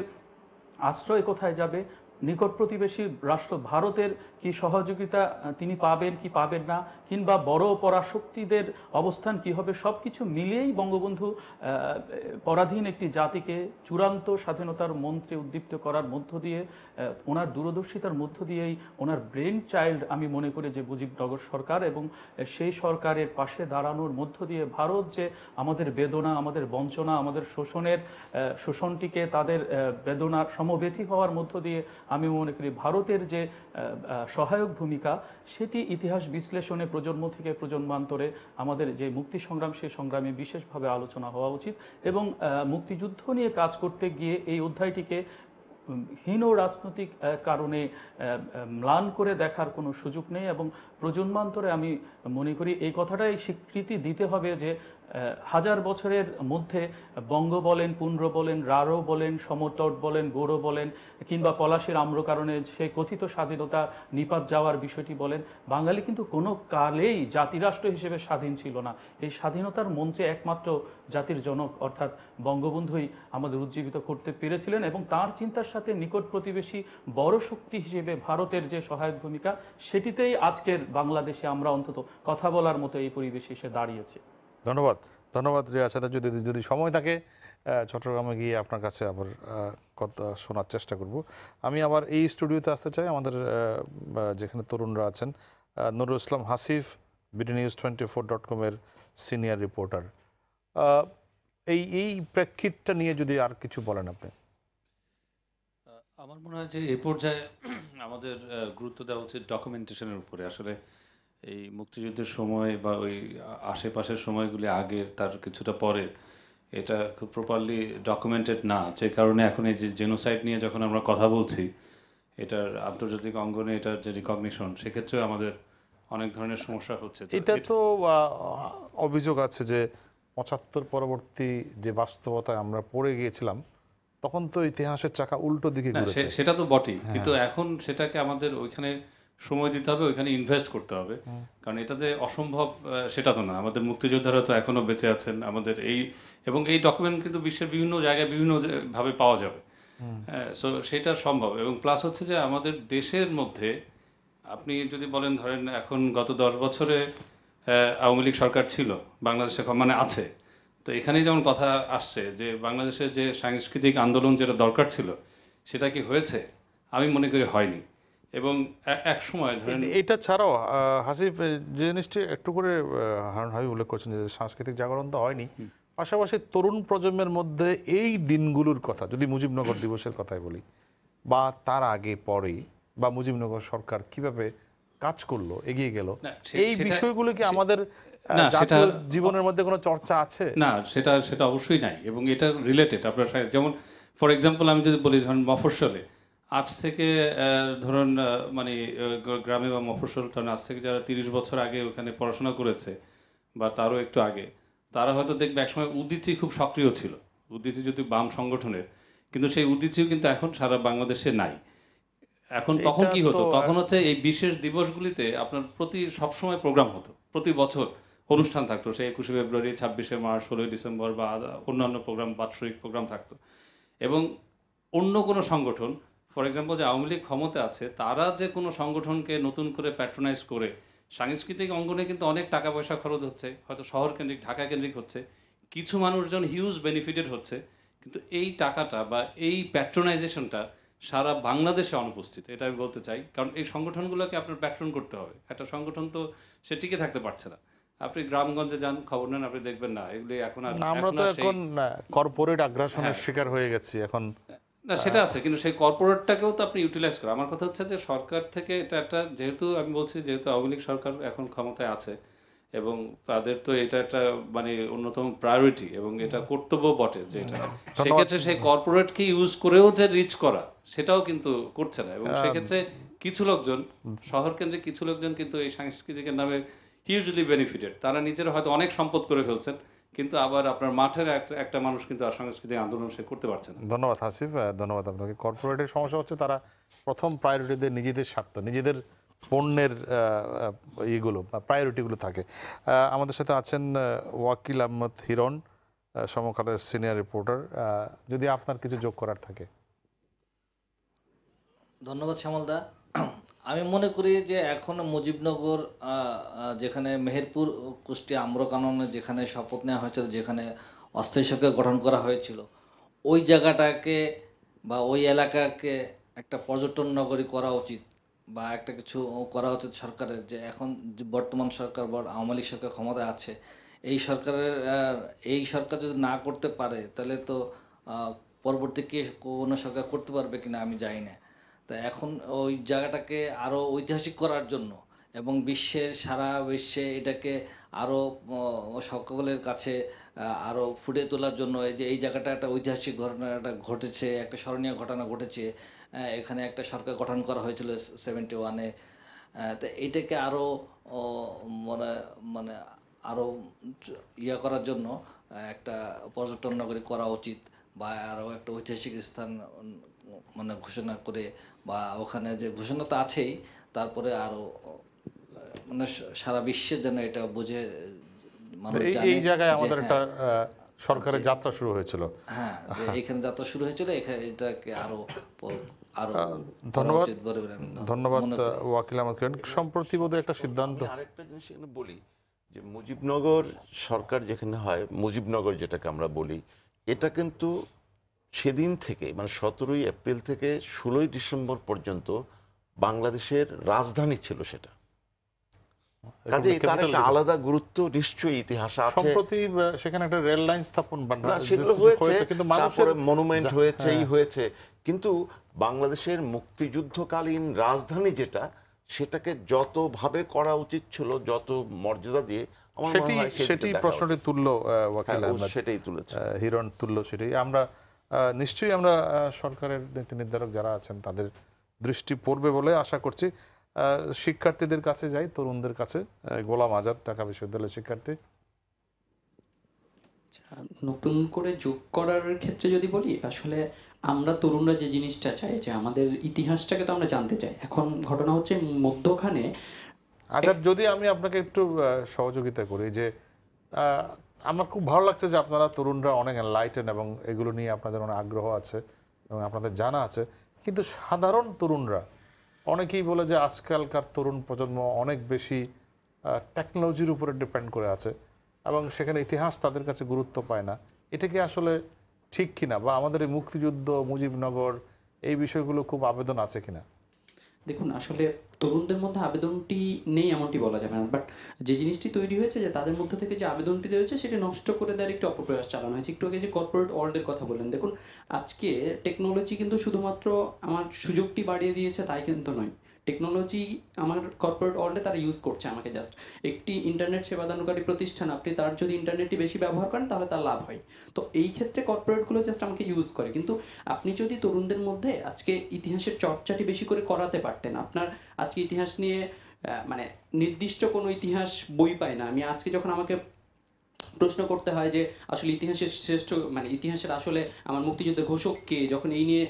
আশ্রয় কোথায় যাবে, নিকট প্রতিবেশী রাষ্ট্র ভারতের কি সহযোগিতা তিনি পাবেন কি পাবেন না, কিংবা বড় পরাশক্তিদের অবস্থান কি হবে, সব কিছু মিলিয়েই বঙ্গবন্ধু পরাধীন একটি জাতিকে চূড়ান্ত স্বাধীনতার মন্ত্রে উদ্দীপ্ত করার মধ্য দিয়ে, ওনার দূরদর্শিতার মধ্য দিয়েই ওনার ব্রেন চাইল্ড আমি মনে করি যে মুজিবনগর সরকার, এবং সেই সরকারের পাশে দাঁড়ানোর মধ্য দিয়ে ভারত যে আমাদের বেদনা, আমাদের বঞ্চনা, আমাদের শোষণটিকে তাদের বেদনার সমবেথী হওয়ার মধ্য দিয়ে আমি মনে করি ভারতের যে সহায়ক ভূমিকা, সেটি ইতিহাস বিশ্লেষণে প্রজন্ম থেকে প্রজন্মান্তরে আমাদের যে মুক্তি সংগ্রাম, সেই সংগ্রামে বিশেষভাবে আলোচনা হওয়া উচিত। এবং মুক্তিযুদ্ধ নিয়ে কাজ করতে গিয়ে এই অধ্যায়টিকে হীন রাজনৈতিক কারণে ম্লান করে দেখার কোনো সুযোগ নেই, এবং প্রজন্মান্তরে আমি মনে করি এই কথাটাই স্বীকৃতি দিতে হবে যে হাজার বছরের মধ্যে বঙ্গ বলেন, পুন্ড্র বলেন, রারো বলেন, সমতট বলেন, গৌড় বলেন, কিংবা পলাশীর আম্রকারণে সেই কথিত স্বাধীনতা নিপাত যাওয়ার বিষয়টি বলেন, বাঙালি কিন্তু কোনো কালেই জাতিরাষ্ট্র হিসেবে স্বাধীন ছিল না। এই স্বাধীনতার মন্ত্রে একমাত্র জাতির জনক অর্থাৎ বঙ্গবন্ধুই আমাদের উজ্জীবিত করতে পেরেছিলেন, এবং তার চিন্তার সাথে নিকট প্রতিবেশী বড় শক্তি হিসেবে ভারতের যে সহায়ক ভূমিকা, সেটিতেই আজকের বাংলাদেশে আমরা অন্তত কথা বলার মতো এই পরিবেশে এসে দাঁড়িয়েছে। ধন্যবাদ রিয়াজ হায়দার। যদি সময় থাকে চট্টগ্রামে গিয়ে আপনার কাছে আবার কথা শোনার চেষ্টা করব। আমি আবার এই স্টুডিওতে আসতে চাই, আমাদের যেখানে তরুণরা আছেন। Nurul Islam Hasif, bdnews24.com-এর senior reporter. এই প্রেক্ষিতটা নিয়ে যদি আর কিছু বলেন আপনি। আমার মনে হয় যে এই পর্যায়ে আমাদের গুরুত্ব দেওয়া উচিত ডকুমেন্টেশনের উপরে। আসলে এই মুক্তিযুদ্ধের সময় বা ওই আশেপাশের সময়গুলি আগের, তার কিছুটা পরে, এটা খুব প্রপারলি ডকুমেন্টেড না, যে কারণে এখন এই যে জেনোসাইড নিয়ে যখন আমরা কথা বলছি, এটার আন্তর্জাতিক অঙ্গনে এটার যে রিকগনিশন, সেক্ষেত্রে আমাদের অনেক ধরনের সমস্যা হচ্ছে। এটা তো অভিযোগ আছে যে 75 পরবর্তী যে বাস্তবতায় আমরা পড়ে গিয়েছিলাম, তখন তো ইতিহাসের চাকা উল্টো দিকে ঘুরেছে। সেটা তো বটেই, কিন্তু এখন সেটাকে আমাদের ওইখানে সময় দিতে হবে, ওইখানে ইনভেস্ট করতে হবে। কারণ এটাতে অসম্ভব সেটা তো না। আমাদের মুক্তিযোদ্ধারা তো এখনও বেঁচে আছেন, আমাদের এবং এই ডকুমেন্ট কিন্তু বিশ্বের বিভিন্ন জায়গায় বিভিন্নভাবে পাওয়া যাবে। সো সেটা সম্ভব। এবং প্লাস হচ্ছে যে আমাদের দেশের মধ্যে আপনি যদি বলেন, ধরেন এখন গত 10 বছরে আওয়ামী লীগ সরকার ছিল বাংলাদেশে, মানে আছে, তো এখানেই যেমন কথা আসছে যে বাংলাদেশের যে সাংস্কৃতিক আন্দোলন যেটা দরকার ছিল সেটা কি হয়েছে? আমি মনে করি হয়নি। এবং এক সময় ধরেন এটা ছাড়াও হাসিফ যে জিনিসটি একটু করে হারুন হাবিব উল্লেখ করছেন যে সাংস্কৃতিক জাগরণ তো হয়নি, পাশাপাশি তরুণ প্রজন্মের মধ্যে এই দিনগুলোর কথা, যদি মুজিবনগর দিবসের কথাই বলি বা তার আগে পরেই, বা মুজিবনগর সরকার কিভাবে কাজ করলো, এগিয়ে গেল, এই বিষয়গুলো কি আমাদের জাতীয় জীবনের মধ্যে কোনো চর্চা আছে? না, সেটা অবশ্যই নাই। এবং এটা রিলেটেড আপনার, যেমন ফর এক্সাম্পল আমি যদি বলি, ধরুন মফস্বলে আজ থেকে ধরুন মানে গ্রামে বা মফস্বল টাউনে আজ থেকে যারা 30 বছর আগে ওখানে পড়াশোনা করেছে বা তারও একটু আগে, তারা হয়তো দেখবে একসময় উদীচী খুব সক্রিয় ছিল, উদীচী যদি বাম সংগঠনের, কিন্তু সেই উদীচীও কিন্তু এখন সারা বাংলাদেশে নাই। এখন তখন কি হতো, তখন হচ্ছে এই বিশেষ দিবসগুলিতে আপনার সবসময় প্রোগ্রাম হতো, প্রতি বছর অনুষ্ঠান থাকতো, সেই 21শে ফেব্রুয়ারি, 26শে মার্চ, 16ই ডিসেম্বর বা অন্যান্য প্রোগ্রাম, বাৎসরিক প্রোগ্রাম থাকতো। এবং অন্য কোনো সংগঠন, ফর এক্সাম্পল যে আওয়ামী লীগ ক্ষমতা আছে, তারা যে কোনো সংগঠনকে নতুন করে প্যাট্রোনাইজ করে সাংস্কৃতিক অঙ্গনে কিন্তু অনেক টাকা পয়সা খরচ হচ্ছে, হয়তো শহর কেন্দ্রিক, ঢাকা কেন্দ্রিক হচ্ছে, কিছু মানুষজন হিউজ বেনিফিটেড হচ্ছে, কিন্তু এই টাকাটা বা এই প্যাট্রোনাইজেশনটা সারা বাংলাদেশে অনুপস্থিত, এটা আমি বলতে চাই। কারণ এই সংগঠনগুলোকে আপনার প্যাট্রন করতে হবে। একটা সংগঠন তো সে টিকে থাকতে পারছে না। আপনি গ্রামগঞ্জে যান, খবর নেন, আপনি দেখবেন না এগুলি এখন আর, আমরা তো এখন কর্পোরেট আগ্রাসনের শিকার হয়ে গেছি এখন। না, সেটা আছে, কিন্তু সেই কর্পোরেটটাকেও তো আপনি ইউটিলাইজ করেন। আমার কথা হচ্ছে যে সরকার থেকে এটা একটা, যেহেতু আমি বলছি যেহেতু আওয়ামী লীগ সরকার এখন ক্ষমতায় আছে এবং তাদের তো এটা একটা মানে অন্যতম প্রায়োরিটি এবং এটা কর্তব্য বটে, যে এটা সেক্ষেত্রে সেই কর্পোরেটকে ইউজ করেও যে রিচ করা, সেটাও কিন্তু করছে না। এবং সেক্ষেত্রে কিছু লোকজন, শহর কেন্দ্রে কিছু লোকজন কিন্তু এই সাংস্কৃতিকের নামে হিউজলি বেনিফিটেড, তারা নিজেরা হয়তো অনেক সম্পদ করে ফেলছেন, কিন্তু আবার আপনার মাঠের একটা মানুষ কিন্তু আর সাংস্কৃতিক আন্দোলন সে করতে পারছে না। ধন্যবাদ হাসিফ, ধন্যবাদ আপনাকে। কর্পোরেটের সমস্যা হচ্ছে তারা প্রথম প্রায়োরিটিতে নিজেদের স্বার্থ, নিজেদের পণ্যের ইগুলো বা প্রায়োরিটিগুলো থাকে। আমাদের সাথে আছেন ওয়াকিল আহমদ হিরণ, সমকালের সিনিয়র রিপোর্টার, যদি আপনার কিছু যোগ করার থাকে। ধন্যবাদ শ্যামলদা। আমি মনে করি যে এখন মুজিবনগর, যেখানে মেহেরপুর, কুষ্টিয়া, আম্রকাননে যেখানে শপথ নেওয়া হয়েছিল, যেখানে অস্থায়ী সরকার গঠন করা হয়েছিল, ওই জায়গাটাকে বা ওই এলাকাকে একটা পর্যটন নগরী করা উচিত, বা একটা কিছু করা উচিত সরকারের। যে এখন বর্তমান সরকার বা আওয়ামী লীগ সরকার ক্ষমতায় আছে, এই সরকার যদি না করতে পারে, তাহলে তো পরবর্তী কে কোনো সরকার করতে পারবে কিনা আমি জানি না। তা এখন ওই জায়গাটাকে আরও ঐতিহাসিক করার জন্য এবং সারা বিশ্বে এটাকে আরও সকলের কাছে আরও ফুটে তোলার জন্য, এই জায়গাটা একটা ঐতিহাসিক ঘটনা ঘটেছে, একটা স্মরণীয় ঘটনা ঘটেছে, এখানে একটা সরকার গঠন করা হয়েছিল 71-এ। তো এইটাকে আরও মানে আরও করার জন্য একটা পর্যটন নগরী করা উচিত, বা আরও একটা ঐতিহাসিক স্থান মানে ঘোষণা করে, বা ওখানে যে ঘোষণা তো আছেই, তারপরে আরও মানে সারা বিশ্বের জন্য এটা বুঝে মানুষ জানে। এই জায়গায় আমাদের একটা সরকারের যাত্রা শুরু হয়েছিল। হ্যাঁ, যে এখানে যাত্রা শুরু হয়েছিল, এটাকে আরো ধন্যবাদ। ধন্যবাদ ওয়াকিল আহমদ হিরণ। সম্প্রতি বোধহয় একটা সিদ্ধান্ত, আরেকটা জিনিস এখানে বলি যে মুজিবনগর সরকার যেখানে হয়, মুজিবনগর যেটাকে আমরা বলি, এটা কিন্তু সেদিন থেকে মানে 17ই এপ্রিল থেকে 16ই ডিসেম্বর পর্যন্ত বাংলাদেশের রাজধানী ছিল সেটা। কাজেই তার একটা আলাদা গুরুত্ব নিশ্চয়ই ইতিহাসে আছে। সম্প্রতি সেখানে একটা রেল লাইন স্থাপন হয়েছে, কিন্তু মানুষের মনুমেন্ট হয়েছেই হয়েছে, কিন্তু বাংলাদেশের মুক্তিযুদ্ধকালীন রাজধানী যেটা, সেটাকে যতভাবে করা উচিত ছিল, যত মর্যাদা দিয়ে, আমার মনে হয় সেটি প্রশ্নটি তুললো ওয়াকিল আহমদ, সেটাই তুলেছে হিরণ, তুললো সেটাই। আমরা নিশ্চয়ই আমরা সরকারের নীতি নির্ধারক যারা আছেন তাদের দৃষ্টি পড়বে বলে আশা করছি। শিক্ষার্থীদের কাছে যাই, তরুণদের কাছে। গোলাম আজাদ, ঢাকা বিশ্ববিদ্যালয়ের শিক্ষার্থী। নতুন করে যোগ করার ক্ষেত্রে যদি বলি, আসলে আমরা তরুণরা যে জিনিসটা চাই যে আমাদের ইতিহাসটাকে তো আমরা জানতে চাই। এখন ঘটনা হচ্ছে মধ্যখানে আচ্ছা, যদি আমি আপনাকে একটু সহযোগিতা করি যে আমার খুব ভালো লাগছে যে আপনারা তরুণরা অনেক এনলাইটেন এবং এগুলো নিয়ে আপনাদের অনেক আগ্রহ আছে এবং আপনাদের জানা আছে, কিন্তু সাধারণ তরুণরা অনেকেই বলে যে আজকালকার তরুণ প্রজন্ম অনেক বেশি টেকনোলজির উপরে ডিপেন্ড করে আছে এবং সেখানে ইতিহাস তাদের কাছে গুরুত্ব পায় না। এটা কি আসলে ঠিক কিনা, বা আমাদের এই মুক্তিযুদ্ধ, মুজিবনগর, এই বিষয়গুলো খুব আবেদন আছে কিনা? দেখুন, আসলে তরুণদের মধ্যে আবেদনটি নেই এমনটি বলা যাবে না, বাট যে জিনিসটি তৈরি হয়েছে যে তাদের মধ্যে থেকে যে আবেদনটি রয়েছে সেটি নষ্ট করে দেওয়ার একটি অপপ্রয়াস চালানো হয়েছে। একটু আগে যে কর্পোরেট ওয়ার্ল্ডের কথা বললেন, দেখুন আজকে টেকনোলজি কিন্তু শুধুমাত্র আমার সুযোগটি বাড়িয়ে দিয়েছে তাই কিন্তু নয়। টেকনোলজি আমার কর্পোরেট ওয়ার্ল্ডে তারা ইউজ করছে আমাকে। জাস্ট একটি ইন্টারনেট সেবাদানকারী প্রতিষ্ঠান, আপনি তার যদি ইন্টারনেটটি বেশি ব্যবহার করেন তাহলে তার লাভ হয়। তো এই ক্ষেত্রে কর্পোরেটগুলো জাস্ট আমাকে ইউজ করে। কিন্তু আপনি যদি তরুণদের মধ্যে আজকে ইতিহাসের চর্চাটি বেশি করে করাতে পারতেন, আপনার আজকে ইতিহাস নিয়ে মানে নির্দিষ্ট কোনো ইতিহাস বই পায় না। আমি আজকে যখন আমাকে প্রশ্ন করতে হয় যে আসলে ইতিহাসের শ্রেষ্ঠ মানে ইতিহাসের আসলে আমার মুক্তিযুদ্ধের ঘোষক কে, যখন এই নিয়ে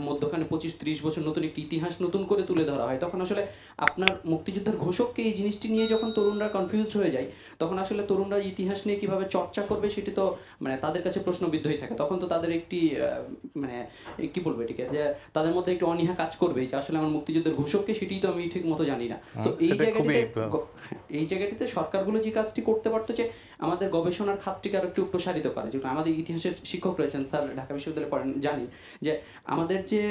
মধ্যখানে 25-30 বছর নতুন একটি ইতিহাস নতুন করে তুলে ধরা হয়, তখন আসলে আপনার মুক্তিযুদ্ধের ঘোষককে এই জিনিসটি নিয়ে যখন তরুণরা কনফিউজড হয়ে যায়, তখন আসলে তরুণরা ইতিহাস নিয়ে কিভাবে চর্চা করবে সেটি তো মানে তাদের কাছে প্রশ্নবিদ্ধই থাকে। তখন তো তাদের একটি মানে কি বলবো এটিকে, যে তাদের মধ্যে একটু অনীহা কাজ করবে যে আসলে আমার মুক্তিযুদ্ধের ঘোষককে সেটি তো আমি ঠিক মতো জানি না। তো এই জায়গাটিতে সরকারগুলো যে কাজটি করতে পারতো যে আমাদের গবেষণার খাতটিকে আরো একটু প্রসারিত করে। যেমন আমাদের ইতিহাসের শিক্ষক রয়েছেন, স্যার ঢাকা বিশ্ববিদ্যালয়ে পড়েন, জানি যে আমাদের যে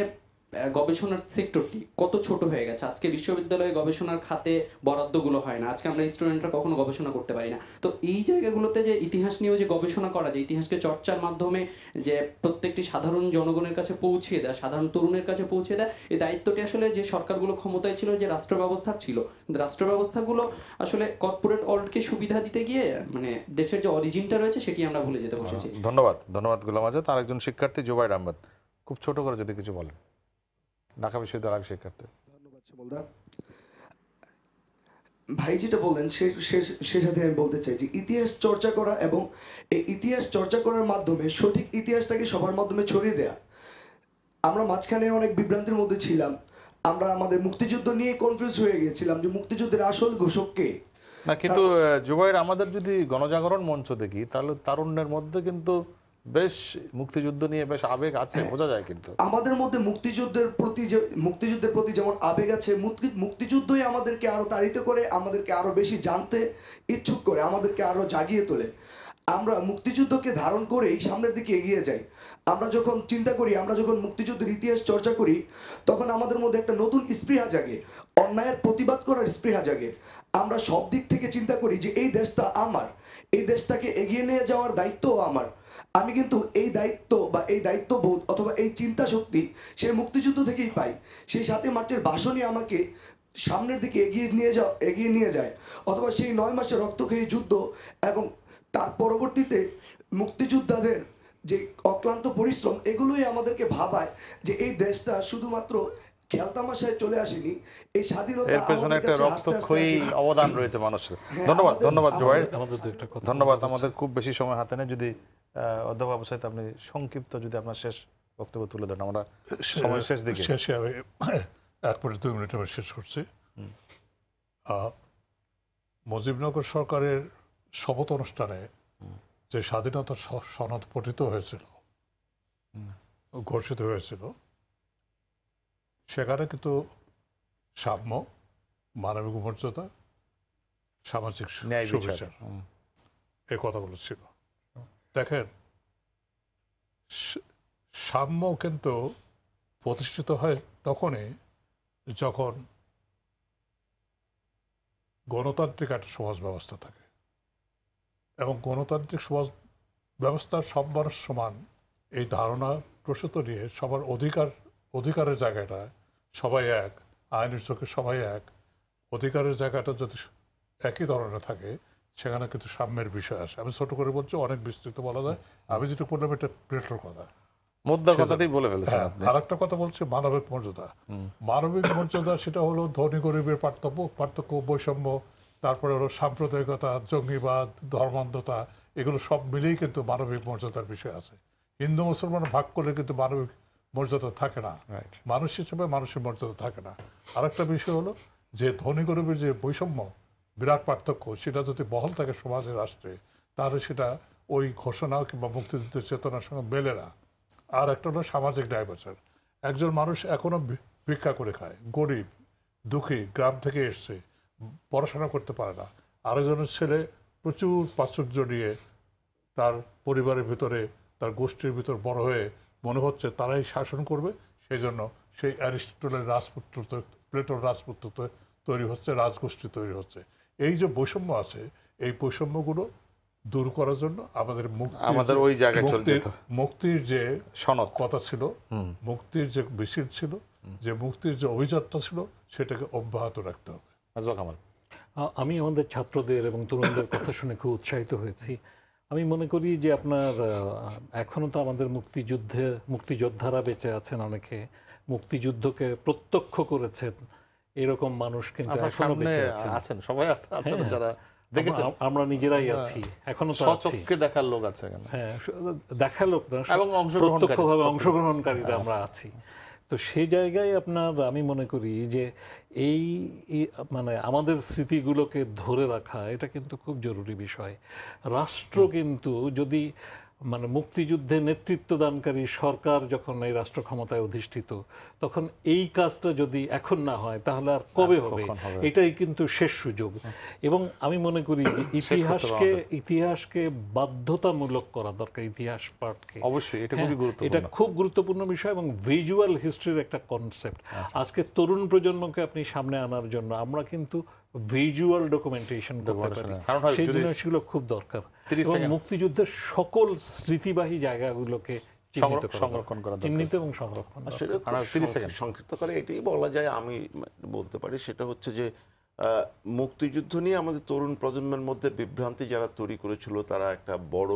গবেষণার সেক্টরটি কত ছোট হয়ে গেছে। আজকে বিশ্ববিদ্যালয়ে গবেষণার খাতে বরাদ্দগুলো হয় না, আজকে আমরা স্টুডেন্টরা কখনো গবেষণা করতে পারি না। তো এই জায়গাগুলোতে যে ইতিহাস নিয়েও যে গবেষণা করা যায়, ইতিহাসকে চর্চার মাধ্যমে যে প্রত্যেকটি সাধারণ জনগণের কাছে পৌঁছে দেয়, সাধারণ তরুণের কাছে পৌঁছে দেয়, এই দায়িত্বটি আসলে যে সরকারগুলো ক্ষমতায় ছিল, যে রাষ্ট্র ব্যবস্থার ছিল, কিন্তু রাষ্ট্র ব্যবস্থাগুলো আসলে কর্পোরেট ওয়ার্ল্ডকে সুবিধা দিতে গিয়ে মানে দেশের যে অরিজিনটা রয়েছে সেটি আমরা ভুলে যেতে বসেছি। ধন্যবাদ গোলাম আজাদ। আর একজন শিক্ষার্থী জুবাইর আহমেদ, খুব ছোট করে যদি কিছু বলেন, ঢাকা বিশ্ববিদ্যালয়ের শিক্ষার্থী। ধন্যবাদ শ্যামলদা। ভাই যেটা বললেন সে সাথে আমি বলতে চাই যে ইতিহাস চর্চা করা এবং এই ইতিহাস চর্চা করার মাধ্যমে সঠিক ইতিহাসটাকে সবার মাধ্যমে ছড়িয়ে দেয়া। আমরা মাঝখানে অনেক বিভ্রান্তির মধ্যে ছিলাম, আমরা আমাদের মুক্তিযুদ্ধ নিয়ে কনফিউজ হয়ে গিয়েছিলাম যে মুক্তিযুদ্ধের আসল ঘোষক কে না। কিন্তু জুবাইর, আমাদের যদি গণজাগরণ মঞ্চ দেখি তাহলে তারুণ্যের মধ্যে কিন্তু বেশ মুক্তিযুদ্ধ নিয়ে বেশ আবেগ আছে, বোঝা যায়। কিন্তু আমাদের মধ্যে মুক্তিযুদ্ধের প্রতি যেমন আবেগ আছে, মুক্তিযুদ্ধই আমাদেরকে আরো তাড়িত করে, আমাদেরকে আরো বেশি জানতে ইচ্ছুক করে, আমাদেরকে আরো জাগিয়ে তোলে। আমরা মুক্তিযুদ্ধকে ধারণ করেই সামনের দিকে এগিয়ে যাই। আমরা যখন চিন্তা করি, আমরা যখন মুক্তিযুদ্ধের ইতিহাস চর্চা করি, তখন আমাদের মধ্যে একটা নতুন স্পৃহা জাগে, অন্যায়ের প্রতিবাদ করার স্পৃহা জাগে। আমরা সব দিক থেকে চিন্তা করি যে এই দেশটা আমার, এই দেশটাকে এগিয়ে নিয়ে যাওয়ার দায়িত্বও আমার। আমি কিন্তু এই দায়িত্ব বা এই দায়িত্ববোধ অথবা এই চিন্তা শক্তি সেই মুক্তিযুদ্ধ থেকেই পাই। সেই 7 মার্চের ভাষণই আমাকে সামনের দিকে এগিয়ে নিয়ে যায়, অথবা সেই 9 মাসের রক্তক্ষয়ী যুদ্ধ এবং তার পরবর্তীতে মুক্তিযোদ্ধাদের যে অক্লান্ত পরিশ্রম, এগুলোই আমাদেরকে ভাবায় যে এই দেশটা শুধুমাত্র খেলতামাশায় চলে আসেনি, এই স্বাধীনতা এর পেছনে একটা রক্তক্ষয়ী অবদান রয়েছে মানুষের। ধন্যবাদ জুবাইর, ধন্যবাদ। আমাদের খুব বেশি সময় হাতে নেই, যদি অধ্যাপক আবু সাঈদ আপনি সংক্ষিপ্ত যদি আপনার শেষ বক্তব্য তুলে দেন, আমরা সময় শেষ দিকে। শেষে আমি 1 মিনিট 2 মিনিট আমি শেষ করছি। মুজিবনগর সরকারের শপথ অনুষ্ঠানে যে স্বাধীনতা সনদ পঠিত হয়েছিল, ঘোষিত হয়েছিল, সেখানে কিন্তু সাম্য, মানবিক মর্যাদা, সামাজিক সুবিচার এই কথাগুলো ছিল। দেখেন, সাম্য কিন্তু প্রতিষ্ঠিত হয় তখনই যখন গণতান্ত্রিক একটা সমাজ ব্যবস্থা থাকে, এবং গণতান্ত্রিক সমাজ ব্যবস্থার সব মানুষ সমান এই ধারণা প্রসূত নিয়ে সবার অধিকারের জায়গাটা সবাই এক, আইনের চোখে সবাই এক, অধিকারের জায়গাটা যদি একই ধরনের থাকে, সেখানে কিন্তু সাম্যের বিষয় আসে। আমি ছোট করে বলছি, অনেক বিস্তৃত বলা যায়। আমি যেটা বললাম এটা প্লেটোর কথা, মুদ্রা কথাটাই বলে ফেলেছেন আপনি। আর একটা কথা বলছি, মানবিক মর্যাদা। মানবিক মর্যাদা সেটা হলো ধনী গরিবের পার্থক্য, বৈষম্য, তারপরে হলো সাম্প্রদায়িকতা, জঙ্গিবাদ, ধর্মান্ধতা, এগুলো সব মিলেই কিন্তু মানবিক মর্যাদার বিষয় আছে। হিন্দু মুসলমান ভাগ করলে কিন্তু মানবিক মর্যাদা থাকে না, মানুষ হিসেবে মানুষের মর্যাদা থাকে না। আরেকটা বিষয় হলো যে ধনী গরিবের যে বৈষম্য, বিরাট পার্থক্য, সেটা যদি বহাল থাকে সমাজে, রাষ্ট্রে, তাহলে সেটা ওই ঘোষণা কিংবা মুক্তিযুদ্ধের চেতনার সঙ্গে মেলে না। আর একটা হলো সামাজিক ডাইভার্সার। একজন মানুষ এখনো ভিক্ষা করে খায়, গরিব দুঃখী, গ্রাম থেকে এসছে, পড়াশোনা করতে পারে না। আরেকজনের ছেলে প্রচুর প্রাচুর্য নিয়ে তার পরিবারের ভিতরে, তার গোষ্ঠীর ভিতর বড় হয়ে মনে হচ্ছে তারাই শাসন করবে, সেই জন্য সেই অ্যারিস্টটলের রাজপুত্র, প্লেটোর রাজপুত্র তৈরি হচ্ছে, রাজগোষ্ঠী তৈরি হচ্ছে। এই যে বৈষম্য আছে, এই বৈষম্যগুলো দূর করার জন্য আমাদের ওই জায়গায় মুক্তির যে কথা ছিল, মুক্তির যে মিছিল ছিল, যে মুক্তির যে অভিযাত্রা ছিল, সেটাকে অব্যাহত রাখতে হবে। আমি আমাদের ছাত্রদের এবং তরুণদের কথা শুনে খুব উৎসাহিত হয়েছি। আমি মনে করি যে আপনার এখনো তো আমাদের মুক্তিযোদ্ধারা বেঁচে আছেন, অনেকে মুক্তিযুদ্ধকে প্রত্যক্ষ করেছেন, এরকম মানুষ কিন্তু এখনো বেঁচে আছেন, সবাই আছেন যারা দেখেছেন, আমরা নিজেরাই আছি, এখনো তো আছি, দেখার লোক আছে, হ্যাঁ দেখার লোক না, এবং প্রত্যক্ষভাবে অংশগ্রহণকারীরা আমরা আছি। তো সেই জায়গায় আপনার আমি মনে করি যে এই মানে আমাদের স্মৃতিগুলোকে ধরে রাখা এটা কিন্তু খুব জরুরি বিষয়। রাষ্ট্র কিন্তু যদি মানে মুক্তিযুদ্ধে নেতৃত্ব দানকারী সরকার যখন এই রাষ্ট্র ক্ষমতায় অধিষ্ঠিত, তখন এই কাজটা যদি এখন না হয় তাহলে আর কবে হবে? এটাই কিন্তু শেষ সুযোগ। এবং আমি মনে করি যে ইতিহাসকে বাধ্যতামূলক করা দরকার, ইতিহাস পাঠকে অবশ্যই এটা খুবই গুরুত্বপূর্ণ, এটা খুব গুরুত্বপূর্ণ বিষয় এবং ভিজুয়াল হিস্ট্রির একটা কনসেপ্ট। আজকে তরুণ প্রজন্মকে আপনি সামনে আনার জন্য আমরা কিন্তু ভিজুয়াল ডকুমেন্টেশন করতে পারি, সেই জিনিসগুলো খুব দরকার। এবং মুক্তিযুদ্ধের সকল স্মৃতিবাহী জায়গাগুলোকে সংরক্ষণ করা, চিহ্নিত এবং সংরক্ষণ। সংক্ষিপ্ত করে এটাই বলা যায়, আমি বলতে পারি, সেটা হচ্ছে যে মুক্তিযুদ্ধ নিয়ে আমাদের তরুণ প্রজন্মের মধ্যে বিভ্রান্তি যারা তৈরি করেছিল, তারা একটা বড়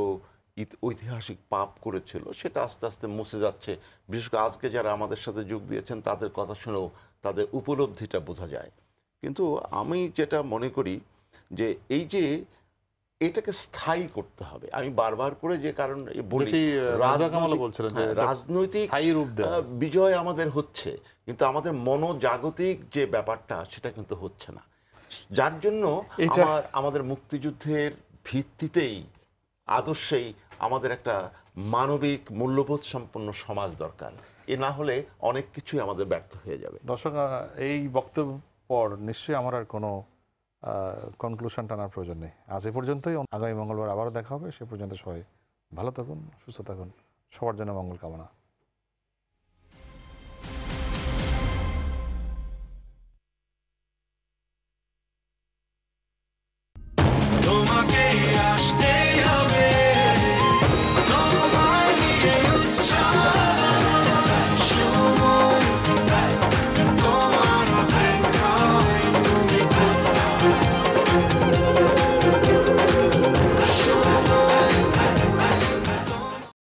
ঐতিহাসিক পাপ করেছিল, সেটা আস্তে আস্তে মুছে যাচ্ছে। বিশেষ করে আজকে যারা আমাদের সাথে যোগ দিয়েছেন তাদের কথা শুনেও তাদের উপলব্ধিটা বোঝা যায়। কিন্তু আমি যেটা মনে করি যে এই যে এটাকে স্থায়ী করতে হবে, আমি বারবার করে যে কারণ রাজনৈতিক বিজয় আমাদের হচ্ছে, কিন্তু আমাদের মনোজাগতিক যে ব্যাপারটা সেটা কিন্তু হচ্ছে না, যার জন্য আমাদের মুক্তিযুদ্ধের ভিত্তিতেই আদর্শেই আমাদের একটা মানবিক মূল্যবোধ সম্পন্ন সমাজ দরকার। এ না হলে অনেক কিছুই আমাদের ব্যর্থ হয়ে যাবে। দর্শক, এই বক্তব্য পর নিশ্চয়ই আমার আর কোনো কনক্লুশন টানার প্রয়োজন নেই। আজ এ পর্যন্তই। আগামী মঙ্গলবার আবারও দেখা হবে। সে পর্যন্ত সবাই ভালো থাকুন, সুস্থ থাকুন, সবার জন্য মঙ্গল কামনা।